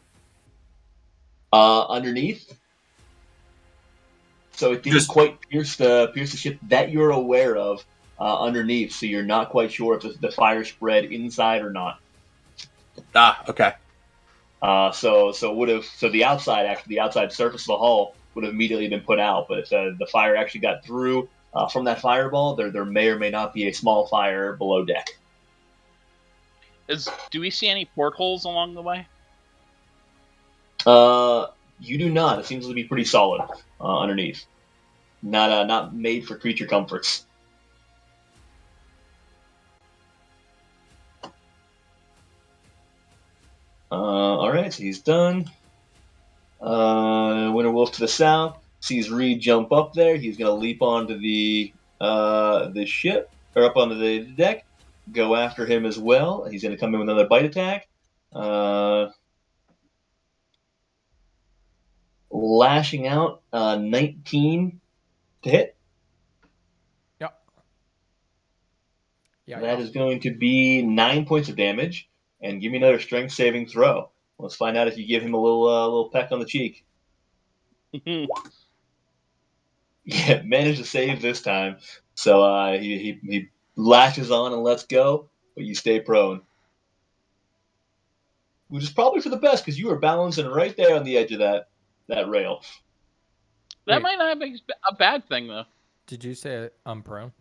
Underneath. So it didn't quite pierce the ship that you're aware of underneath. So you're not quite sure if the fire spread inside or not. Okay. So the outside surface of the hull would have immediately been put out. But if the fire actually got through from that fireball, there may or may not be a small fire below deck. Do we see any portholes along the way? You do not. It seems to be pretty solid underneath. Not made for creature comforts. All right, so he's done. Winter Wolf to the south sees Reed jump up there. He's going to leap onto the ship or up onto the deck, go after him as well. He's going to come in with another bite attack. Lashing out 19 to hit. Yeah. That is going to be 9 points of damage. And give me another strength saving throw. Let's find out if you give him a little peck on the cheek. Yeah, managed to save this time. So he lashes on and lets go, but you stay prone. Which is probably for the best because you are balancing right there on the edge of that rail. That might not be a bad thing, though. Did you say I'm prone?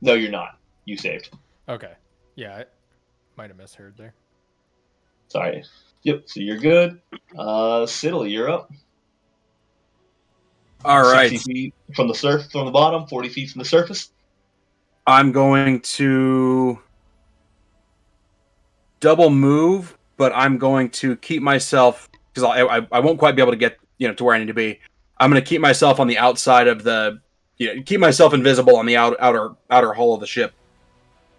No, you're not. You saved. Okay. Yeah, I might have misheard there. Sorry. Yep, so you're good. Siddle, you're up. All right. 60 feet from the bottom, 40 feet from the surface. I'm going to double move, but I'm going to keep myself because I won't quite be able to get to where I need to be. I'm going to keep myself on the outside of keep myself invisible on the outer hull of the ship.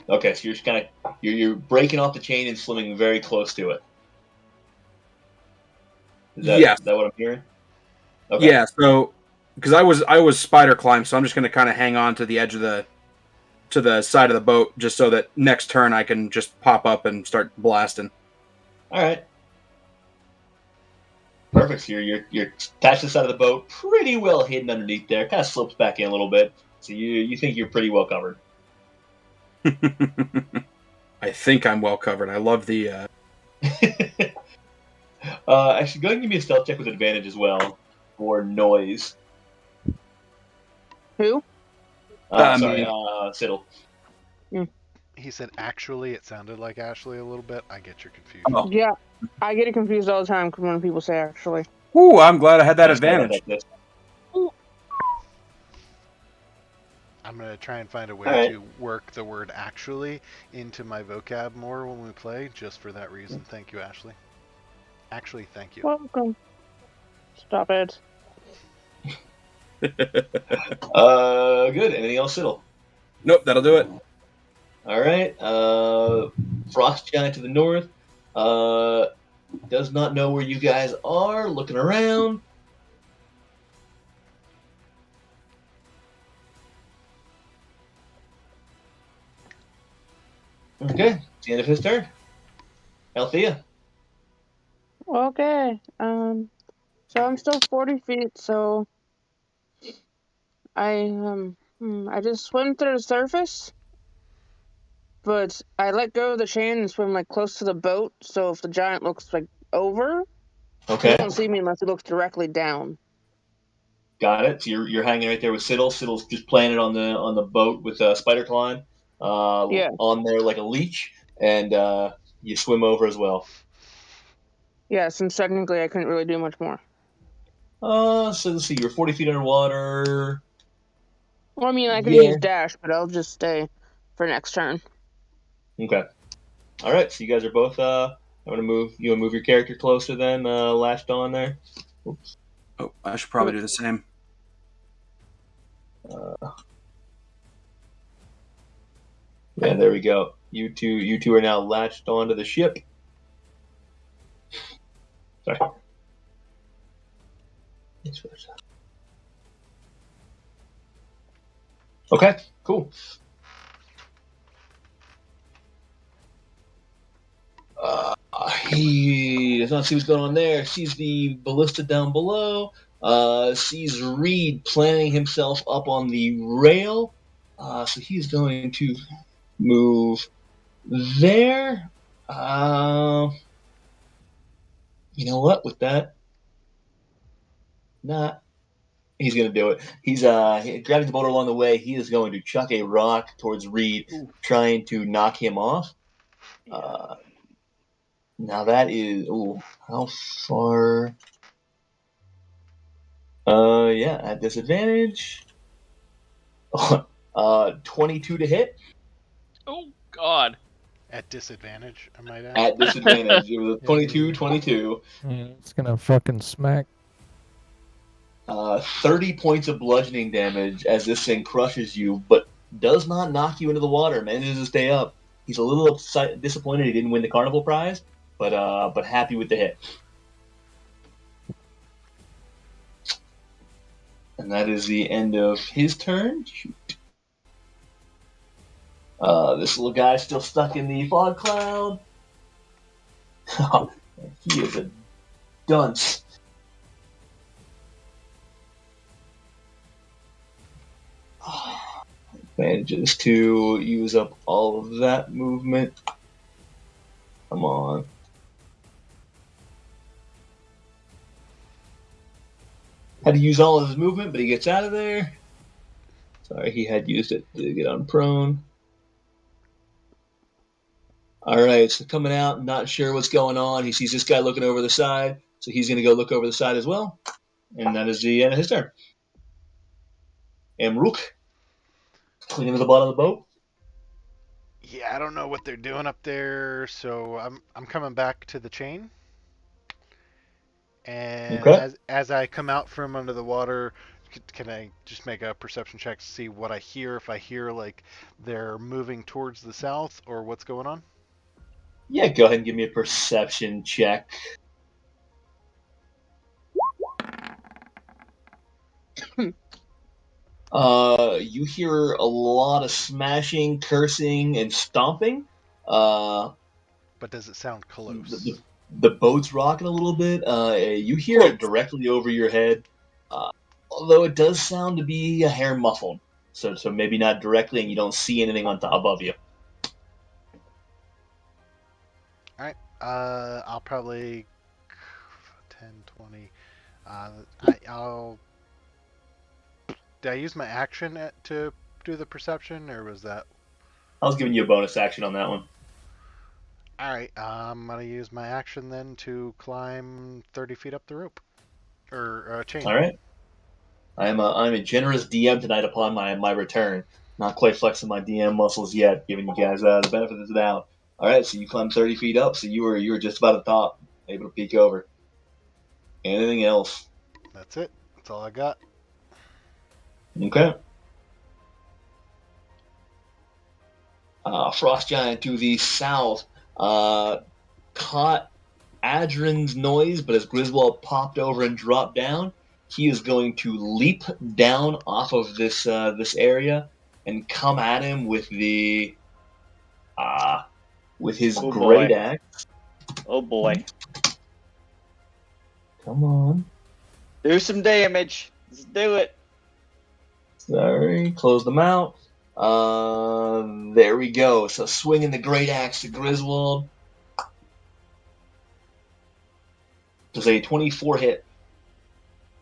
Okay, so you're just kind of you're breaking off the chain and swimming very close to it. Is that what I'm hearing? Okay. Yeah. So because I was spider climb, so I'm just going to kind of hang on to the edge of to the side of the boat just so that next turn I can just pop up and start blasting. All right. Perfect. So you're attached to the side of the boat, pretty well hidden underneath there. Kind of slopes back in a little bit, so you think you're pretty well covered. I think I'm well covered. I love the. Actually, go ahead and give me a stealth check with advantage as well for noise. Who? Sorry, Siddle. He said, actually, it sounded like Ashley a little bit. I get you confused. Oh. Yeah, I get it confused all the time when people say actually. Ooh, I'm glad I had that advantage. I'm going to try and find a way to work the word actually into my vocab more when we play, just for that reason. Thank you, Ashley. Actually, thank you. Welcome. Stop it. Good. Anything else, Siddle? Nope, that'll do it. All right. Frost giant to the north. Does not know where you guys are. Looking around. Okay, it's the end of his turn. Althea. Okay. So I'm still 40 feet, so I just swim through the surface, but I let go of the chain and swim like close to the boat. So if the giant looks like over, he Okay, won't see me unless he looks directly down. got it. So you're hanging right there with Siddle. Siddle's just planted on the boat with Spider Climb Yeah. on there like a leech, and you swim over as well. Yeah. Since technically I couldn't really do much more. So let's see. You're 40 feet underwater. Well, I mean, I could Yeah. use dash, but I'll just stay for next turn. Okay. All right. So you guys are both. I'm gonna move. You wanna move your character closer then, latched on there. Oops. Oh, I should probably do the same. Yeah, there we go. You two are now latched onto the ship. Sorry. Okay, cool. He does not see what's going on there. Sees the ballista down below. Sees Reed planting himself up on the rail. So he's going to move there. You know what? With that, not. He's going to do it. He's grabbing the boulder along the way. He is going to chuck a rock towards Reed, trying to knock him off. Now that is how far? Yeah, at disadvantage. 22 to hit. Oh God. At disadvantage, I might add. At disadvantage. It was a 22, Yeah. 22. It's gonna fucking smack. 30 points of bludgeoning damage as this thing crushes you, but does not knock you into the water. Manages to stay up. He's a little disappointed he didn't win the carnival prize, but happy with the hit. And that is the end of his turn. Shoot. This little guy's still stuck in the fog cloud. He is a dunce. Manages to use up all of that movement. Come on. Had to use all of his movement, but he gets out of there. Sorry, he had used it to get on prone. All right, so coming out, not sure what's going on. He sees this guy looking over the side, so he's going to go look over the side as well. And that is the end of his turn. Amrook, cleaning to the bottom of the boat. Yeah, I don't know what they're doing up there, so I'm coming back to the chain. And Okay. as I come out from under the water, can I just make a perception check to see what I hear? If I hear like they're moving towards the south, or what's going on? Yeah, go ahead and give me a perception check. You hear a lot of smashing, cursing, and stomping. Uh, But does it sound close? the boat's rocking a little bit. You hear it directly over your head, although it does sound to be a hair muffled. So maybe not directly, and you don't see anything on top above you. All right. I'll probably 10, 20. I'll. Did I use my action to do the perception, or was that? I was giving you a bonus action on that one. All right. I'm gonna use my action then to climb 30 feet up the rope or chain. All right. I'm a generous DM tonight upon my return. Not quite flexing my DM muscles yet, giving you guys the benefit of the doubt. All right, so you climbed 30 feet up, so you were just about at the top, able to peek over. Anything else? That's it. That's all I got. Okay. Frost Giant to the south caught Adrin's noise, but as Griswold popped over and dropped down, he is going to leap down off of this area and come at him with his Oh, great boy. axe. Oh boy. Come on. Do some damage. Let's do it. Sorry, close them out. There we go. So swinging the great axe to Griswold. Does a 24 hit.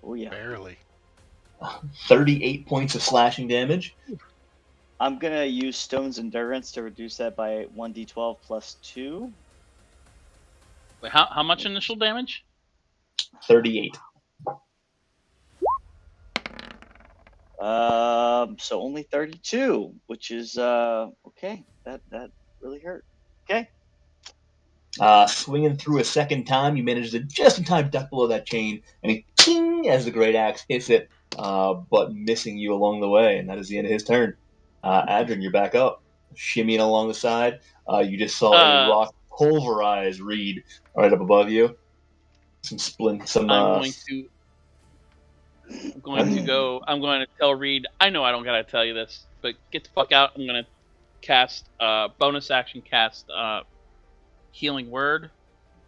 Oh yeah. Barely. 38 points of slashing damage. I'm gonna use Stone's Endurance to reduce that by 1d12 plus 2. Wait, how much initial damage? 38. So only 32, which is okay. That really hurt. Okay. Swinging through a second time, you manage to just in time duck below that chain, and he ting as the great axe hits it, but missing you along the way, and that is the end of his turn. Adrin, you're back up, shimmying along the side. You just saw a rock pulverize Reed right up above you. I'm going to tell Reed. I know I don't gotta tell you this, but get the fuck out. I'm gonna cast bonus action cast Healing Word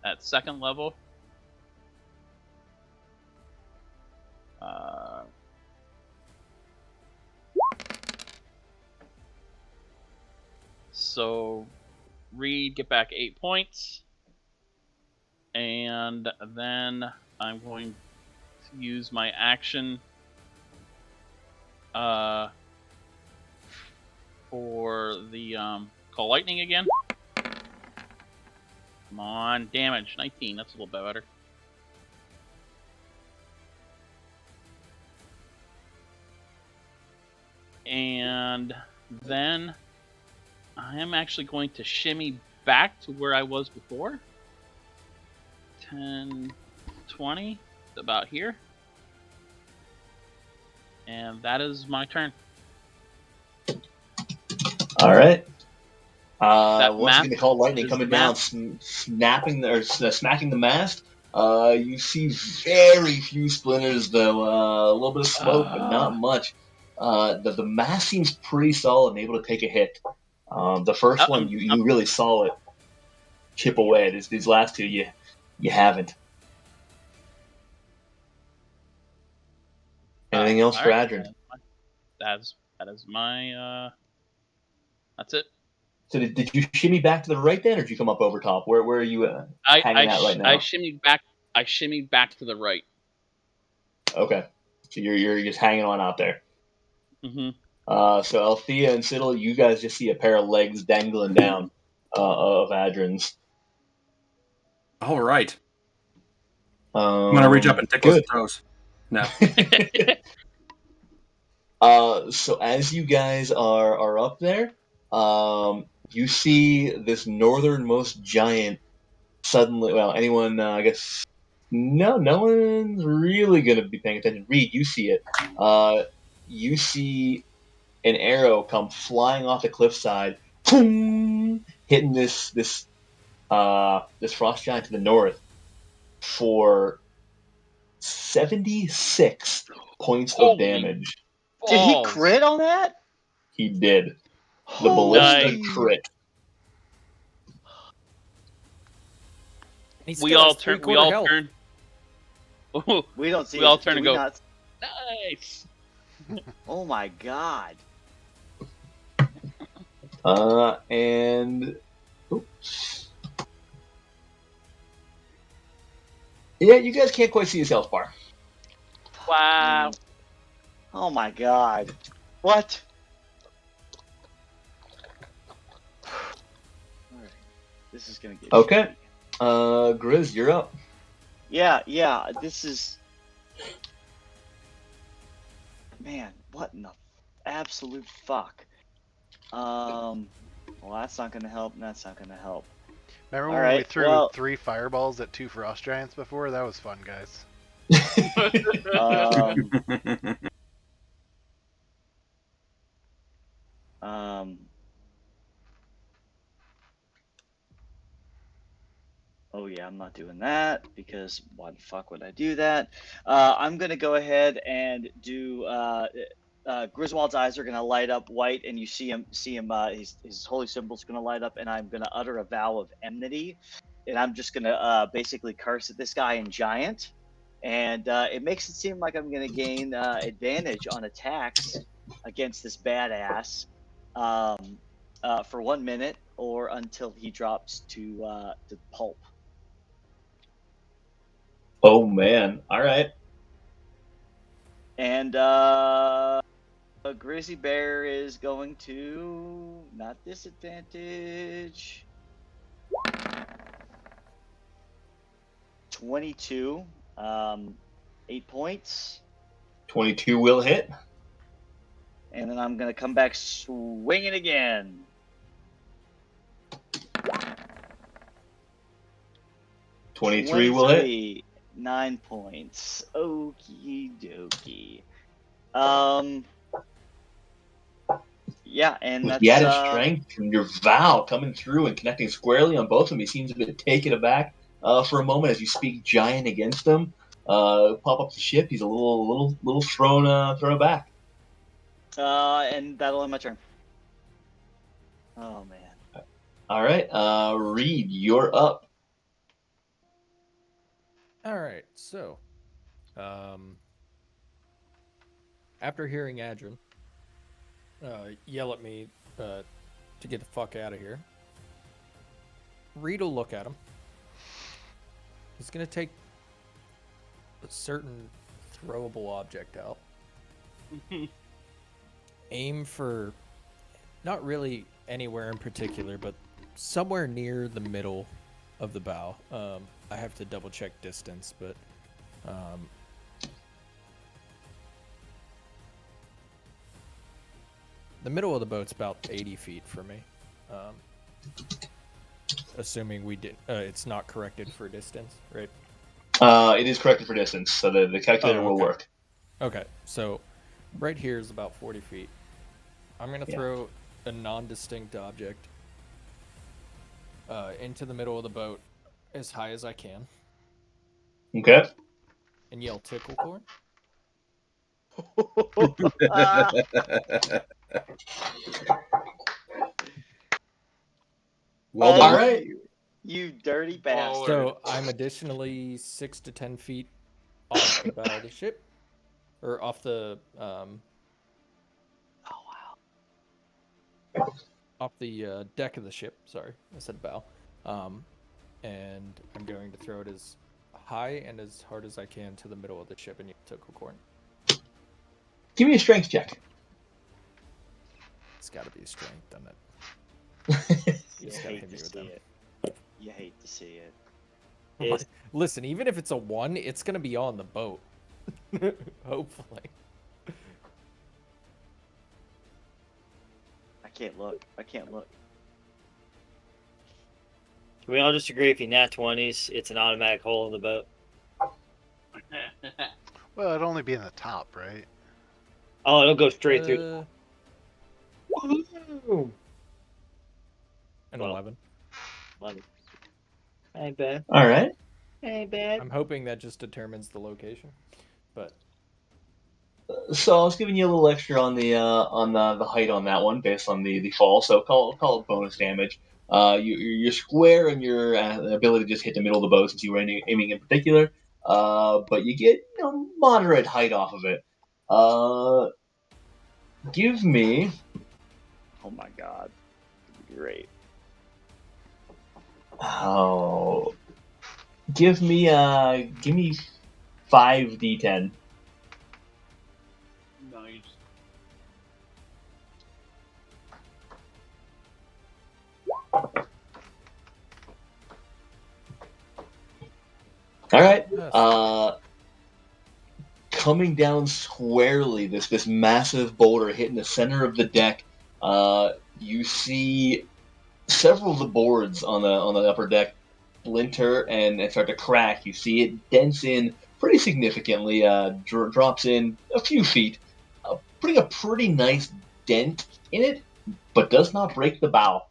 at 2nd level. So Reed, get back 8 points. And then I'm going to use my action for the Call Lightning again. Come on, damage. 19, that's a little bit better. And then I am actually going to shimmy back to where I was before. 10, 20, about here. And that is my turn. All right. That Once again, the Call Lightning is coming the down, smacking the mast. You see very few splinters, though. A little bit of smoke, but not much. The mast seems pretty solid and able to take a hit. The first one, you really saw it chip away. These last two, you haven't. Anything else for Alright, Adrin? that is my that's it. So did you shimmy back to the right then, or did you come up over top? Where are you hanging out right now? I shimmied back to the right. Okay, so you're just hanging on out there. Mm-hmm. So Althea and Siddle, you guys just see a pair of legs dangling down of Adrin's. All right. I'm gonna reach up and tickle his toes. No. So as you guys are up there, you see this northernmost giant suddenly. Well, anyone, I guess. No one's really gonna be paying attention. Reed, you see it. You see an arrow come flying off the cliffside, boom, hitting this frost giant to the north for 76 points of damage. Did he crit on that? He did. The ballista crit. We all turn. We all turn. We don't see. We all turn and go. Not... Nice. Oh my god. And oops. Yeah, you guys can't quite see his health bar. Wow. Oh my god. What? Alright. This is gonna get okay. Grizz, you're up. Yeah, this is... Man, what in the absolute fuck? Well, that's not gonna help, and that's not gonna help. Remember when we threw 3 fireballs at 2 frost giants before? That was fun, guys. Oh yeah, I'm not doing that because why the fuck would I do that? I'm gonna go ahead and do. Griswold's eyes are gonna light up white, and you see him. His holy symbol's gonna light up, and I'm gonna utter a vow of enmity, and I'm just gonna basically curse at this guy in giant, and it makes it seem like I'm gonna gain advantage on attacks against this badass. For 1 minute or until he drops to pulp. Oh man! All right. And Grizzly Bear is going to not disadvantage. 22, 8 points. 22 will hit. And then I'm gonna come back swinging again. 23 will hit. 9 points. Okie dokie. Yeah, and With that's the added strength and your vow coming through and connecting squarely on both of them, he seems a bit taken aback for a moment as you speak giant against him. Pop up the ship. He's a little thrown aback. and that'll end my turn. Oh man. All right, Reed, you're up. All right, so after hearing Adrian yell at me to get the fuck out of here, Reed will look at him. He's gonna take a certain throwable object out, aim for not really anywhere in particular, but somewhere near the middle of the bow. I have to double check distance, but the middle of the boat's about 80 feet for me. Assuming we did, it's not corrected for distance, right? It is corrected for distance, so the calculator will work. Okay, so right here is about 40 feet. I'm gonna throw a non-distinct object into the middle of the boat as high as I can. Okay. And yell tickle corn. Well done. All right. You dirty bastard. So I'm additionally 6 to 10 feet off the bow of the ship, or off the off the deck of the ship. Sorry, I said bow. And I'm going to throw it as high and as hard as I can to the middle of the ship and tickle corn. Give me a strength check. It's got to be a strength, doesn't it? You hate to see it. You hate to see it. Listen, even if it's a 1, it's gonna be on the boat. Hopefully. I can't look. Can we all just agree if you nat 20s, it's an automatic hole in the boat? Well, it'd only be in the top, right? Oh, it'll go straight through. An 11. 11. Ain't bad. All right. Ain't bad. I'm hoping that just determines the location, but So I was giving you a little extra on the height on that one based on the fall. So call it bonus damage. You're square in your ability to just hit the middle of the bow since you were aiming in particular. But you get moderate height off of it. Give me. Oh my god. Great. Oh. Give me 5d10. Nice. All right. Coming down squarely, this massive boulder hitting the center of the deck. You see several of the boards on the upper deck splinter and start to crack. You see it dents in pretty significantly. Drops in a few feet, putting a pretty nice dent in it, but does not break the bow.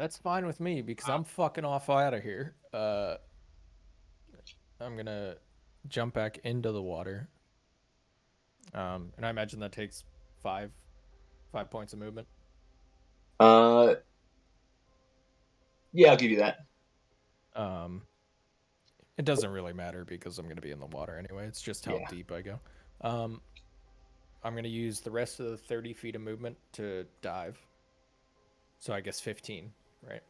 that's fine with me because I'm fucking off out of here. I'm gonna jump back into the water. And I imagine that takes 5 points of movement. Yeah, I'll give you that. It doesn't really matter because I'm gonna be in the water anyway. It's just how Yeah. deep I go. I'm gonna use the rest of the 30 feet of movement to dive. So I guess 15, right?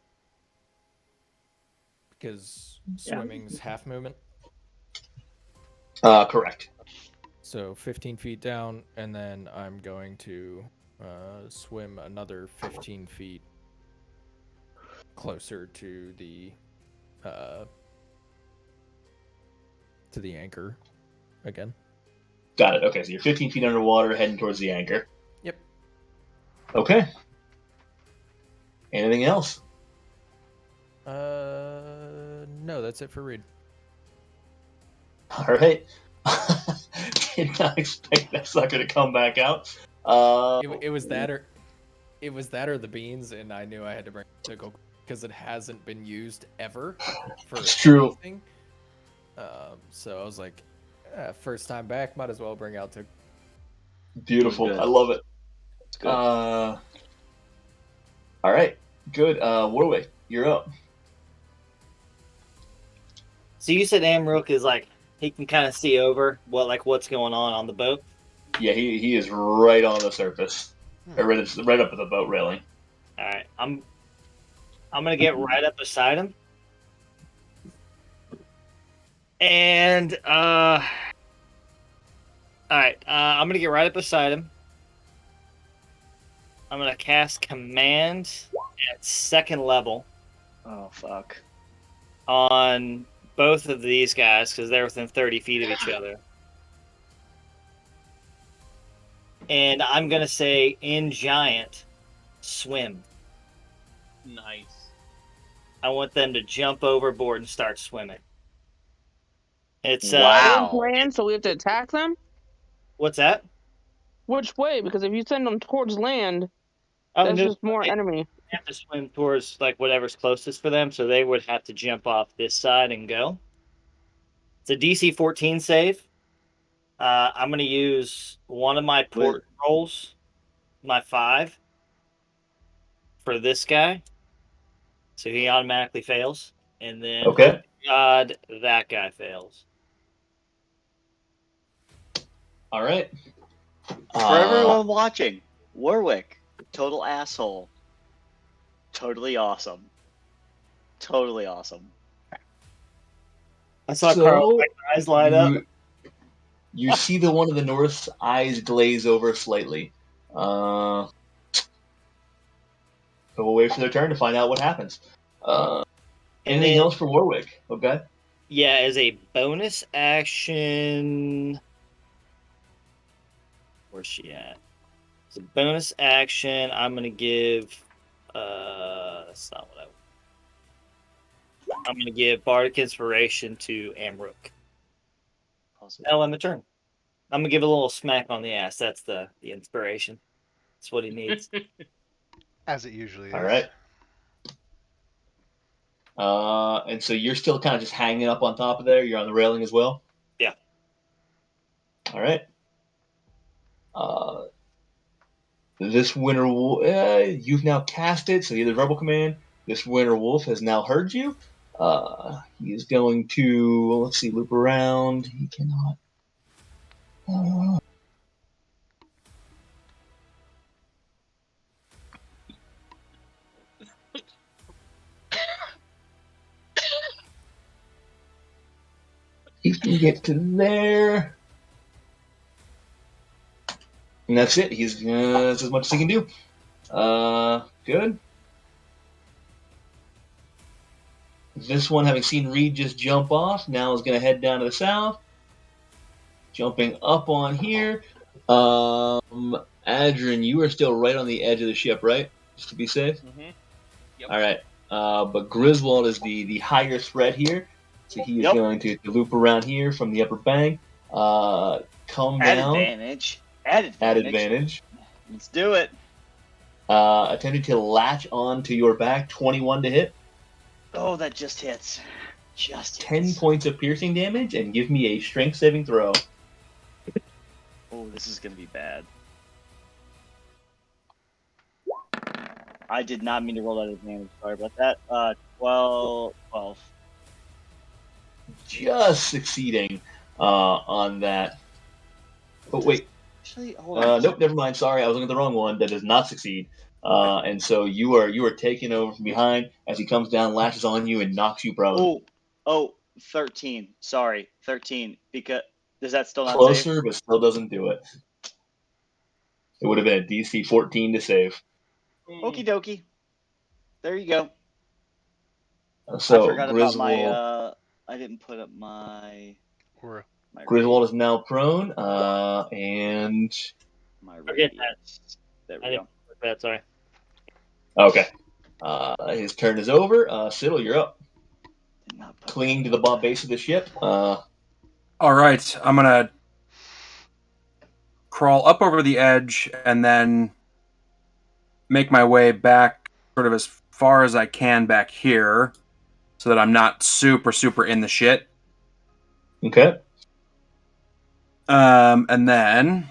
Because swimming's half movement. Correct. So 15 feet down, and then I'm going to swim another 15 feet closer to the anchor again. Got it. Okay, so you're 15 feet underwater, heading towards the anchor. Yep. Okay. Anything else? No, that's it for Reed. All right. Did not expect that's not going to come back out. It was that or the beans, and I knew I had to bring it to go because it hasn't been used ever for It's true. anything. So I was like, first time back, might as well bring out to. Beautiful. Good. I love it. It's good. All right. Good. Warwick, you're up. So you said Amrook is like he can kind of see over what's going on the boat. Yeah, he is right on the surface, or right up at the boat railing. All right, I'm gonna get right up beside him, and all right, I'm gonna get right up beside him. I'm gonna cast command at 2nd level Oh fuck. on both of these guys because they're within 30 feet of each other. And I'm going to say, in giant, swim. Nice. I want them to jump overboard and start swimming. It's Wow. Land, so we have to attack them? What's that? Which way? Because if you send them towards land, Oh, that's no, just more they enemy. have to swim towards whatever's closest for them, so they would have to jump off this side and go. It's a DC 14 save. I'm going to use one of my port rolls, my 5, for this guy. So he automatically fails. And then, Okay. God, that guy fails. All right. For everyone watching, Warwick, total asshole. Totally awesome. Totally awesome. I saw Carl's eyes light up. You see the one of the north's eyes glaze over slightly. But we'll wait for their turn to find out what happens. Anything else for Warwick? Okay. Yeah, as a bonus action. Where's she at? As a bonus action, I'm gonna give. That's not what I'm gonna give Bardic Inspiration to Amrook. Awesome. Now on the turn. I'm gonna give a little smack on the ass. That's the inspiration. That's what he needs. As it usually is. All right. And so you're still kind of just hanging up on top of there. You're on the railing as well. Yeah. All right. This winter wolf, you've now cast it, so either verbal command. This winter wolf has now heard you. He is going to loop around. He cannot. He can get to there. And that's it. That's as much as he can do. Good. This one, having seen Reed just jump off, now is going to head down to the south. Jumping up on here. Adrian, you are still right on the edge of the ship, right? Just to be safe? Mm-hmm. Yep. All right. But Griswold is the higher threat here. So he is going to loop around here from the upper bank. Come down. At advantage. Let's do it. Attempting to latch on to your back. 21 to hit. Oh, that just hits. Just 10 hits. points of piercing damage and give me a strength saving throw. Oh, this is gonna be bad. I did not mean to roll that advantage. Sorry about that. 12. Just succeeding on that. Oh, wait. Actually, hold on. Nope, never mind. Sorry, I was looking at the wrong one. That does not succeed. And so you are taken over from behind as he comes down, lashes on you, and knocks you prone. Oh, 13. Sorry, 13. Because does that still not save? Closer, but still doesn't do it. It would have been a DC 14 to save. Okie dokie. There you go. So I forgot about my. Griswold, I didn't put up my. Or My Griswold is now prone, and My Forget radius. There I we didn't go. put that. Sorry. okay. His turn is over. Siddle, you're up. Did not put Clinging that to the up. base of the ship. All right, I'm gonna crawl up over the edge and then make my way back, sort of as far as I can back here, so that I'm not super in the shit. Okay. And then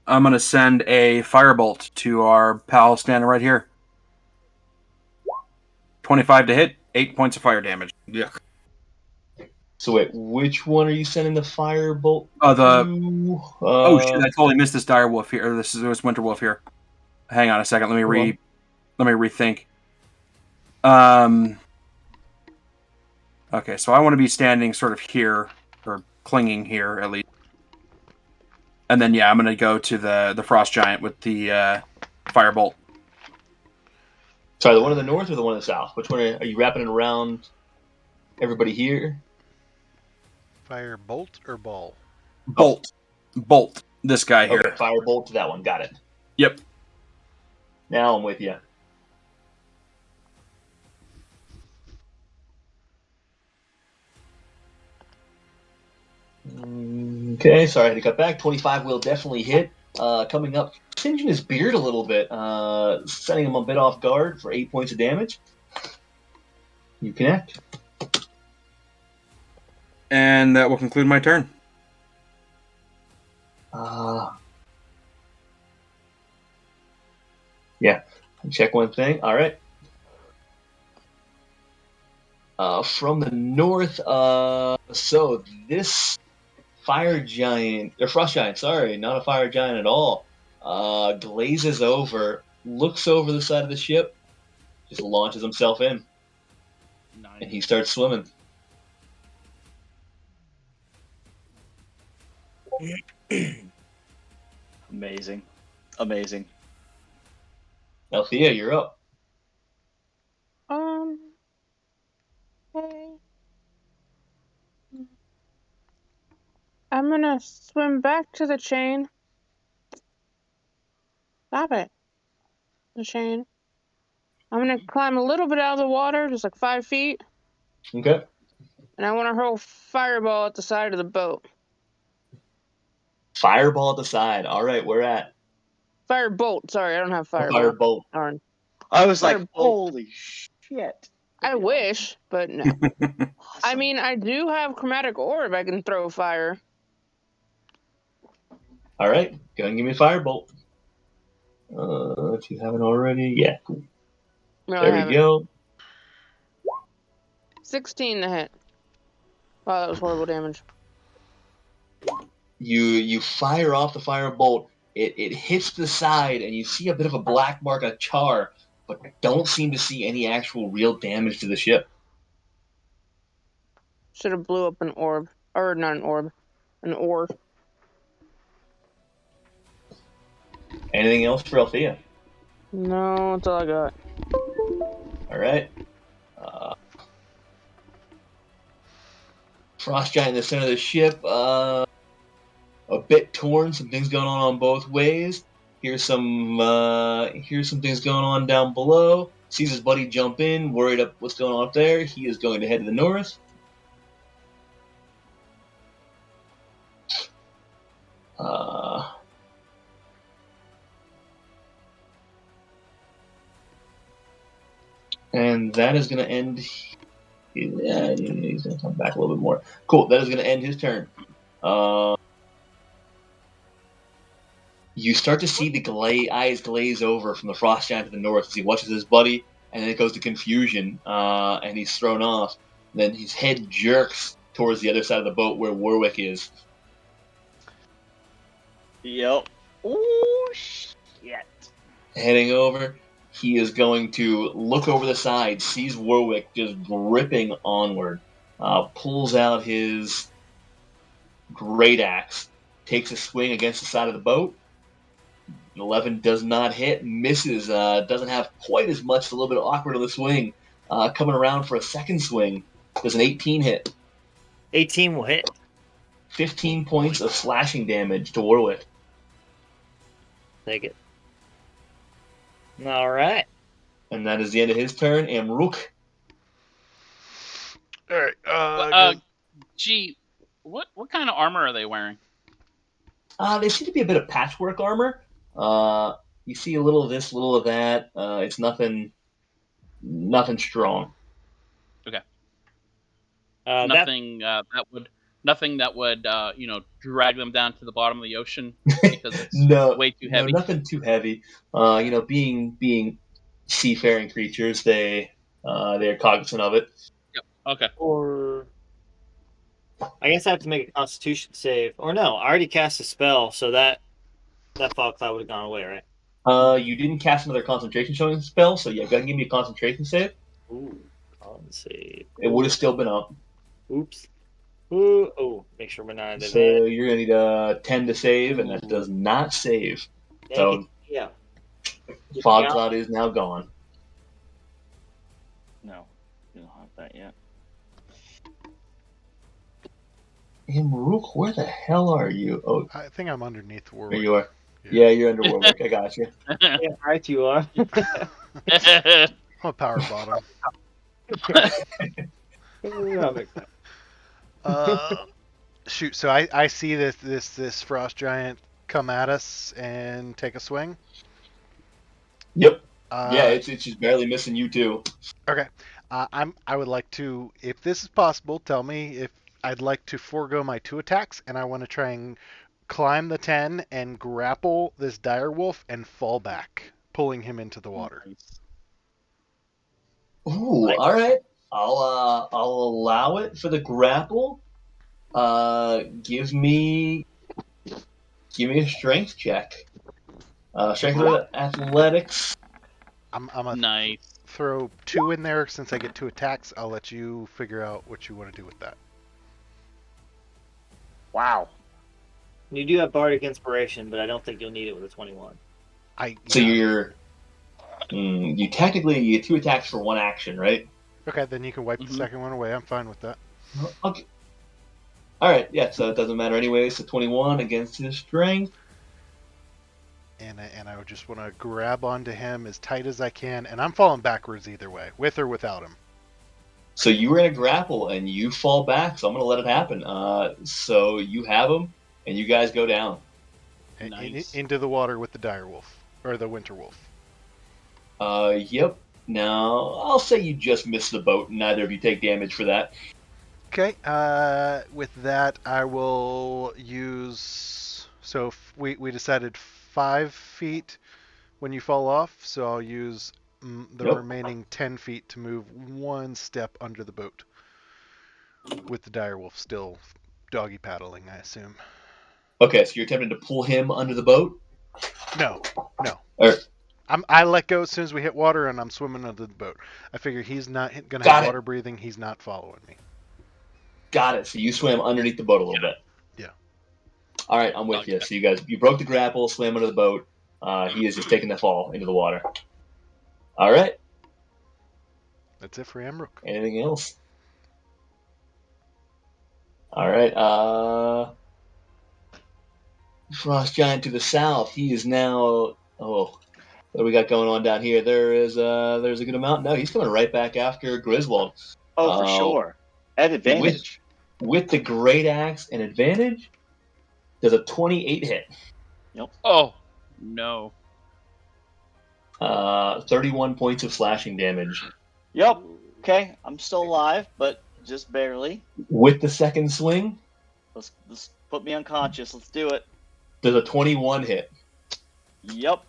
I'm gonna send a firebolt to our pal standing right here. 25 to hit, 8 points of fire damage. Yeah. So wait, which one are you sending the firebolt Oh, to? oh shit! I totally missed this dire wolf here. Or this winter wolf here. Hang on a second. Let me rethink. Okay, so I want to be standing sort of here, or clinging here at least. And then yeah, I'm gonna go to the frost giant with the firebolt. Sorry, the one in the north or the one in the south? Which one are you wrapping it around everybody here? fire bolt or ball? Bolt. This guy here. Okay, firebolt to that one. Got it. Yep. Now I'm with you. Okay, sorry, I had to cut back. 25 will definitely hit. Coming up, singeing his beard a little bit, setting him a bit off guard for 8 points of damage. You connect. And that will conclude my turn. Yeah, check one thing. All right. From the north, so this fire giant, or frost giant, sorry, not a fire giant at all, glazes over, looks over the side of the ship, just launches himself in, and he starts swimming. Amazing. Althea, you're up. Okay. I'm gonna swim back to the chain. Stop it. The chain. I'm gonna climb a little bit out of the water, just like 5 feet, Okay. and I want to hurl fireball at the side of the boat. Fireball at the side. All right, where at? Firebolt. Sorry, I don't have fireball. Firebolt. Darn. I was like, Firebolt. holy shit. I wish, but no. Awesome. I mean, I do have chromatic orb. I can throw fire. All right, go and give me a firebolt. If you haven't already, yeah, cool. No, There we go. 16 to hit. Wow, that was horrible damage. You fire off the firebolt. It hits the side, and you see a bit of a black mark of char, but don't seem to see any actual real damage to the ship. Should have blew up an orb. Or not an orb. An ore. Anything else for Althea? No, that's all I got. All right. Frost giant in the center of the ship. A bit torn. Some things going on both ways. Here's some things going on down below. Sees his buddy jump in, worried up what's going on up there. He is going to head to the north. And that is going to end. Yeah, he's going to come back a little bit more. Cool. That is going to end his turn. You start to see the eyes glaze over from the frost giant to the north as he watches his buddy, and then it goes to confusion, and he's thrown off. Then his head jerks towards the other side of the boat where Warwick is. Yep. Oh, shit. Heading over, he is going to look over the side, sees Warwick just gripping onward, pulls out his great axe, takes a swing against the side of the boat. 11 does not hit, misses, doesn't have quite as much, a little bit awkward on the swing. Coming around for a second swing, does an 18 hit. 18 will hit. 15 points of slashing damage to Warwick. Take it. All right. And that is the end of his turn. Amruk. All right. Gee, what kind of armor are they wearing? They seem to be a bit of patchwork armor. You see a little of this, a little of that. It's nothing strong. Okay. Nothing that would drag them down to the bottom of the ocean because it's way too heavy. No, nothing too heavy. Being seafaring creatures, they are cognizant of it. Yep. Okay. Or I guess I have to make a Constitution save. Or no, I already cast a spell, so that fog cloud would have gone away, right? You didn't cast another concentration spell, so yeah, go ahead and give me a concentration save. Ooh, con save. It would have still been up. Oops. Ooh, oh, make sure we're not. So you're gonna need a 10 to save, and that does not save. So yeah, fog cloud is now gone. No, you don't have that yet. Maruk, where the hell are you? Oh, I think I'm underneath there Warwick. you are. Yeah, you're under Warwick. I got you. yeah, right, you are. I'm a power bottom. Shoot. So I see this frost giant come at us and take a swing. Yep. Yeah, it's just barely missing you too. Okay. I would like to, if this is possible, tell me if I'd like to forego my 2 attacks, and I want to try and climb the 10 and grapple this dire wolf and fall back, pulling him into the water. Ooh, all right. I'll allow it for the grapple. Give me a strength check. Strength or athletics. I'm a nice. Throw 2 in there since I get 2 attacks. I'll let you figure out what you want to do with that. Wow. You do have Bardic Inspiration, but I don't think you'll need it with a 21. So you technically get 2 attacks for 1 action, right? Okay, then you can wipe the second one away. I'm fine with that. Okay. All right, yeah. So it doesn't matter anyway. So 21 against his strength. And I would just want to grab onto him as tight as I can, and I'm falling backwards either way, with or without him. So you were in a grapple and you fall back, so I'm going to let it happen. So you have him, and you guys go down. Nice. Into the water with the dire wolf, or the winter wolf. Yep. Now, I'll say you just missed the boat, and neither of you take damage for that. Okay, with that, I will use... So we decided 5 feet when you fall off, so I'll use the remaining 10 feet to move 1 step under the boat. With the direwolf still doggy paddling, I assume. Okay, so you're attempting to pull him under the boat? No. Or, I let go as soon as we hit water, and I'm swimming under the boat. I figure he's not going to have water breathing. He's not following me. Got it. So you swam underneath the boat a little bit. Yeah. All right, I'm with you. So you broke the grapple, swam under the boat. He is just taking the fall into the water. All right. That's it for Amruk. Anything else? All right. Frost Giant to the south. He is now. Oh, what do we got going on down here? There's a good amount. No, he's coming right back after Griswold. Oh, for sure. At advantage. With the great axe and advantage, does a 28 hit. Nope. Oh, no. 31 points of slashing damage. Yep. Okay, I'm still alive, but just barely. With the second swing, Let's put me unconscious. Let's do it. does a 21 hit. Yep.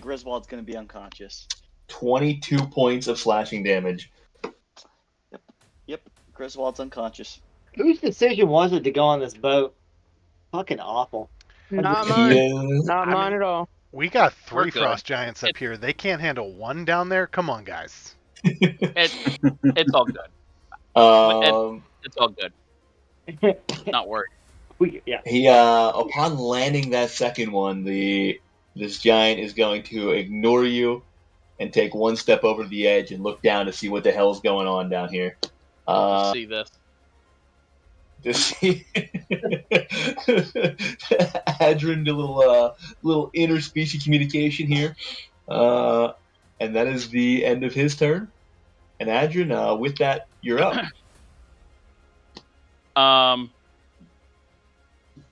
Griswold's gonna be unconscious. 22 points of slashing damage. Yep. Griswold's unconscious. Whose decision was it to go on this boat? Fucking awful. Not He mine. is Not I mine mean- at all. We got We're 3 good. frost giants up here. They can't handle 1 down there. Come on, guys. It's all good. It's all good. Not worried. He upon landing that second one, this giant is going to ignore you and take one step over the edge and look down to see what the hell's going on down here. Let's see this. To see Adrin do a little interspecies communication here, and that is the end of his turn. And Adrin, with that, you're up.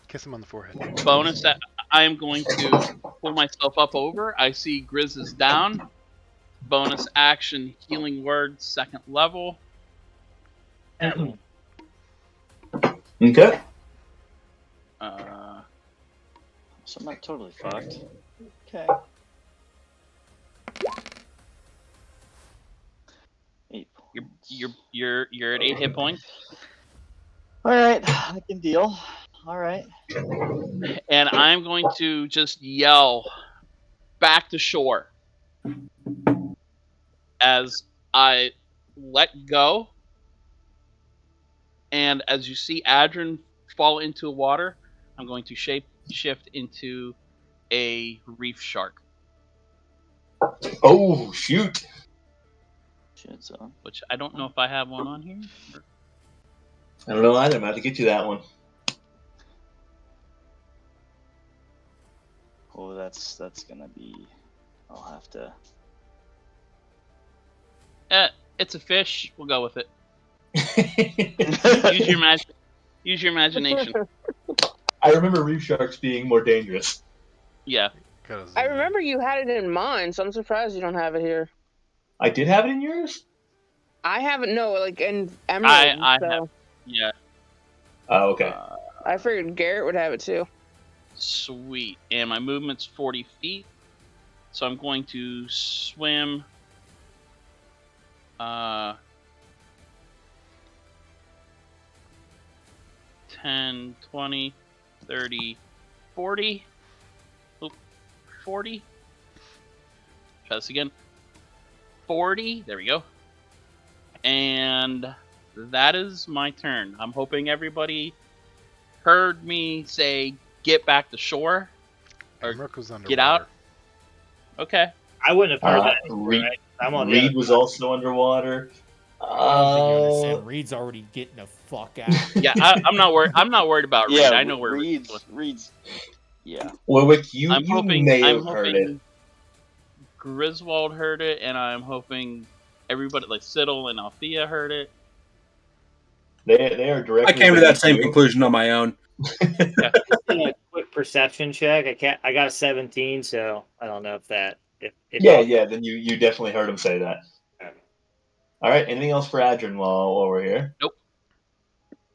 Kiss him on the forehead. Bonus that I am going to pull myself up over. I see Grizz is down. Bonus action healing word 2nd level. Okay. So I'm not totally fucked. Okay. 8 points. You're at 8 hit points. All right, I can deal. All right. And I'm going to just yell back to shore as I let go. And as you see Adrin fall into water, I'm going to shift into a reef shark, Oh, shoot. Shit's on. which I don't know if I have one on here. I don't know either. I'm going to have to get you that one. Oh, that's gonna be. I'll have to. It's a fish. We'll go with it. Use your imagination. I remember reef sharks being more dangerous. Yeah. I remember you had it in mine, so I'm surprised you don't have it here. I did have it in yours? I haven't. No, like in Emerald. I so have. Yeah. Oh, okay. I figured Garrett would have it too. Sweet. And my movement's 40 feet. So I'm going to swim 10, 20, 30, 40. Oop, 40. Try this again. 40. There we go. And that is my turn. I'm hoping everybody heard me say get back to shore. Or Mirko's underwater. get out. Okay. I wouldn't have heard that. Reed, Right? I'm on Reed was also underwater. I don't think you understand. Reed's already getting the fuck out. Yeah, I'm not worried. I'm not worried about Reed. Yeah, I know where Reed's. Yeah. Warwick, you I'm hoping. may I'm have heard hoping it. Griswold heard it, and I'm hoping everybody like Siddle and Althea heard it. They are directly. I came to that beneath same you. conclusion on my own. A quick perception check. I got a 17, so I don't know if that. If Yeah. Then you definitely heard him say that. Okay. All right. Anything else for Adrin while we're here? Nope.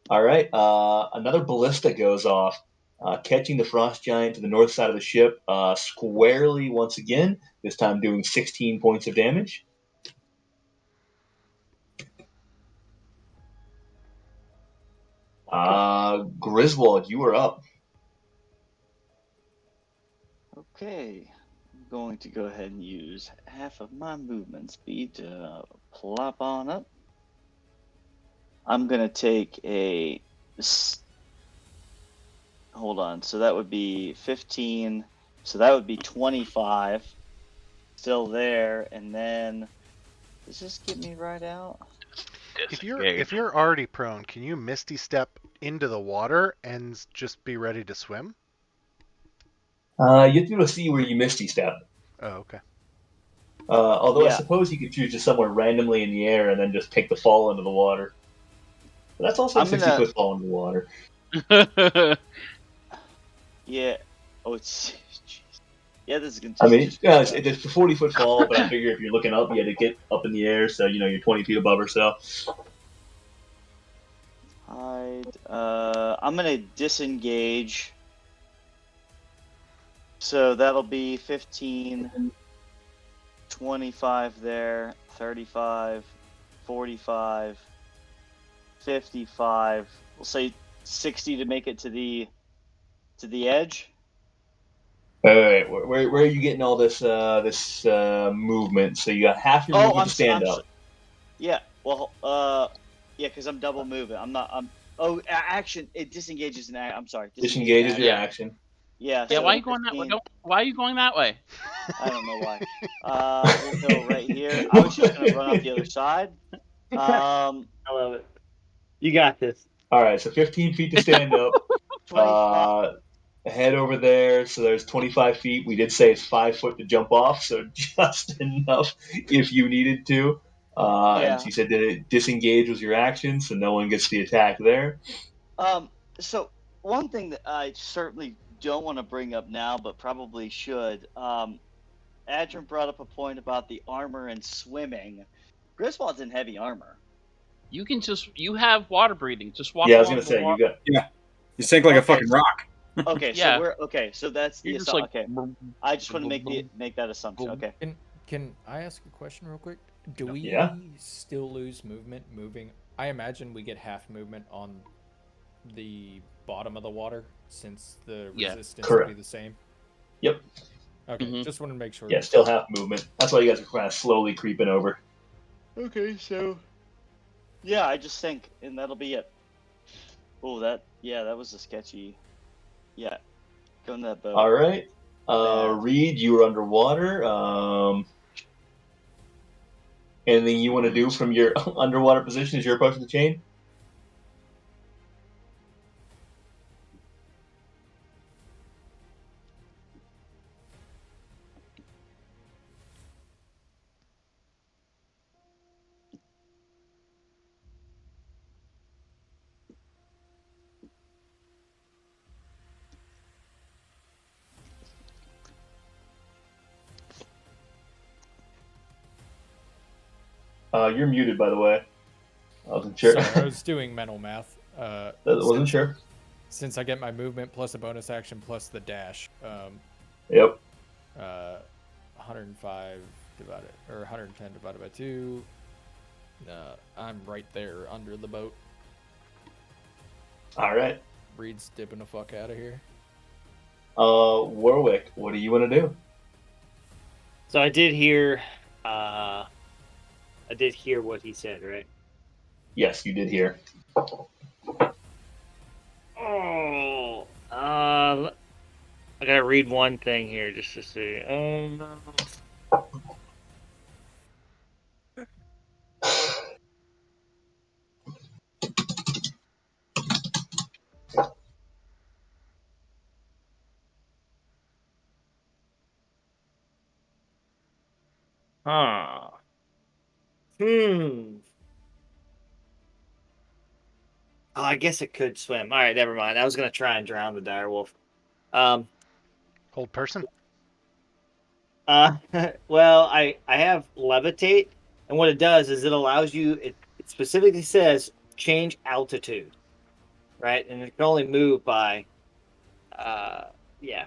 All right. Another ballista goes off, catching the frost giant to the north side of the ship, squarely once again. This time doing 16 points of damage. Griswold, you are up. Okay. I'm going to go ahead and use half of my movement speed to plop on up. I'm going to take a. Hold on. So that would be 15. So that would be 25. Still there. And then. Does this get me right out? If you're already prone, can you misty step into the water and just be ready to swim? You have to be able to see where you misty step. Oh, okay. Although I Yeah. suppose you could choose just somewhere randomly in the air and then just take the fall into the water. But that's also a I'm 60-foot fall into the water. Yeah. Oh, it's. Jeez. Yeah, this is going I to mean, just yeah, it's a 40-foot fall, but I figure if you're looking up, you had to get up in the air, so you're 20 feet above or so. hide. I'm gonna disengage. So that'll be 15, 25 there, 35, 45, 55. We'll say 60 to make it to the edge. Wait. Where are you getting all this movement? So you got half your movement to stand up. Yeah. Well, yeah, because I'm double moving. Action. It disengages an action. I'm sorry. Disengages your Yeah. action. Yeah. Yeah, So why are you going that 15. way? Why are you going that way? I don't know why. We'll go right here. I was just gonna run up the other side. I love it. You got this. All right, so 15 feet to stand up. 25. Head over there. So there's 25 feet. We did say it's 5 foot to jump off, so just enough if you needed to. Yeah. And she said that disengage was your action, so no one gets the attack there. So one thing that I certainly don't want to bring up now, but probably should. Adrian brought up a point about the armor and swimming. Griswold's in heavy armor. You have water breathing. Just walk Yeah, I was along gonna the say wall. You sink like a fucking rock. Okay, Yeah. so we're okay. So that's the You're just assumption. like, Okay, I just want to make that assumption. Okay. Can I ask a question real quick? Do we Yeah. still lose movement moving? I imagine we get half movement on the bottom of the water since the Yeah. resistance will be Correct. the same. Yep. Okay, Mhm. just wanted to make sure. Yeah, still half movement. That's why you guys are kind of slowly creeping over. Okay, so yeah, I just think, and that'll be it. Oh, that was a sketchy. Yeah, go in that boat. All right. There. Reed, you were underwater. Anything you want to do from your underwater position as you're approaching the chain? You're muted, by the way. I wasn't sure. Sorry, I was doing mental math. Wasn't sure. Since I get my movement plus a bonus action plus the dash, Yep. 105 110 divided by 2. I'm right there under the boat. All right. Reed's dipping the fuck out of here. Warwick, what do you want to do? So I did hear what he said, right? Yes, you did hear. Oh, I gotta read one thing here just to see. Huh. Oh, I guess it could swim. All right, never mind. I was gonna try and drown the direwolf. Hold person. Well, I have levitate, and what it does is it allows you. It specifically says change altitude, right? And it can only move by, yeah.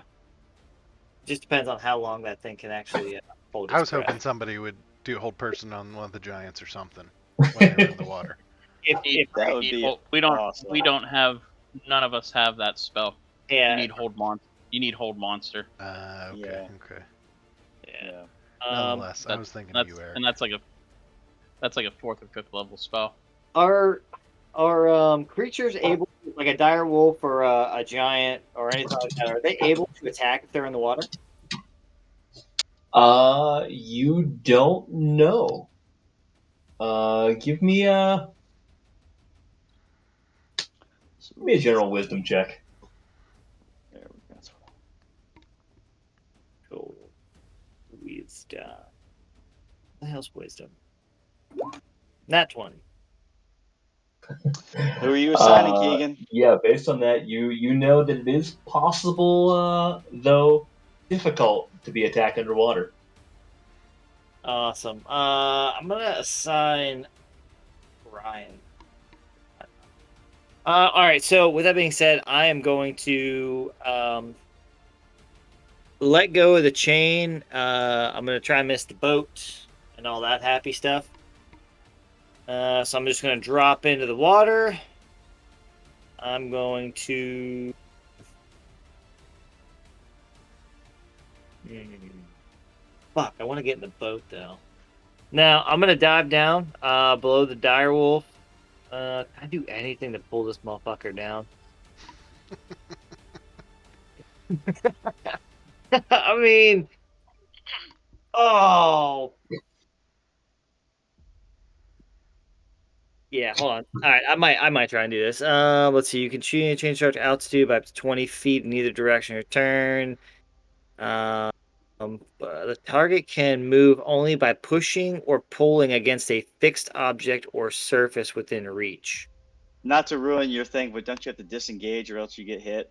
Just depends on how long that thing can actually hold. I was its breath. hoping somebody would do hold person on one of the giants or something when they were in the water. If That would be we don't. awesome. We don't have. None of us have that spell. yeah, You need hold monster. You need hold monster. Okay, Yeah. okay. yeah. Nonetheless, I was thinking of you, Eric. And that's like a 4th or 5th level spell. Are creatures able, like a dire wolf or a giant or anything like that? Are they able to attack if they're in the water? You don't know. Give me a general wisdom check. There we go. Cool. Wisdom. What the hell's wisdom? Nat 20. Who are you assigning, Keegan? Yeah, based on that, you know that it is possible, though, difficult to be attacked underwater. Awesome. I'm gonna assign Ryan. All right. So with that being said, I am going to let go of the chain. I'm gonna try and miss the boat and all that happy stuff. So I'm just gonna drop into the water. I'm going to. Fuck! I want to get in the boat though. Now I'm gonna dive down below the dire wolf. Can I do anything to pull this motherfucker down? I mean, oh, yeah. Hold on. All right, I might try and do this. Let's see. You can change start altitude by up to 20 feet in either direction or turn. The target can move only by pushing or pulling against a fixed object or surface within reach. Not to ruin your thing, but don't you have to disengage or else you get hit?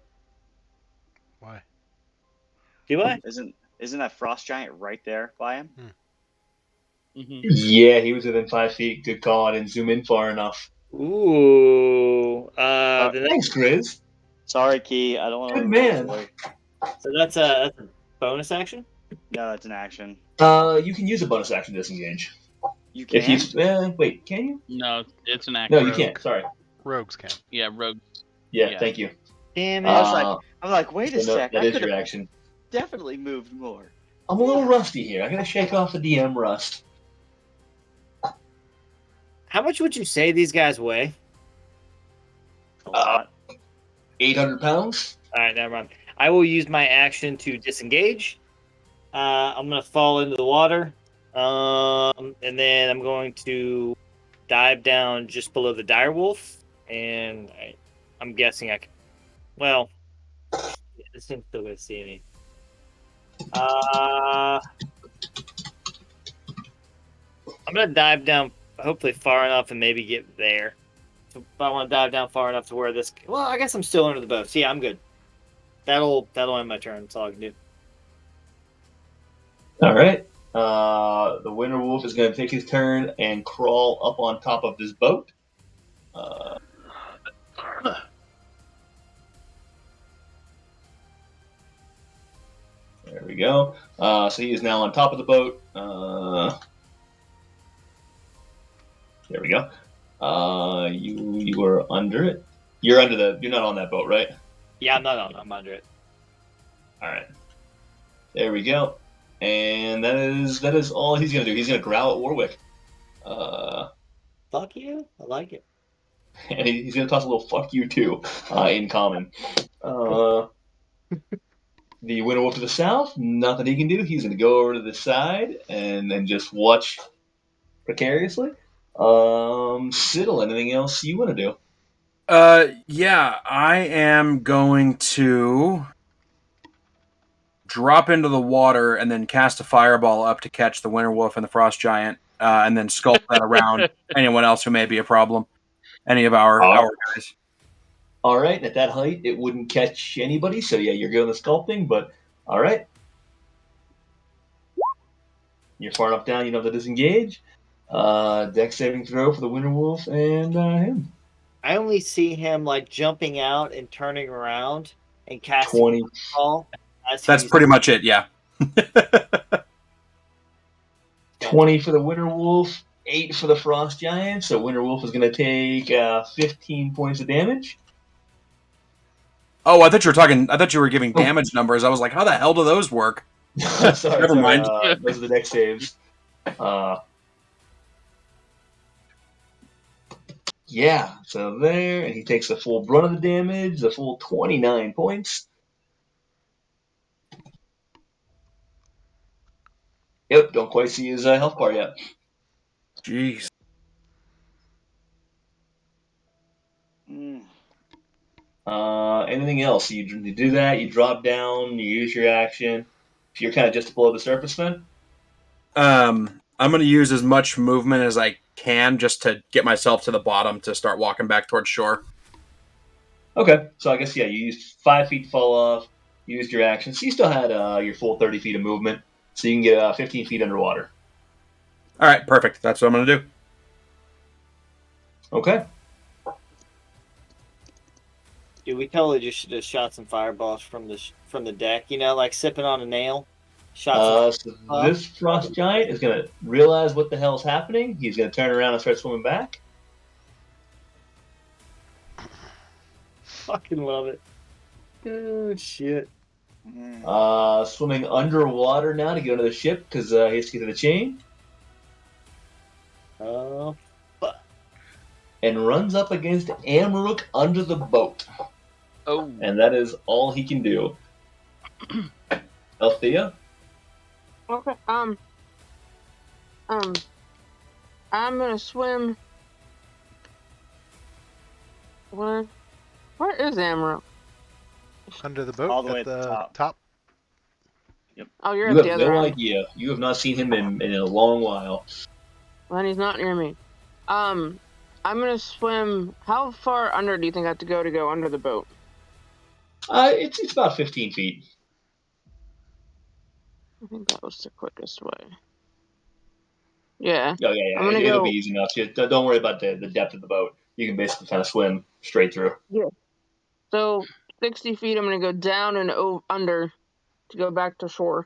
Why? Do I? Isn't that frost giant right there by him? Yeah, he was within 5 feet. Good call. I didn't zoom in far enough. Ooh. Thanks, Grizz. Sorry, Key. I don't want to Good ruin it man. for you. So that's a bonus action? No, that's an action. You can use a bonus action to disengage. You can? If you wait, can you? No, it's an action. No, you can't. Sorry. Rogues can. Yeah, rogue. Yeah, Yeah. thank you. Damn it. I'm like, wait a So no, sec. that I is could your have action. definitely moved more. I'm a little rusty here. I gotta shake off the DM rust. How much would you say these guys weigh? A lot. 800 pounds? Alright, never mind. I will use my action to disengage. I'm going to fall into the water. And then I'm going to dive down just below the dire wolf. And I'm guessing I can. Well, this thing's still going to see me. I'm going to dive down, hopefully far enough, and maybe get there. So if I want to dive down far enough to where this. Well, I guess I'm still under the boat. So yeah, I'm good. That'll end my turn. That's all I can do. All right. The winter wolf is going to take his turn and crawl up on top of this boat. There we go. So he is now on top of the boat. There we go. You are under it. You're not on that boat, right? Yeah, I'm not on. I'm under it. All right. There we go. And that is all he's gonna do. He's gonna growl at Warwick. Fuck you. I like it. And he's gonna toss a little "fuck you" too, in common. The winter wolf to the south, nothing he can do. He's gonna go over to the side and then just watch precariously. Siddle, anything else you want to do? Yeah, I am going to drop into the water and then cast a fireball up to catch the winter wolf and the frost giant, and then sculpt that around anyone else who may be a problem. Any of our guys. All right, at that height, it wouldn't catch anybody. So yeah, you're good on the sculpting, but all right. You're far enough down, you know, to disengage. Dex saving throw for the winter wolf and him. I only see him like jumping out and turning around and casting 20. Call. That's pretty much it, yeah. 20 for the winter wolf, 8 for the frost giant. So winter wolf is going to take 15 points of damage. Oh, I thought you were giving damage numbers. I was like, how the hell do those work? sorry, Never mind. Those are the dex saves. Yeah, so there, and he takes the full brunt of the damage, the full 29 points. Yep, don't quite see his health bar yet. Jeez. Anything else? You do that, you drop down, you use your action. If you're kind of just below the surface, then? I'm going to use as much movement as I can just to get myself to the bottom to start walking back towards shore. Okay, so I guess, yeah, you used 5 feet to fall off. used your action. So you still had your full 30 feet of movement, so you can get 15 feet underwater. All right, perfect. That's what I'm going to do. Okay. Dude, we totally just should have shot some fireballs from the deck. You know, like sipping on a nail. Shot some. So this frost giant is going to realize what the hell's happening. He's going to turn around and start swimming back. Fucking love it. Oh shit. Swimming underwater now to get under the ship because he has to get to the chain. Oh. And runs up against Amrook under the boat. Oh. And that is all he can do. Althea? Okay. I'm gonna swim. Where is Amro? Under the boat All the way at at the the top. Oh, you're You at the have other no end. idea. You have not seen him in a long while. Well, then he's not near me. I'm gonna swim. How far under do you think I have to go under the boat? It's about 15 feet. I think that was the quickest way. Yeah. Oh, yeah. I'm gonna It'll go. be easy enough. Don't worry about the depth of the boat. You can basically kind of swim straight through. Yeah. So 60 feet. I'm gonna go down and under to go back to shore.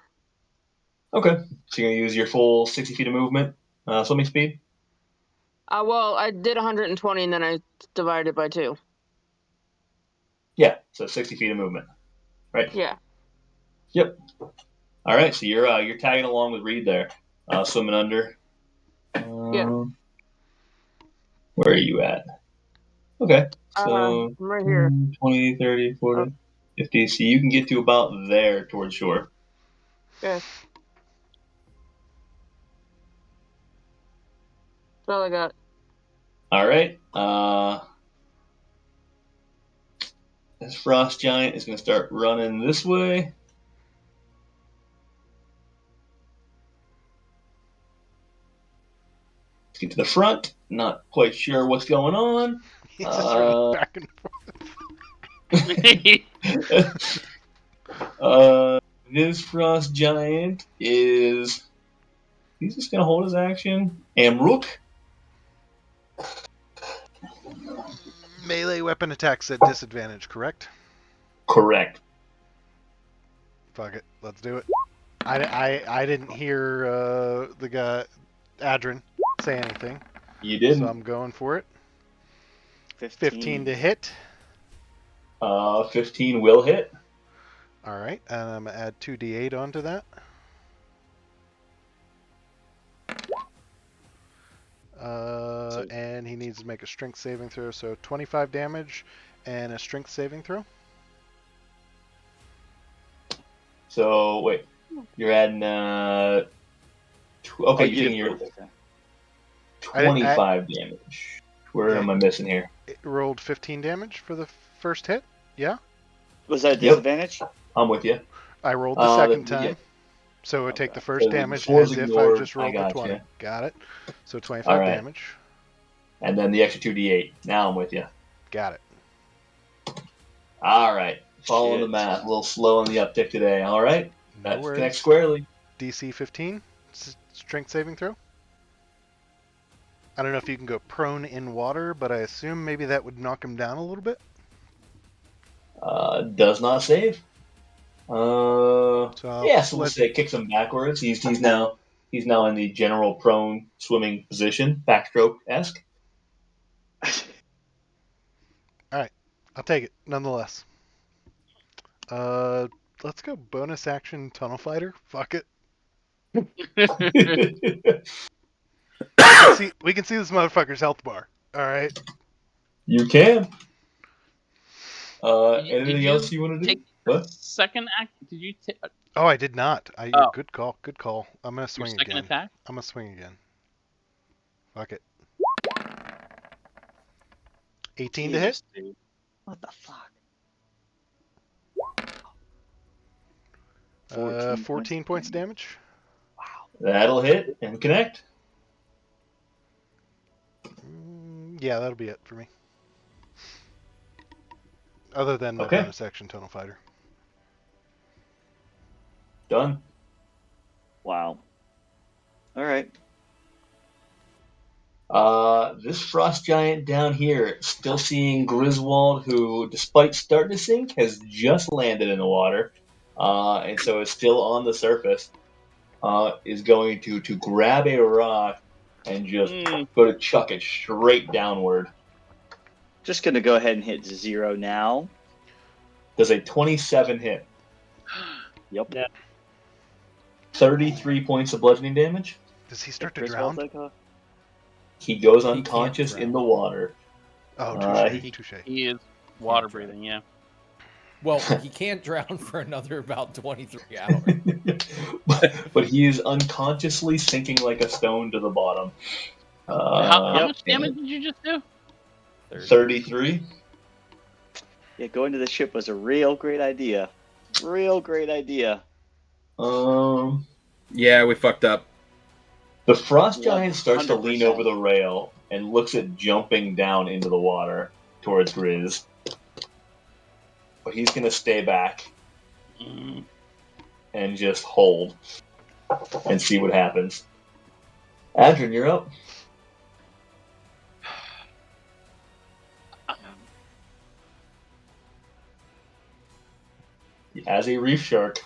Okay. So you're going to use your full 60 feet of movement, swimming speed? Well, I did 120 and then I divided it by 2. Yeah, so 60 feet of movement. Right? Yeah. Yep. All right, so you're tagging along with Reed there, swimming under. Yeah. Where are you at? Okay, so I'm right here. 20, 30, 40, 50. So you can get to about there towards shore. Okay. That's all I got. All right. This frost giant is going to start running this way. Let's get to the front. Not quite sure what's going on. He's just running back and forth. This frost giant is. He's just going to hold his action. Amrook. Melee weapon attacks at disadvantage, correct? Correct. Fuck it, let's do it. I didn't hear the guy Adrin say anything, You didn't. so I'm going for it. 15 to hit. 15 will hit. All right, and I'm gonna add 2d8 onto that. And he needs to make a strength saving throw, so 25 damage and a strength saving throw. So wait, you're adding. Okay, you're taking your 25 damage. Where am I missing here? It rolled 15 damage for the first hit. Yeah. Was that a disadvantage? I'm with you. I rolled the second yeah. time. So it would take Okay. the first So the damage four's as if ignored. I just rolled I the 20. gotcha. Got it. So 25 All right. damage. And then the extra 2d8. Now I'm with you. Got it. All right. Following the Shit. math. A little slow on the uptick today. All right. No That worries. connects squarely. DC 15, strength saving throw. I don't know if you can go prone in water, but I assume maybe that would knock him down a little bit. Does not save. So Yeah, so we'll say kicks him backwards. He's now in the general prone swimming position, backstroke esque. I'll take it nonetheless. Let's go bonus action tunnel fighter. Fuck it. We can see this motherfucker's health bar. All right. You can. Did Anything you else you want to do? take What? Second act? Did you take Oh, I did not. Oh. Good call. Good call. I'm gonna your swing second again. attack? I'm gonna swing again. Fuck it. 18 to hit. Jesus, dude. What the fuck? 14 points of damage. That'll hit and connect. Yeah, that'll be it for me. Other than my Okay. bonus action tunnel fighter. Done. Wow. All right. This frost giant down here, still seeing Griswold, who, despite starting to sink, has just landed in the water, and so is still on the surface. Is going to grab a rock and just go to chuck it straight downward. Just gonna go ahead and hit 0 now. Does a 27 hit? Yep. Yeah. 33 points of bludgeoning damage. Does he start to Griswold drown? take a- He goes can't unconscious in drown. the water. Oh, he- touche. He is water breathing. Yeah. Well, he can't drown for another about 23 hours. but he is unconsciously sinking like a stone to the bottom. How much damage did you just do? 33. Yeah, going to the ship was a real great idea. Real great idea. Yeah, we fucked up. The frost giant starts to lean 100%. over the rail and looks at jumping down into the water towards Grizz. But he's going to stay back and just hold and see what happens. Adrian, you're up. As a reef shark.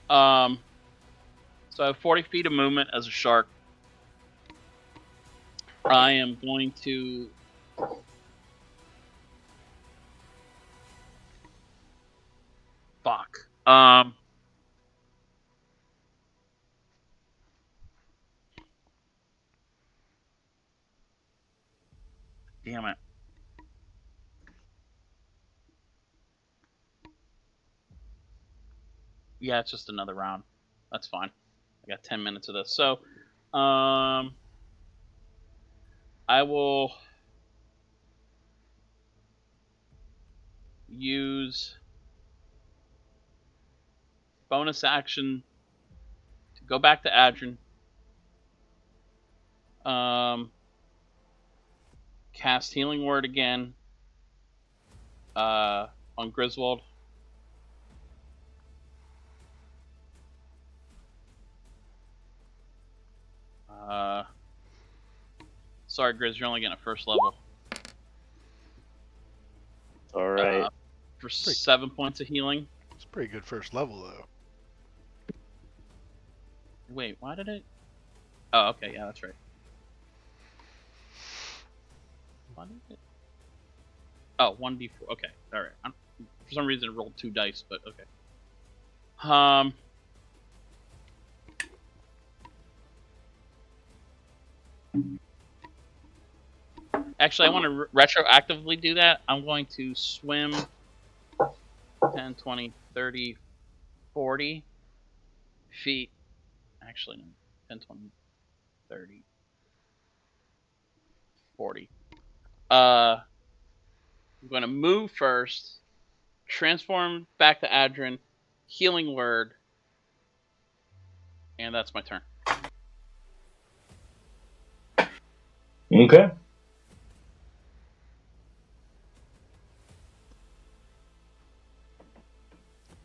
So I have 40 feet of movement as a shark. I am going to fuck. Damn it. Yeah, it's just another round. That's fine. I got 10 minutes of this. So, I will use bonus action to go back to Adrian. Cast Healing Word again on Griswold. Sorry, Grizz, you're only getting a first level. All right. For 7 points of healing. It's a pretty good first level, though. Wait, why did it? Oh, okay, yeah, that's right. Why did it? Oh, 1d4. Okay, all right. For some reason, it rolled 2 dice, but okay. Actually, I want to retroactively do that. I'm going to swim 10, 20, 30, 40 feet. Actually, no, 10, 20, 30, 40. I'm going to move first, transform back to Adrian, Healing Word, and that's my turn. Okay.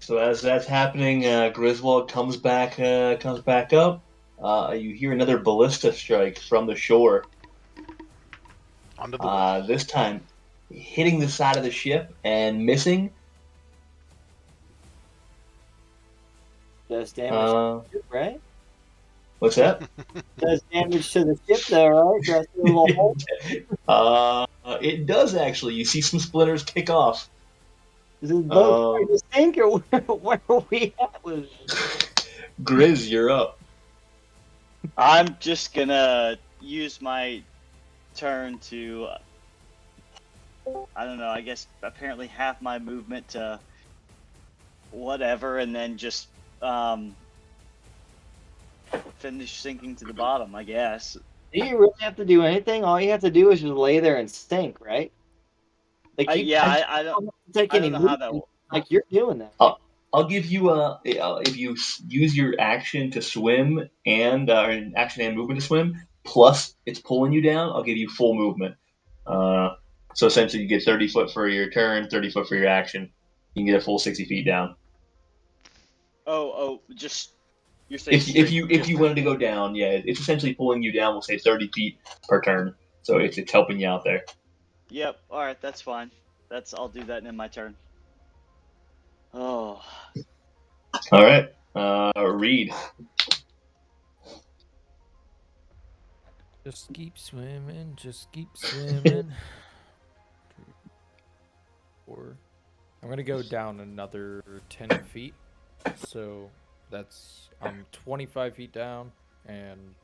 So as that's happening, Griswold comes back up. You hear another ballista strike from the shore. Onto the This time, hitting the side of the ship and missing. Does damage, right? What's that? Does damage to the ship, though, right? Does a little hole? It does actually. You see some splinters kick off. Is it both trying to sink, or where are we at with it? Grizz, you're up. I'm just gonna use my turn to, I don't know, I guess apparently half my movement to whatever, and then just finish sinking to the bottom, I guess. Do you really have to do anything? All you have to do is just lay there and sink, right? Like I don't take I any don't know how that movement, like you're doing that. I'll give you if you use your action to swim and action and movement to swim, plus it's pulling you down, I'll give you full movement. So essentially, you get 30 foot for your turn, 30 foot for your action. You can get a full 60 feet down. Just you're saying If you wanted to go down, yeah, it's essentially pulling you down. We'll say 30 feet per turn. So it's helping you out there. Yep. All right, that's fine. I'll do that in my turn. Oh. All right, Reed. Just keep swimming. Just keep swimming. 2, 4. I'm gonna go down another 10 feet. So I'm 25 feet down, and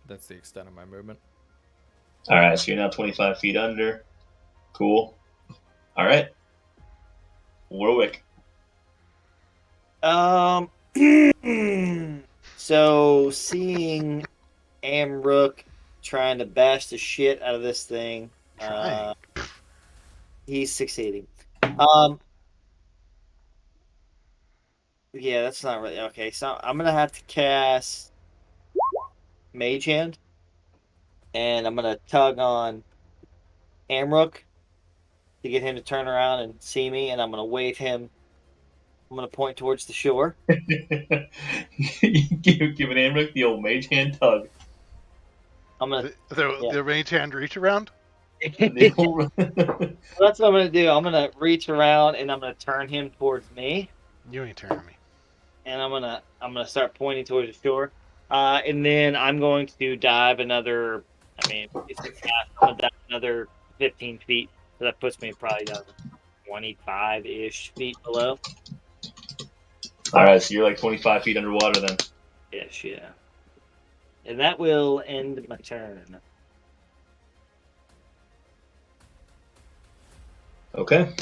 that's the extent of my movement. All right, so you're now 25 feet under. Cool. All right, Warwick. So seeing Amrook trying to bash the shit out of this thing, Trying. he's succeeding. Yeah, that's not really okay. So I'm gonna have to cast Mage Hand, and I'm gonna tug on Amrook to get him to turn around and see me, and I'm gonna wave him. I'm gonna point towards the shore. Give an Amric the old mage hand tug. I'm gonna. The mage hand reach around? That's what I'm gonna do. I'm gonna reach around and I'm gonna turn him towards me. You ain't turning me. And I'm gonna start pointing towards the shore. And then I'm going to dive another. I mean, it's half. I'm gonna dive another 15 feet. So that puts me probably down 25-ish feet below. All right, so you're like 25 feet underwater then. Yes, yeah. And that will end my turn. Okay.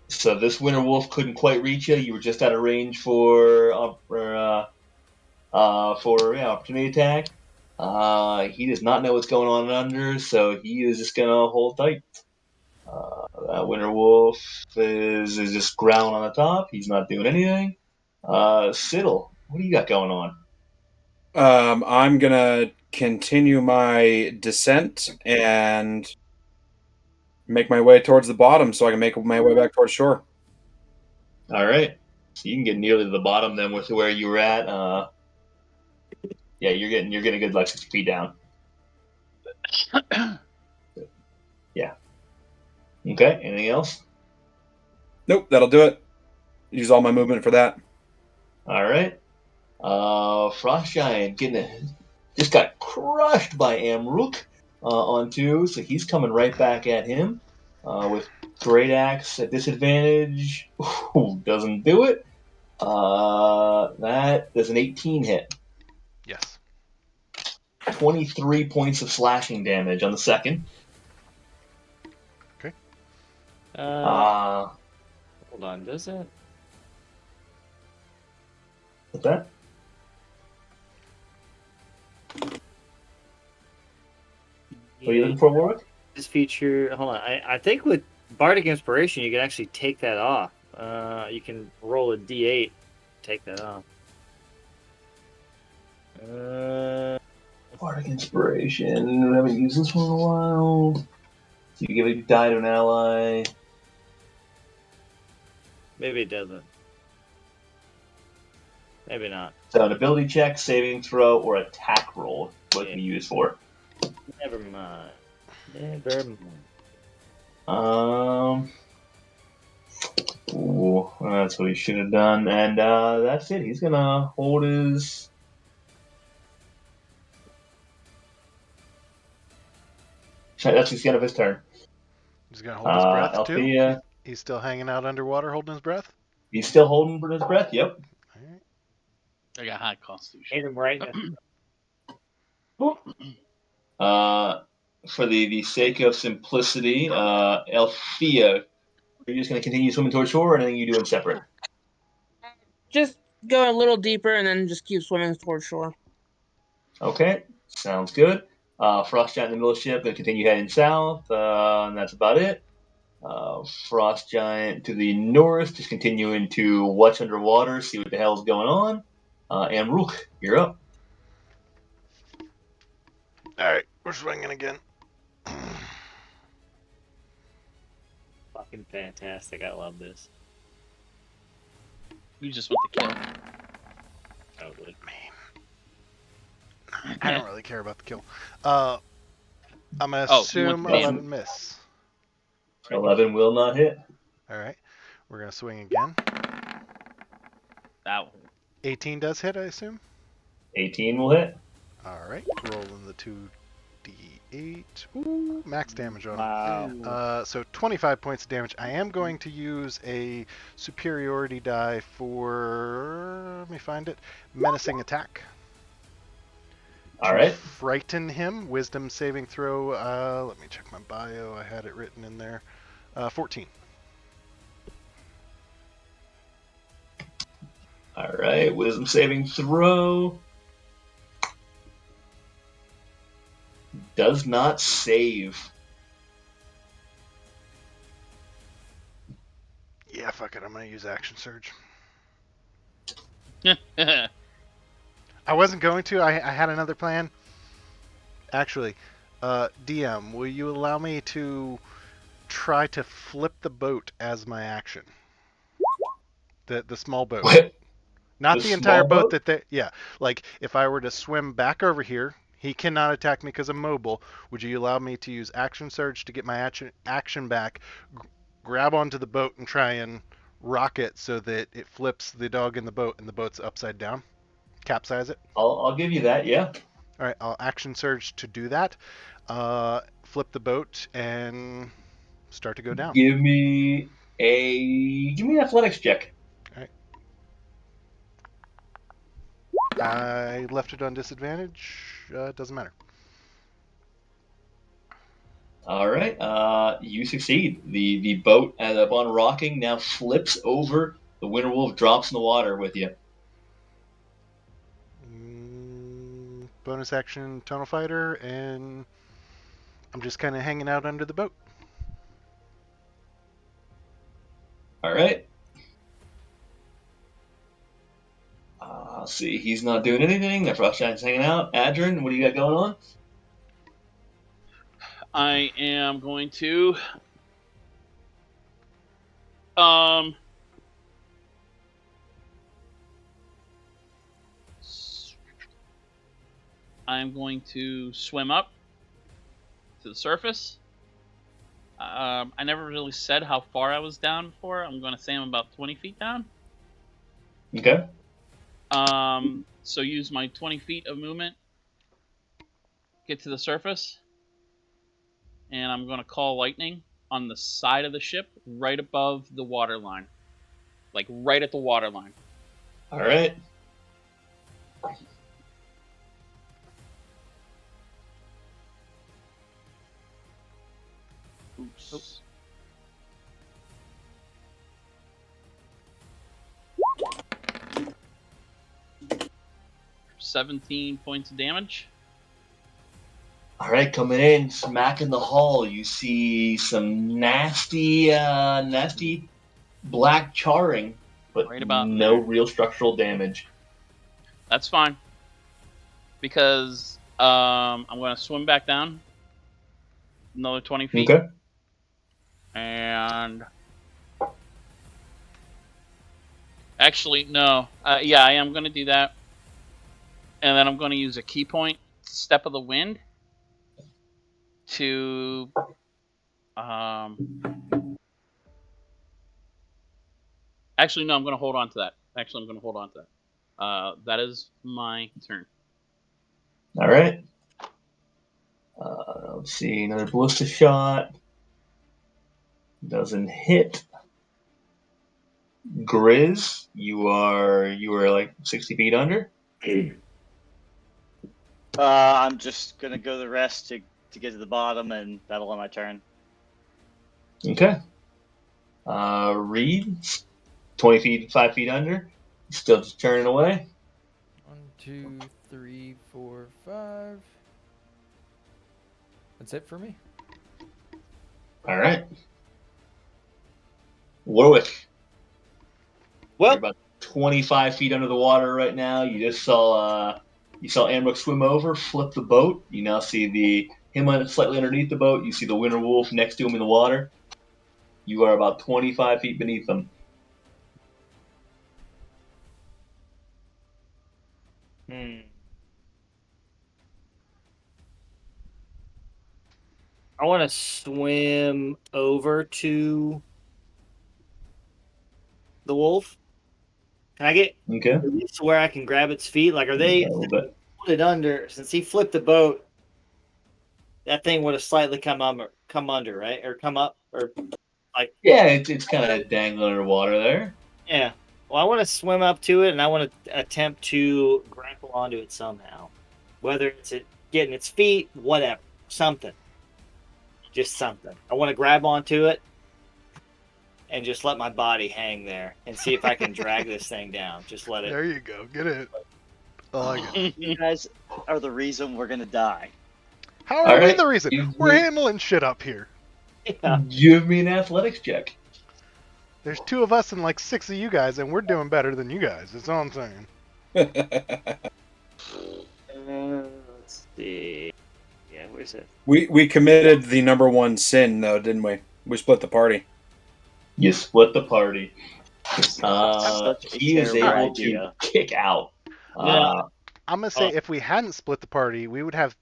So this winter wolf couldn't quite reach you. You were just out of range for opportunity attack. He does not know what's going on under, so he is just gonna hold tight. That winter wolf is just growling on the top. He's not doing anything. Siddle, what do you got going on? I'm gonna continue my descent and make my way towards the bottom, so I can make my way back towards shore. All right, so you can get nearly to the bottom then with where you were at. Yeah, you're getting a good like 60 feet down. Yeah. Okay. Anything else? Nope, that'll do it. Use all my movement for that. All right. Frost Giant just got crushed by Amrook on 2, so he's coming right back at him with Great Axe at disadvantage. Ooh, doesn't do it. That does an 18 hit. Yes. 23 points of slashing damage on the second. Okay. Hold on, does it? What's that? What are you looking for, Warwick? This feature, hold on. I think with Bardic Inspiration, you can actually take that off. You can roll a D8, take that off. Bardic Inspiration. We haven't used this one in a while. So you give a die to an ally. Maybe it doesn't. Maybe not. So an ability check, saving throw, or attack roll. What can you use for? Never mind. Never mind. Ooh, that's what he should have done. And that's it. He's gonna hold his. That's the end of his turn. He's gonna hold his breath Althea, too. He's still hanging out underwater, holding his breath. He's still holding his breath. Yep. All right. I got high constitution. Hit him right For the sake of simplicity, Althea, are you just gonna continue swimming towards shore, or anything you doing separate? Just go a little deeper and then just keep swimming towards shore. Okay, sounds good. Frost Giant in the middle of the ship, going to continue heading south, and that's about it. Frost Giant to the north, just continuing to watch underwater, see what the hell's going on. And Rook, you're up. All right, we're swinging again. Fucking fantastic. I love this. You just want the kill. Totally. I don't really care about the kill. I'm gonna Oh, you want assume the ban. 11 miss. 11 will not hit. All right, we're gonna swing again. That one. 18 does hit, I assume. 18 will hit. All right, rolling the 2d8. Ooh, max damage on him. Wow. So 25 points of damage. I am going to use a superiority die for, let me find it, menacing attack. All right. Frighten him. Wisdom saving throw. Let me check my bio. I had it written in there. 14. All right. Wisdom saving throw. Does not save. Yeah, fuck it. I'm going to use action surge. I wasn't going to. I had another plan. Actually, DM, will you allow me to try to flip the boat as my action? The small boat. What? Not The the entire small boat boat? that they... Yeah, like if I were to swim back over here, he cannot attack me because I'm mobile. Would you allow me to use action surge to get my action back, grab onto the boat and try and rock it so that it flips the dog in the boat and the boat's upside down? Capsize it? I'll give you that. Yeah. All right, I'll action surge to do that. Flip the boat and start to go down. Give me an athletics check. All right. I left it on disadvantage. Doesn't matter. All right. You succeed. The boat, upon rocking, now flips over. The Winter Wolf drops in the water with you. Bonus action, Tonal Fighter, and I'm just kind of hanging out under the boat. All right. Let's see. He's not doing anything. The Frost Giant's hanging out. Adrin, what do you got going on? I am going to I'm going to swim up to the surface. I never really said how far I was down before. I'm going to say I'm about 20 feet down. Okay. So use my 20 feet of movement, get to the surface, and I'm going to call lightning on the side of the ship right above the water line. Like right at the water line. All right. Oops. 17 points of damage. All right, coming in, smacking the hull, you see some nasty black charring, but Right about no there. real structural damage. That's fine. Because I'm going to swim back down another 20 feet. Okay. And actually, no. Yeah, I am going to do that. And then I'm going to use a key point, Step of the Wind, to actually, no, I'm going to hold on to that. That is my turn. All right. Let's see, another ballista shot. Doesn't hit. Grizz, you are like 60 feet under. I'm just gonna go the rest to get to the bottom, and that'll end my turn. Okay. Reed, 20 feet, 5 feet under. Still just turning away. 1, 2, 3, 4, 5. That's it for me. All right. Warwick. Well, You're about 25 feet under the water right now. You just saw Amrook swim over, flip the boat. You now see him slightly underneath the boat. You see the Winter Wolf next to him in the water. You are about 25 feet beneath them. I want to swim over to the wolf. Can I get Okay. to where I can grab its feet? Like, are they A little bit. put it under? Since he flipped the boat, that thing would have slightly come under, right? Or come up, or like. Yeah, it's kind of dangling underwater there. Yeah. Well, I want to swim up to it, and I want to attempt to grapple onto it somehow. Whether it's getting its feet, whatever, something. Just something. I want to grab onto it and just let my body hang there and see if I can drag this thing down. Just let it. There you go. Get it. I like it. You guys are the reason we're gonna die. How are All we right. the reason? We're handling shit up here. Yeah. Give me an athletics check. There's 2 of us and like 6 of you guys, and we're doing better than you guys. That's all I'm saying. Let's see. Yeah, where's it? We committed the number 1 sin, though, didn't we? We split the party. You split the party. Such a He is terrible able idea. to kick out. I'm gonna say if we hadn't split the party, we would have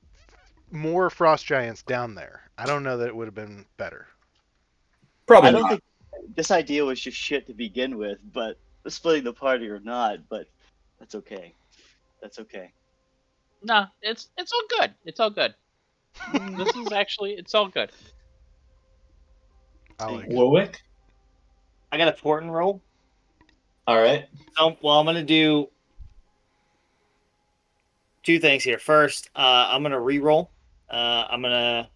more frost giants down there. I don't know that it would have been better. Probably I don't not. think this idea was just shit to begin with, but splitting the party or not, but that's okay. That's okay. No, it's all good. It's all good. This is actually, it's all good. I like it. Warwick. I got a port and roll. All right. So, well, I'm gonna do 2 things here. First, I'm gonna re-roll. I'm gonna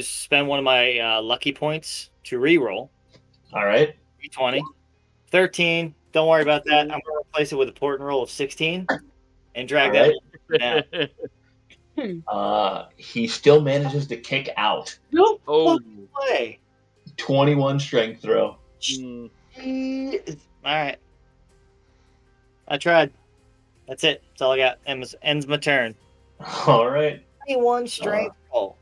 spend one of my lucky points to re-roll. All right. 20, 13. Don't worry about that. I'm gonna replace it with a port and roll of 16 and drag All that down. He still manages to kick out. No Oh. fucking way. 21 strength throw. Mm. All right. I tried. That's it. That's all I got. Ends my turn. All right. 21 strength roll.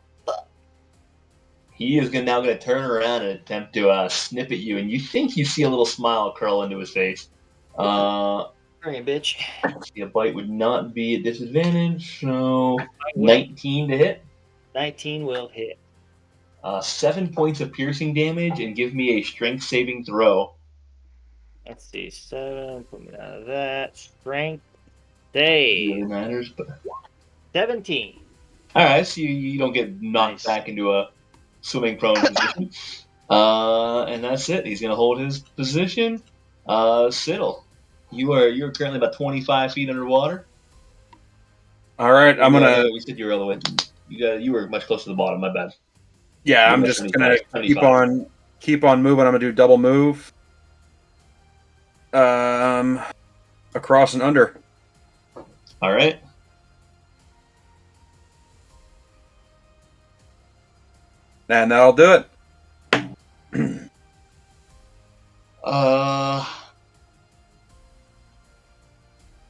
He is now going to turn around and attempt to snip at you, and you think you see a little smile curl into his face. Bring it, bitch. The bite would not be a disadvantage, so 19 to hit. 19 will hit. 7 points of piercing damage, and give me a strength saving throw. Let's see. 7. Put me out of that. Strength. Save. Really matters, but 17. all right. So you don't get knocked back into a swimming prone position. And that's it. He's gonna hold his position. Siddle, you're currently about 25 feet underwater. All right, I'm gonna. We said you were all the way. You were much closer to the bottom. My bad. Yeah, I'm just gonna keep on moving. I'm gonna do double move. Across and under. All right. And that'll do it.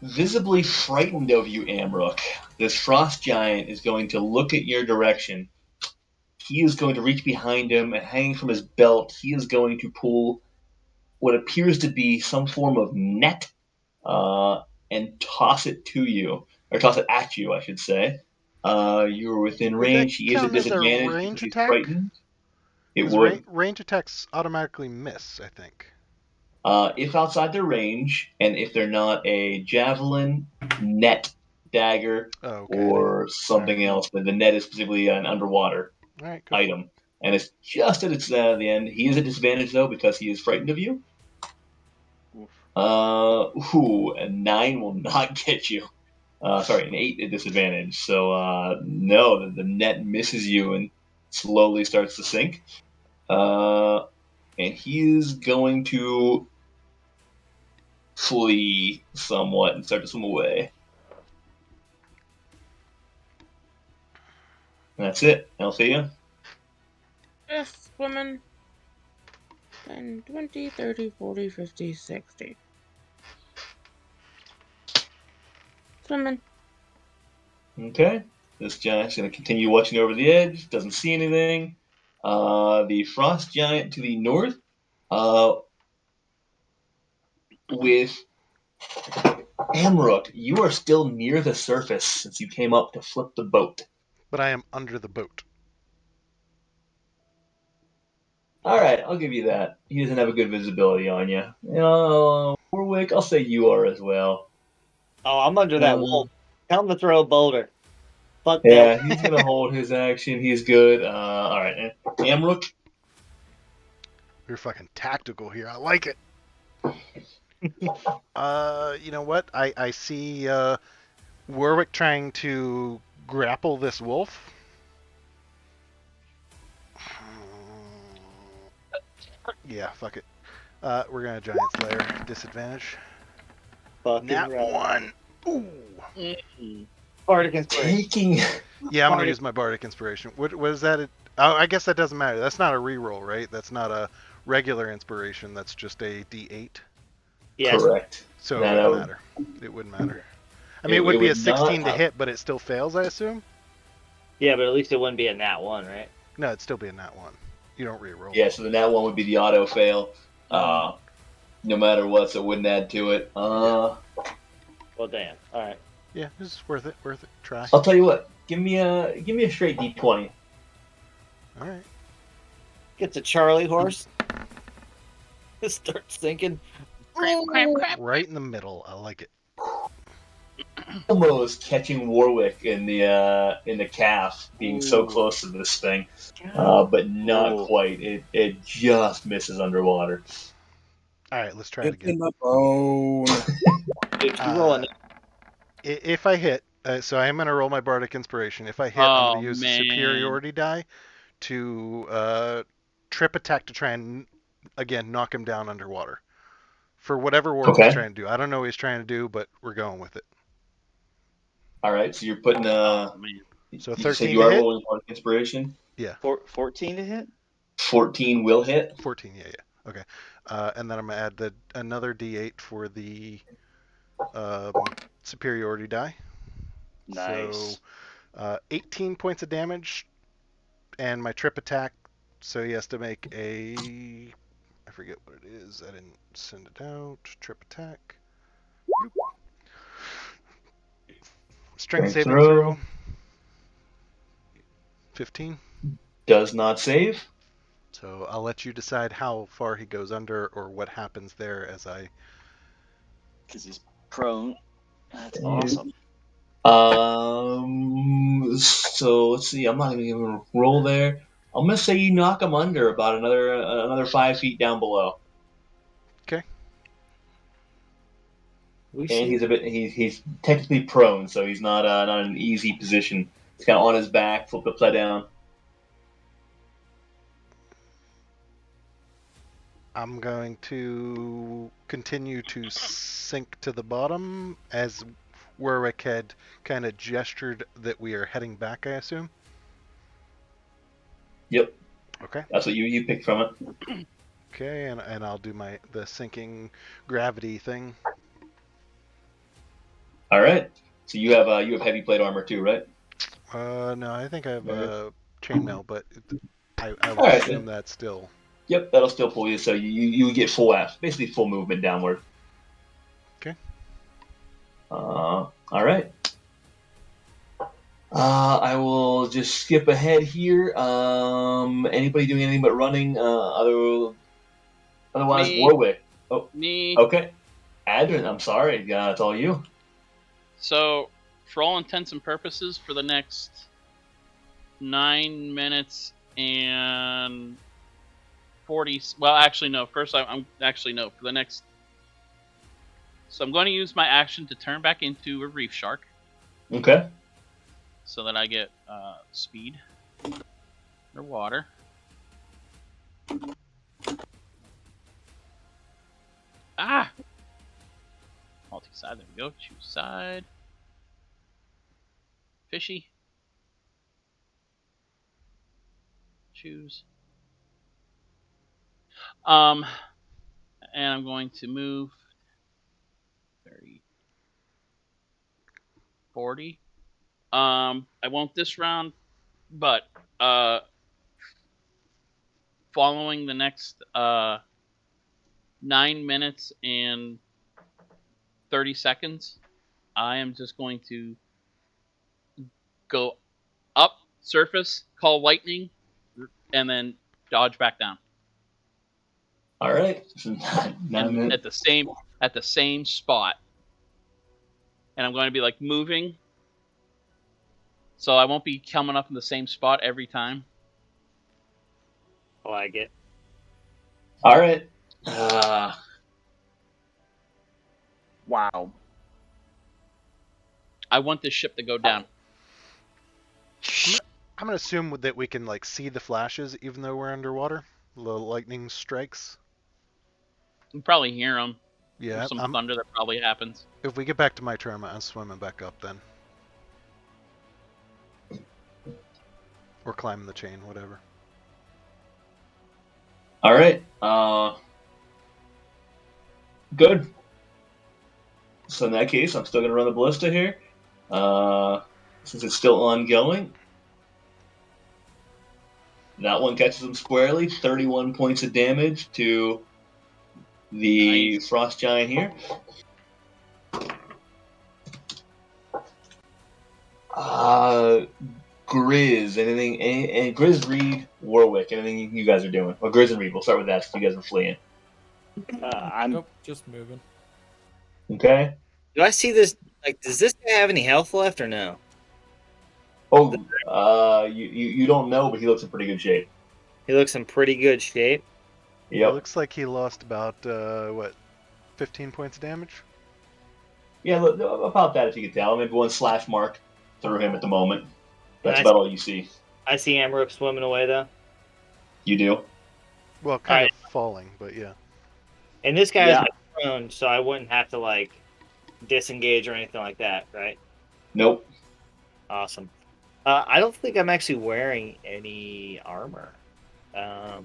Visibly frightened of you, Amrook, this frost giant is going to look at your direction. He is going to reach behind him, and hanging from his belt, he is going to pull what appears to be some form of net and toss it to you, or toss it at you, I should say. You're within range. He is at disadvantage because he's frightened. It would. Range attacks automatically miss, I think. If outside their range, and if they're not a javelin, net, dagger, or something else, but the net is specifically an underwater item. And it's just at the end. He is at disadvantage, though, because he is frightened of you. A 9 will not get you. Sorry, an 8 at disadvantage. So, no, the net misses you and slowly starts to sink. And he is going to flee somewhat and start to swim away. And that's it. Althea? Yes, swimming. 10, 20, 30, 40, 50, 60. Swimming. Okay. This giant's going to continue watching over the edge. Doesn't see anything. The frost giant to the north, with Amrook, you are still near the surface since you came up to flip the boat. But I am under the boat. All right, I'll give you that. He doesn't have a good visibility on you. Warwick, I'll say you are as well. Oh, I'm under that wall. Tell him to throw a boulder. Fuck Yeah, that. he's gonna hold his action. He's good. All right, Amrook. You're fucking tactical here. I like it. You know what? I see Warwick trying to grapple this wolf. Yeah, fuck it. We're gonna Giant Slayer. Disadvantage. Fucking Nat right. 1. Ooh. Bardic Inspiration. Taking. Yeah, I'm gonna Bardic- use my Bardic Inspiration. What is that? Oh, I guess that doesn't matter. That's not a reroll, right? That's not a regular inspiration. That's just a D8. Yes. Correct. So No, it that wouldn't would- matter. It wouldn't matter. I mean, it It would be a would not- 16 to hit, but it still fails, I assume. Yeah, but at least it wouldn't be a nat 1, right? No, it'd still be a nat 1. You don't reroll. Yeah, so the nat 1 would be the auto fail. No matter what, so it wouldn't add to it. Well, damn. All right. Yeah, this is worth it. Worth it. Try. I'll tell you what. Give me a straight D20. All right. Gets a Charlie horse. Starts sinking. Right in the middle. I like it. Almost catching Warwick in the calf, being so close to this thing, but not quite. It just misses underwater. All right, let's try it It's in again. the bone. Dude, you roll a If I hit, so I am going to roll my Bardic Inspiration. If I hit, I'm going Oh, to use the man. superiority die to trip attack to try and, again, knock him down underwater. For whatever Warwick's Okay. trying to do. I don't know what he's trying to do, but we're going with it. All right, so you're putting Oh, man. So you said 13 you to are hit? rolling on inspiration. 14 to hit? 14 will hit. 14, yeah. Okay. And then I'm going to add another D8 for the superiority die. Nice. So 18 points of damage, and my trip attack. So he has to make I forget what it is. I didn't send it out. Trip attack. Strength saving throw. 15. Does not save. So I'll let you decide how far he goes under or what happens there as I. Because he's prone. That's Yeah. awesome. So let's see. I'm not even going to roll there. I'm going to say you knock him under about another 5 feet down below. Okay. And he's technically prone, so he's not in an easy position. He's kind of on his back, flipped upside down. I'm going to continue to sink to the bottom as Warwick had kind of gestured that we are heading back, I assume. Yep. Okay. That's what you picked from it. Okay, and I'll do the sinking gravity thing. All right. So you have heavy plate armor too, right? No, I think I have chainmail, but I would All right, assume then. that's still. Yep, that'll still pull you. So you get basically full movement downward. Okay. All right. I will just skip ahead here. Anybody doing anything but running? Otherwise, Me. Warwick. Oh, Me. okay. Adrian, I'm sorry. It's all you. So, for all intents and purposes, for the next 9 minutes and 40. Well, actually, no. First, I'm actually no. For the next. So I'm going to use my action to turn back into a reef shark, Okay. so that I get speed underwater. Ah! Multi-side. There we go. Choose side. Fishy. Choose. And I'm going to move 30. 40. I won't this round, but following the next 9 minutes and 30 seconds, I am just going to go up surface, call lightning, and then dodge back down. All right. So 9 minutes. At the same spot. And I'm going to be like moving. So I won't be coming up in the same spot every time. I like it. All right. Wow. I want this ship to go down. I'm gonna assume that we can like see the flashes even though we're underwater. The lightning strikes. You can probably hear them. Yeah. There's some thunder that probably happens. If we get back to my turn, I'm swimming back up then. Or climbing the chain, whatever. All right. Good. So in that case, I'm still going to run the ballista here. Since it's still ongoing. That one catches him squarely. 31 points of damage to the frost giant here. Grizz, anything? Grizz, Reed, Warwick, anything you guys are doing? Well, Grizz and Reed, we'll start with that since you guys are fleeing. Nope, just moving. Okay. Do I see this? Like, does this guy have any health left or no? Oh, you don't know, but he looks in pretty good shape. He looks in pretty good shape. Yep. It looks like he lost about 15 points of damage. Yeah, about that if you could tell. Maybe one slash mark through him at the moment. That's about all you see. I see Chamb3r swimming away though. You do? Well, kind of falling, but yeah. And this guy's prone, so I wouldn't have to like disengage or anything like that, right? Nope. Awesome. I don't think I'm actually wearing any armor. No,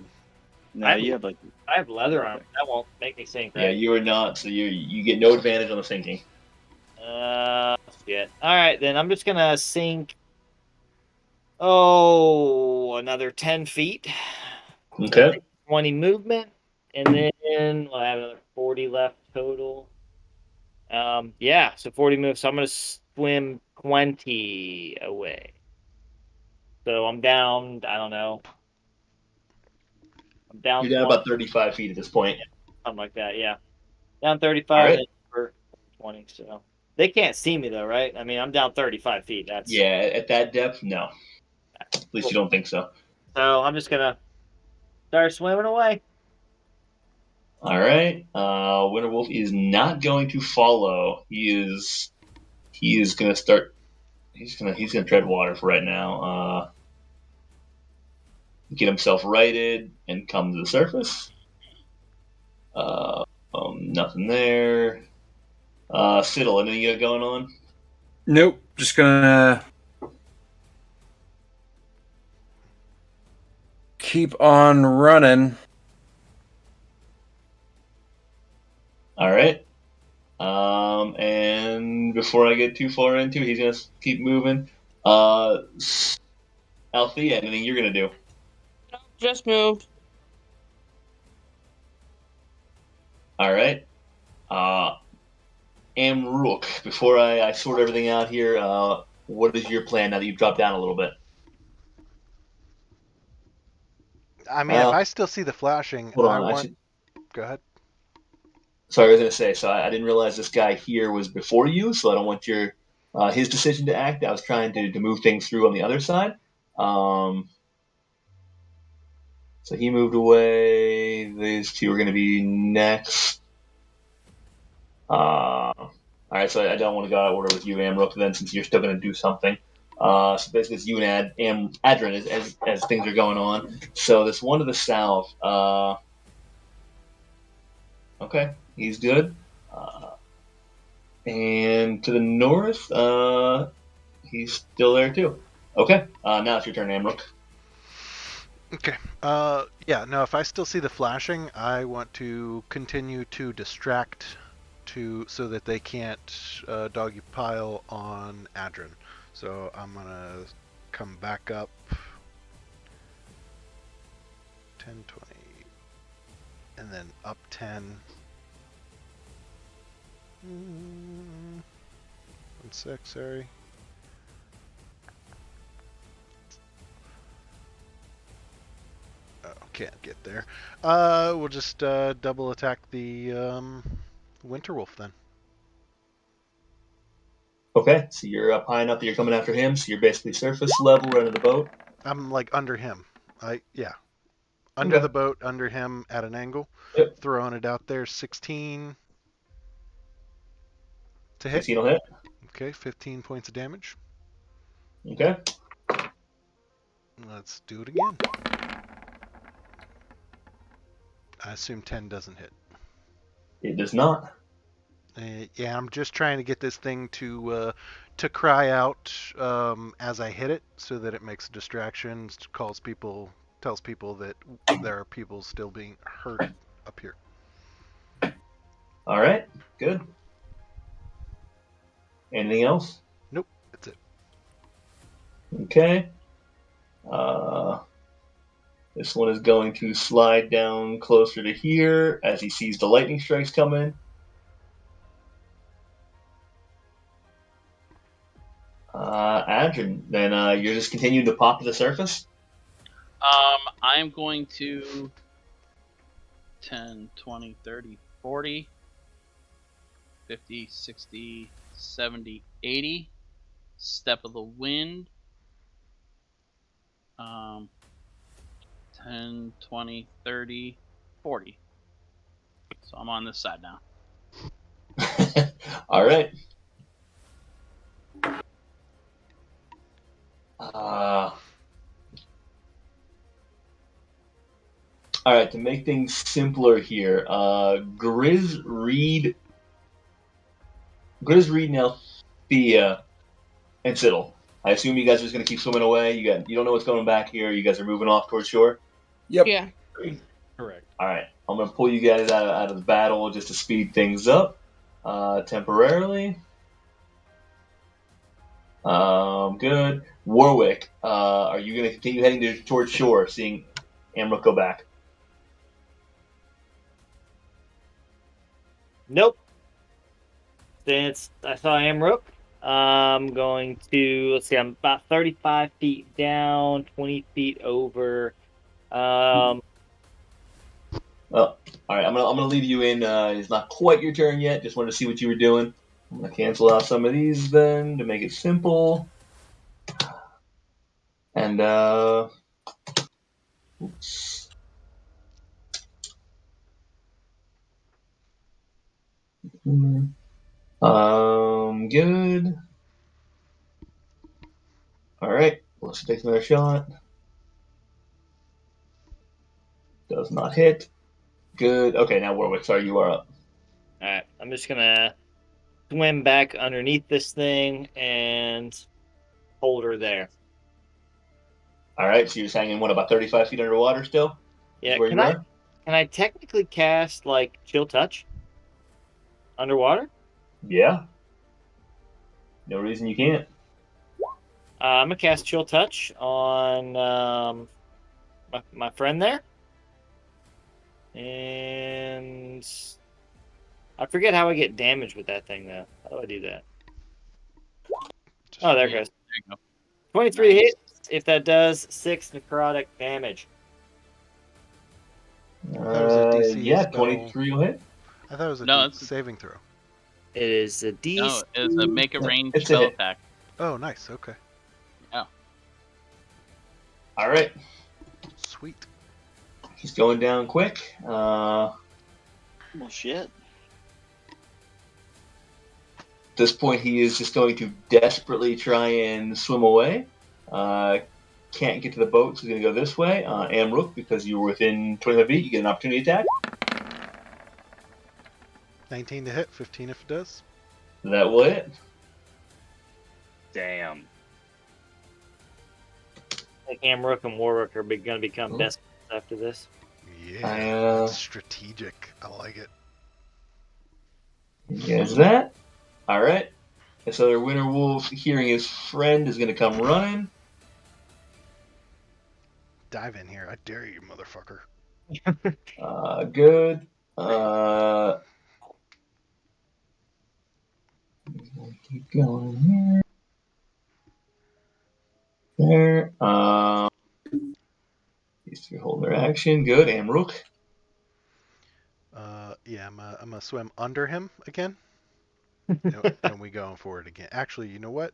you have like I have leather armor. That won't make me sink, right? Yeah, you are not. So you get no advantage on the sinking. Shit. All right, then I'm just gonna sink. Oh, another 10 feet. Okay. 20 movement, and then we'll have another 40 left total. Yeah, so 40 moves. So I'm gonna swim 20 away. So I'm down. I don't know. I'm down. You're down about 35 feet at this point. Something like that. Yeah, down 35 right. for 20. So they can't see me though, right? I mean, I'm down 35 feet. That's at that depth, no. At least you don't think so. So I'm just gonna start swimming away. All right. Winterwolf is not going to follow. He is going to start. He's going to tread water for right now. Get himself righted and come to the surface. Nothing there. Siddle, anything you got going on? Nope. Just gonna keep on running. All right. And before I get too far into it, he's gonna keep moving. Althea, anything you're gonna do? Just moved. All right. Amrook, before I sort everything out here, what is your plan now that you've dropped down a little bit? I mean, if I still see the flashing, hold on, Go ahead. Sorry, I was going to say, so I didn't realize this guy here was before you, so I don't want your his decision to act. I was trying to move things through on the other side. So he moved away. These two are going to be next. All right, so I don't want to go out of order with you, Amrook, then, since you're still going to do something. So basically, it's you and Adrin as things are going on. So this one to the south. Okay, he's good. And to the north, he's still there too. Okay, now it's your turn, Amrook. Okay. Yeah, no, if I still see the flashing, I want to continue to distract so that they can't doggy pile on Adrin. So I'm gonna come back up 10, 20, and then up 10. 1 sec, sorry. Oh, can't get there. We'll just double attack the Winter Wolf then. Okay, so you're up high enough that you're coming after him, so you're basically surface level right under the boat. I'm like under him. Under Okay. the boat, under him at an angle. Yep. Throwing it out there. 16 to hit. 16 will hit. Okay, 15 points of damage. Okay. Let's do it again. I assume 10 doesn't hit. It does not. Yeah, I'm just trying to get this thing to cry out as I hit it, so that it makes a distraction, tells people that there are people still being hurt up here. All right. Good. Anything else? Nope, that's it. Okay. This one is going to slide down closer to here as he sees the lightning strikes coming. Adrian, then you're just continuing to pop to the surface? I'm going to 10, 20, 30, 40, 50, 60, 70, 80. Step of the wind. 10, 20, 30, 40. So I'm on this side now. All right. All right, to make things simpler here, Grizz, Reed, Althea, and Siddle. I assume you guys are just going to keep swimming away. You don't know what's going back here. You guys are moving off towards shore. Yep. Yeah. Correct. All right, I'm going to pull you guys out of the battle just to speed things up temporarily. Good. Warwick, are you going to continue heading towards shore, seeing Amrook go back? Nope. Since I saw Amrook, I'm going to, let's see, I'm about 35 feet down, 20 feet over. Well, all right, I'm gonna leave you in. It's not quite your turn yet. Just wanted to see what you were doing. I'm gonna cancel out some of these then to make it simple. And oops. Good. All right, let's take another shot. Does not hit. Good. Okay, now Warwick, sorry, you are up. All right, I'm just going to swim back underneath this thing and hold her there. All right, so you're just hanging about 35 feet underwater still? Yeah, Is where you are? can I technically cast, like, Chill Touch underwater? Yeah. No reason you can't. I'm going to cast Chill Touch on my friend there. And I forget how I get damage with that thing, though. How do I do that? Oh, there it goes. There you go. 23 Nice. hits. If that does 6 necrotic damage. I thought it was a DC Yeah, spell. 23 will hit. I thought it was a No, it's saving throw. It is a DC. No, it's a make a range It's a spell hit. attack. Oh, nice. Okay. All right, Sweet. he's going down quick. Well, shit. At this point, he is just going to desperately try and swim away. Can't get to the boat, so he's going to go this way. Amrook, because you were within 25 feet, you get an opportunity attack. 19 to hit, 15 if it does. That will hit. Damn. I think Amrook and Warwick are going to become Oh. best friends after this. Yeah, Uh, that's strategic. I like it. Is that? All right. This other winter wolf, hearing his friend, is going to come running. Dive in here. I dare you, motherfucker. Good. Keep going here. There. These three hold their action. Good. Amrook. Yeah, I'm gonna swim under him again, and we going for it again. Actually, you know what?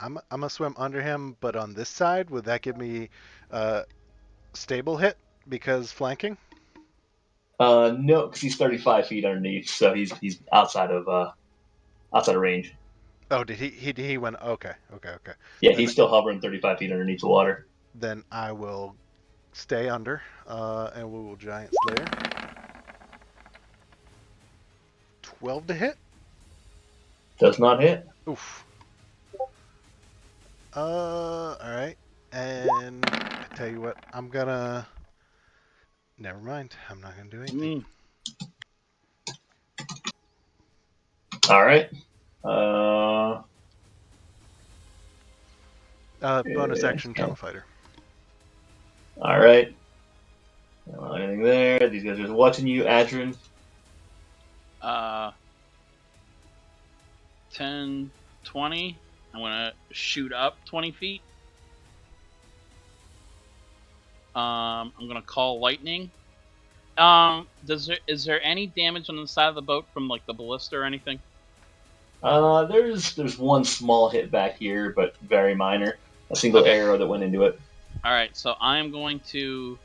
I'm gonna swim under him, but on this side, would that give me stable hit because flanking? No, because he's 35 feet underneath, so he's outside of range. Oh, did he went? Okay. Yeah, Then he's still hovering 35 feet underneath the water. then I will stay under, and we will giant slayer. 12 to hit. Does not hit. Oof. All right. And I tell you what, I'm gonna. Never mind. I'm not gonna do anything. All right. Bonus Yeah, action, yeah. tunnel fighter. All right. Anything there? These guys are just watching you, Adrian. 10, 20. I'm gonna shoot up 20 feet. I'm gonna call lightning. Is there any damage on the side of the boat from like the ballista or anything? There's one small hit back here, but very minor. A single arrow that went into it. All right, so I'm going to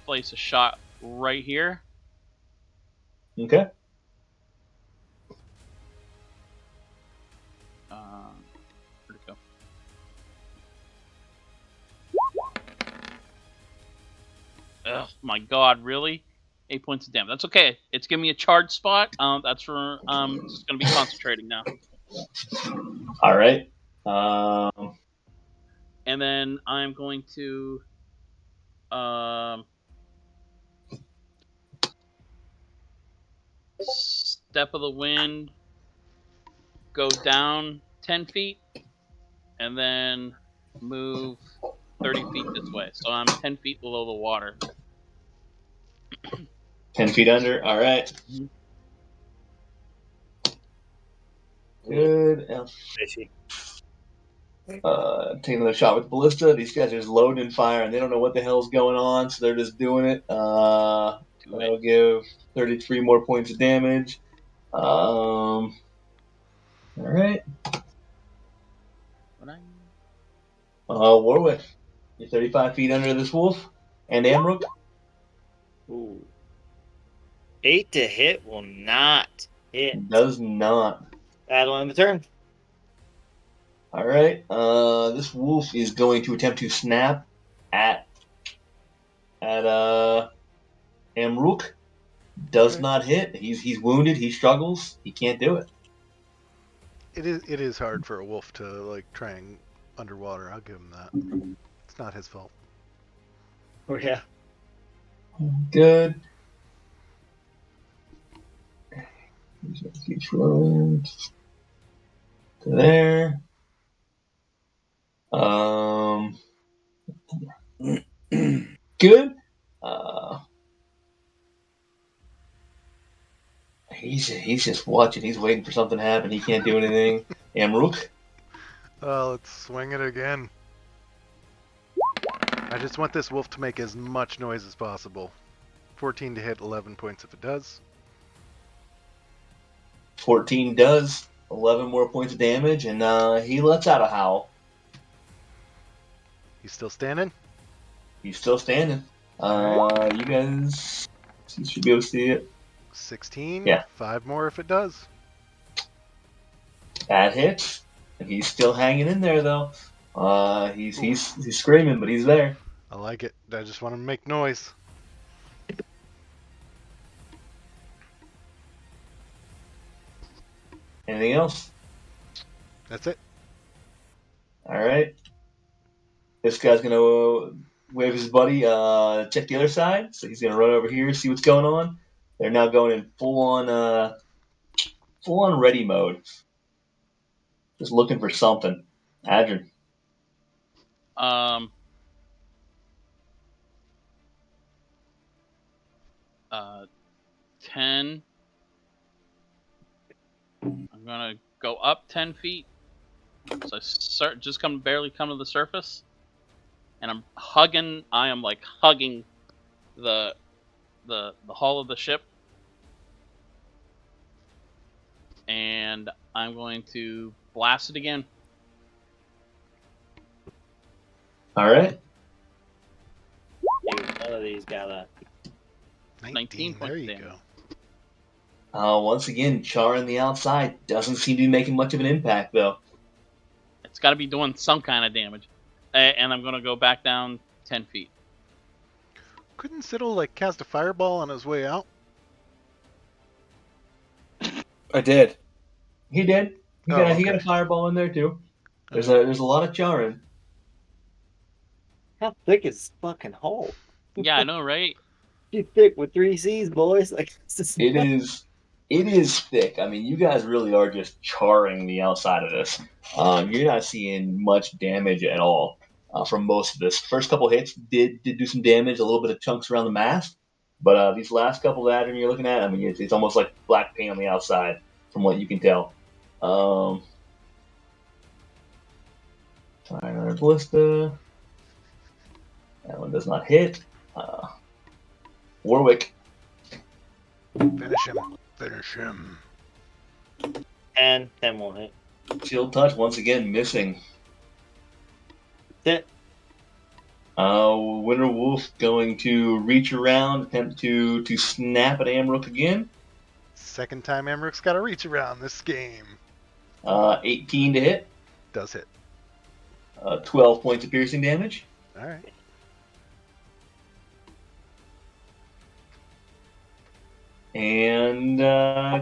place a shot right here. Okay. Where'd it go? Oh my god, really? 8 points of damage. That's okay. It's giving me a charge spot. That's for just gonna be concentrating now. All right. And then I'm going to step of the wind, go down 10 feet, and then move 30 feet this way. So I'm 10 feet below the water. 10 feet under. All right. Good. Take another shot with ballista. These guys are just loading and firing. They don't know what the hell's going on, so they're just doing it. That'll give 33 more points of damage. All right. Warwick, you're 35 feet under this wolf. And Amrook? Ooh. 8 to hit will not hit. Does not. That'll end the turn. All right. This wolf is going to attempt to snap at Amrook. Does not hit. He's wounded. He struggles. He can't do it. It is hard for a wolf to like try and underwater. I'll give him that. It's not his fault. Oh yeah. Good. Keep rolling to there. Good. He's just watching. He's waiting for something to happen. He can't do anything. Amrook? Let's swing it again. I just want this wolf to make as much noise as possible. 14 to hit, 11 points if it does. 14 does. 11 more points of damage, and he lets out a howl. He's still standing? He's still standing. You guys should be able to see it. 16? Yeah. 5 more if it does. That hits. And he's still hanging in there, though. He's screaming, but he's there. I like it. I just want to make noise. Anything else? That's it. All right. This guy's going to wave his buddy, check the other side. So he's going to run over here, see what's going on. They're now going in full-on full on ready mode. Just looking for something. Adrian. 10. I'm gonna go up 10 feet. So I just barely come to the surface, and I'm hugging. I am like hugging the hull of the ship, and I'm going to blast it again. All right. Dude, none of these got a 19 There points you damage. go. Once again, charring the outside doesn't seem to be making much of an impact, though. It's got to be doing some kind of damage, and I'm gonna go back down 10 feet. Couldn't Siddle like cast a fireball on his way out? I did. He did. He Oh, got a okay. fireball in there too. There's a lot of charring. How thick is this fucking hole? Yeah, I know, right? You thick with 3 C's, boys. Like It is thick. I mean, you guys really are just charring the outside of this. You're not seeing much damage at all from most of this. First couple hits did do some damage, a little bit of chunks around the mast, but these last couple that you're looking at, I mean, it's almost like black paint on the outside, from what you can tell. Try another ballista. That one does not hit. Warwick. Finish him. Finish him. 10 won't hit. Shield touch once again missing. That's it. Winter Wolf going to reach around, attempt to snap at Amrook again. Second time Emmerich got to reach around this game. 18 to hit. Does hit. 12 points of piercing damage. All right. And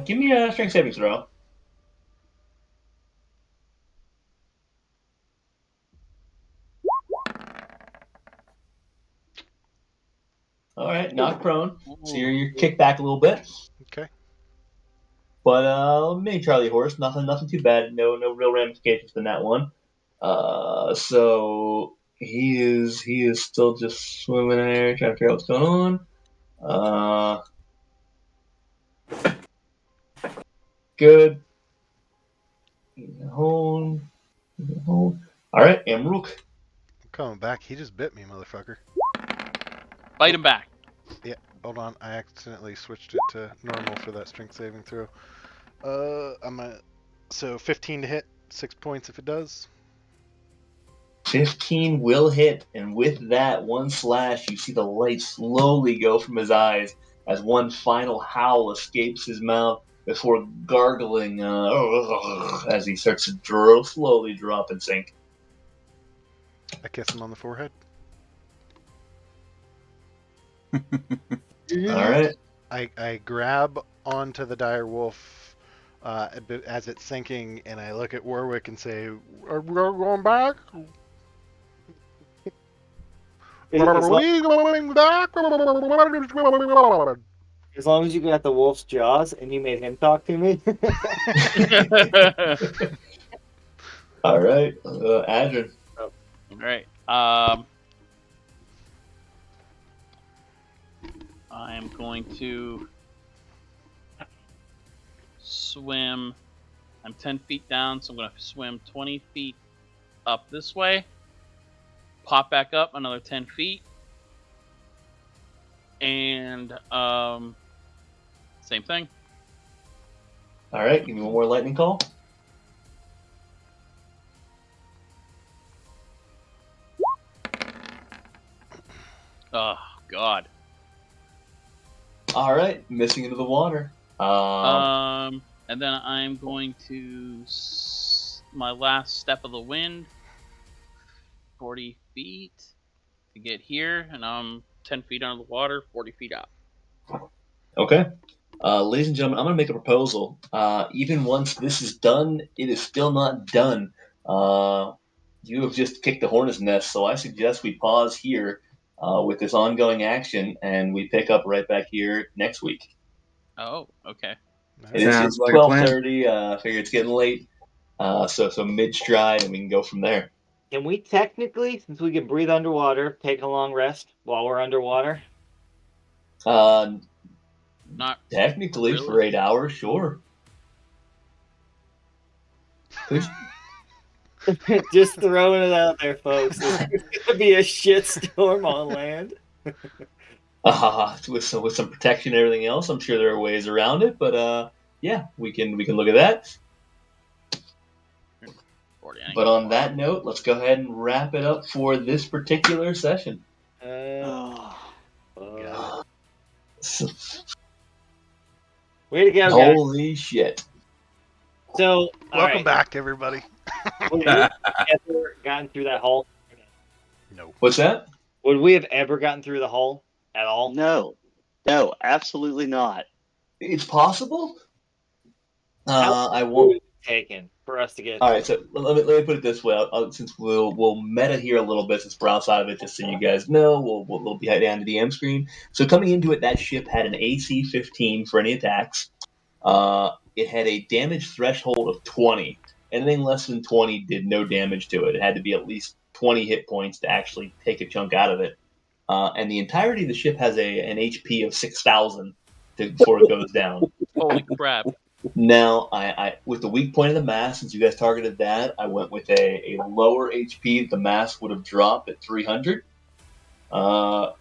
give me a strength saving throw. All right, knocked prone. So you're kicked back a little bit. Okay. But mini Charlie horse, nothing too bad. No real ramifications in that one. So he is still just swimming there, trying to figure out what's going on. Good. Hold. All right, Amrook. I'm coming back. He just bit me, motherfucker. Bite him back. Yeah, hold on. I accidentally switched it to normal for that strength saving throw. So 15 to hit, 6 points if it does. 15 will hit, and with that one slash, you see the light slowly go from his eyes as one final howl escapes his mouth before gargling as he starts to slowly drop and sink. I kiss him on the forehead. All right. I grab onto the dire wolf as it's sinking, and I look at Warwick and say, "Are we going back? Are we going back?" As long as you got the wolf's jaws and you made him talk to me. All right, Adrian. All right. I am going to swim. I'm 10 feet down, so I'm going to swim 20 feet up this way. Pop back up another 10 feet. And same thing. All right, give me one more lightning call. Oh, God. All right, missing into the water. And then I'm going to my last step of the wind, 40 feet to get here, and I'm 10 feet under the water, 40 feet out. Okay. Ladies and gentlemen, I'm going to make a proposal. Even once this is done, it is still not done. You have just kicked the hornet's nest, so I suggest we pause here with this ongoing action, and we pick up right back here next week. Oh, okay. Sounds like a plan. 12:30. I figure it's getting late. So mid stride, and we can go from there. Can we technically, since we can breathe underwater, take a long rest while we're underwater? Not Technically, really. for 8 hours, sure. Just throwing it out there, folks. It's gonna be a shitstorm on land. With some protection and everything else, I'm sure there are ways around it. But yeah, we can look at that. But on that note, let's go ahead and wrap it up for this particular session. Way to go, guys. Holy shit. So, Welcome back, everybody. Would we have ever gotten through that hole? No. What's that? Would we have ever gotten through the hole at all? No, absolutely not. It's possible. How I long won't. would it have taken for us to get? All right, so let me put it this way. Since we'll meta here a little bit, since we're outside of it, just so you guys know, we'll be heading down to the DM screen. So coming into it, that ship had an AC 15 for any attacks. It had a damage threshold of 20. Anything less than 20 did no damage to it. It had to be at least 20 hit points to actually take a chunk out of it. And the entirety of the ship has an HP of 6,000 before it goes down. Holy crap. Now, I with the weak point of the mass, since you guys targeted that, I went with a lower HP. The mass would have dropped at 300. But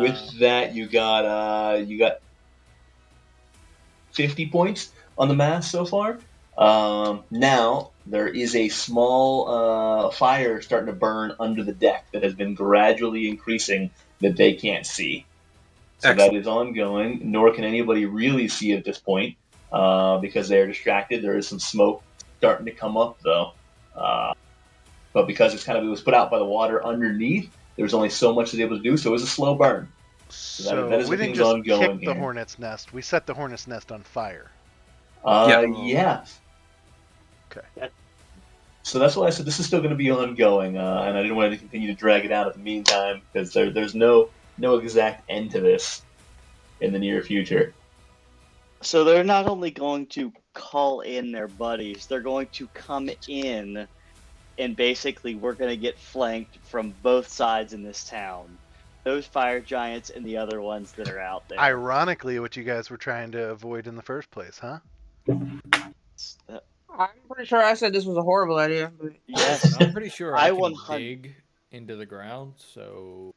with that, you got 50 points on the mass so far. Now there is a small fire starting to burn under the deck that has been gradually increasing that they can't see. So Excellent. that is ongoing, nor can anybody really see at this point because they are distracted. There is some smoke starting to come up though, but because it was put out by the water underneath, there was only so much it was able to do. So it was a slow burn. So that is we the didn't things just ongoing kick the here. hornet's nest. We set the hornet's nest on fire. Yeah. Okay. So that's why I said this is still going to be ongoing, and I didn't want to continue to drag it out at the meantime because there's no exact end to this in the near future. So they're not only going to call in their buddies, they're going to come in, and basically we're going to get flanked from both sides in this town. Those fire giants and the other ones that are out there. Ironically, what you guys were trying to avoid in the first place, huh? I'm pretty sure I said this was a horrible idea. But... Yes, I'm pretty sure I can 100 dig into the ground, so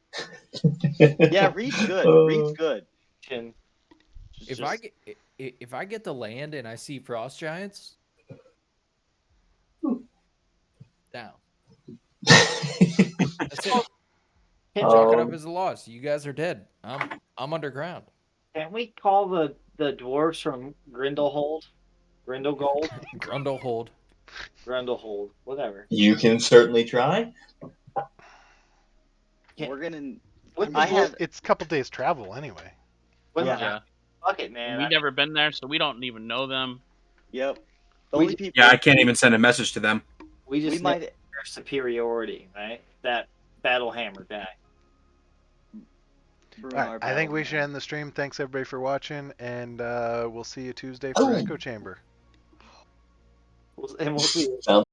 Yeah, Reed's good. Reed's good. if I get the land and I see frost giants, down. That's it. Chalk it up as a loss. You guys are dead. I'm underground. Can we call the dwarves from Grindelhold? Grindelgold? Grundlehold. Grindelhold. Whatever. You can certainly try. We're gonna. It's a couple days travel anyway. Yeah. Fuck it, man. We've never been there, so we don't even know them. Yep. The only people. Yeah, I can't even send a message to them. We might. Their superiority, right? That battle hammer guy. Right, I think we should end the stream. Thanks everybody for watching, and we'll see you Tuesday for Echo Chamber. And we'll see. Sounds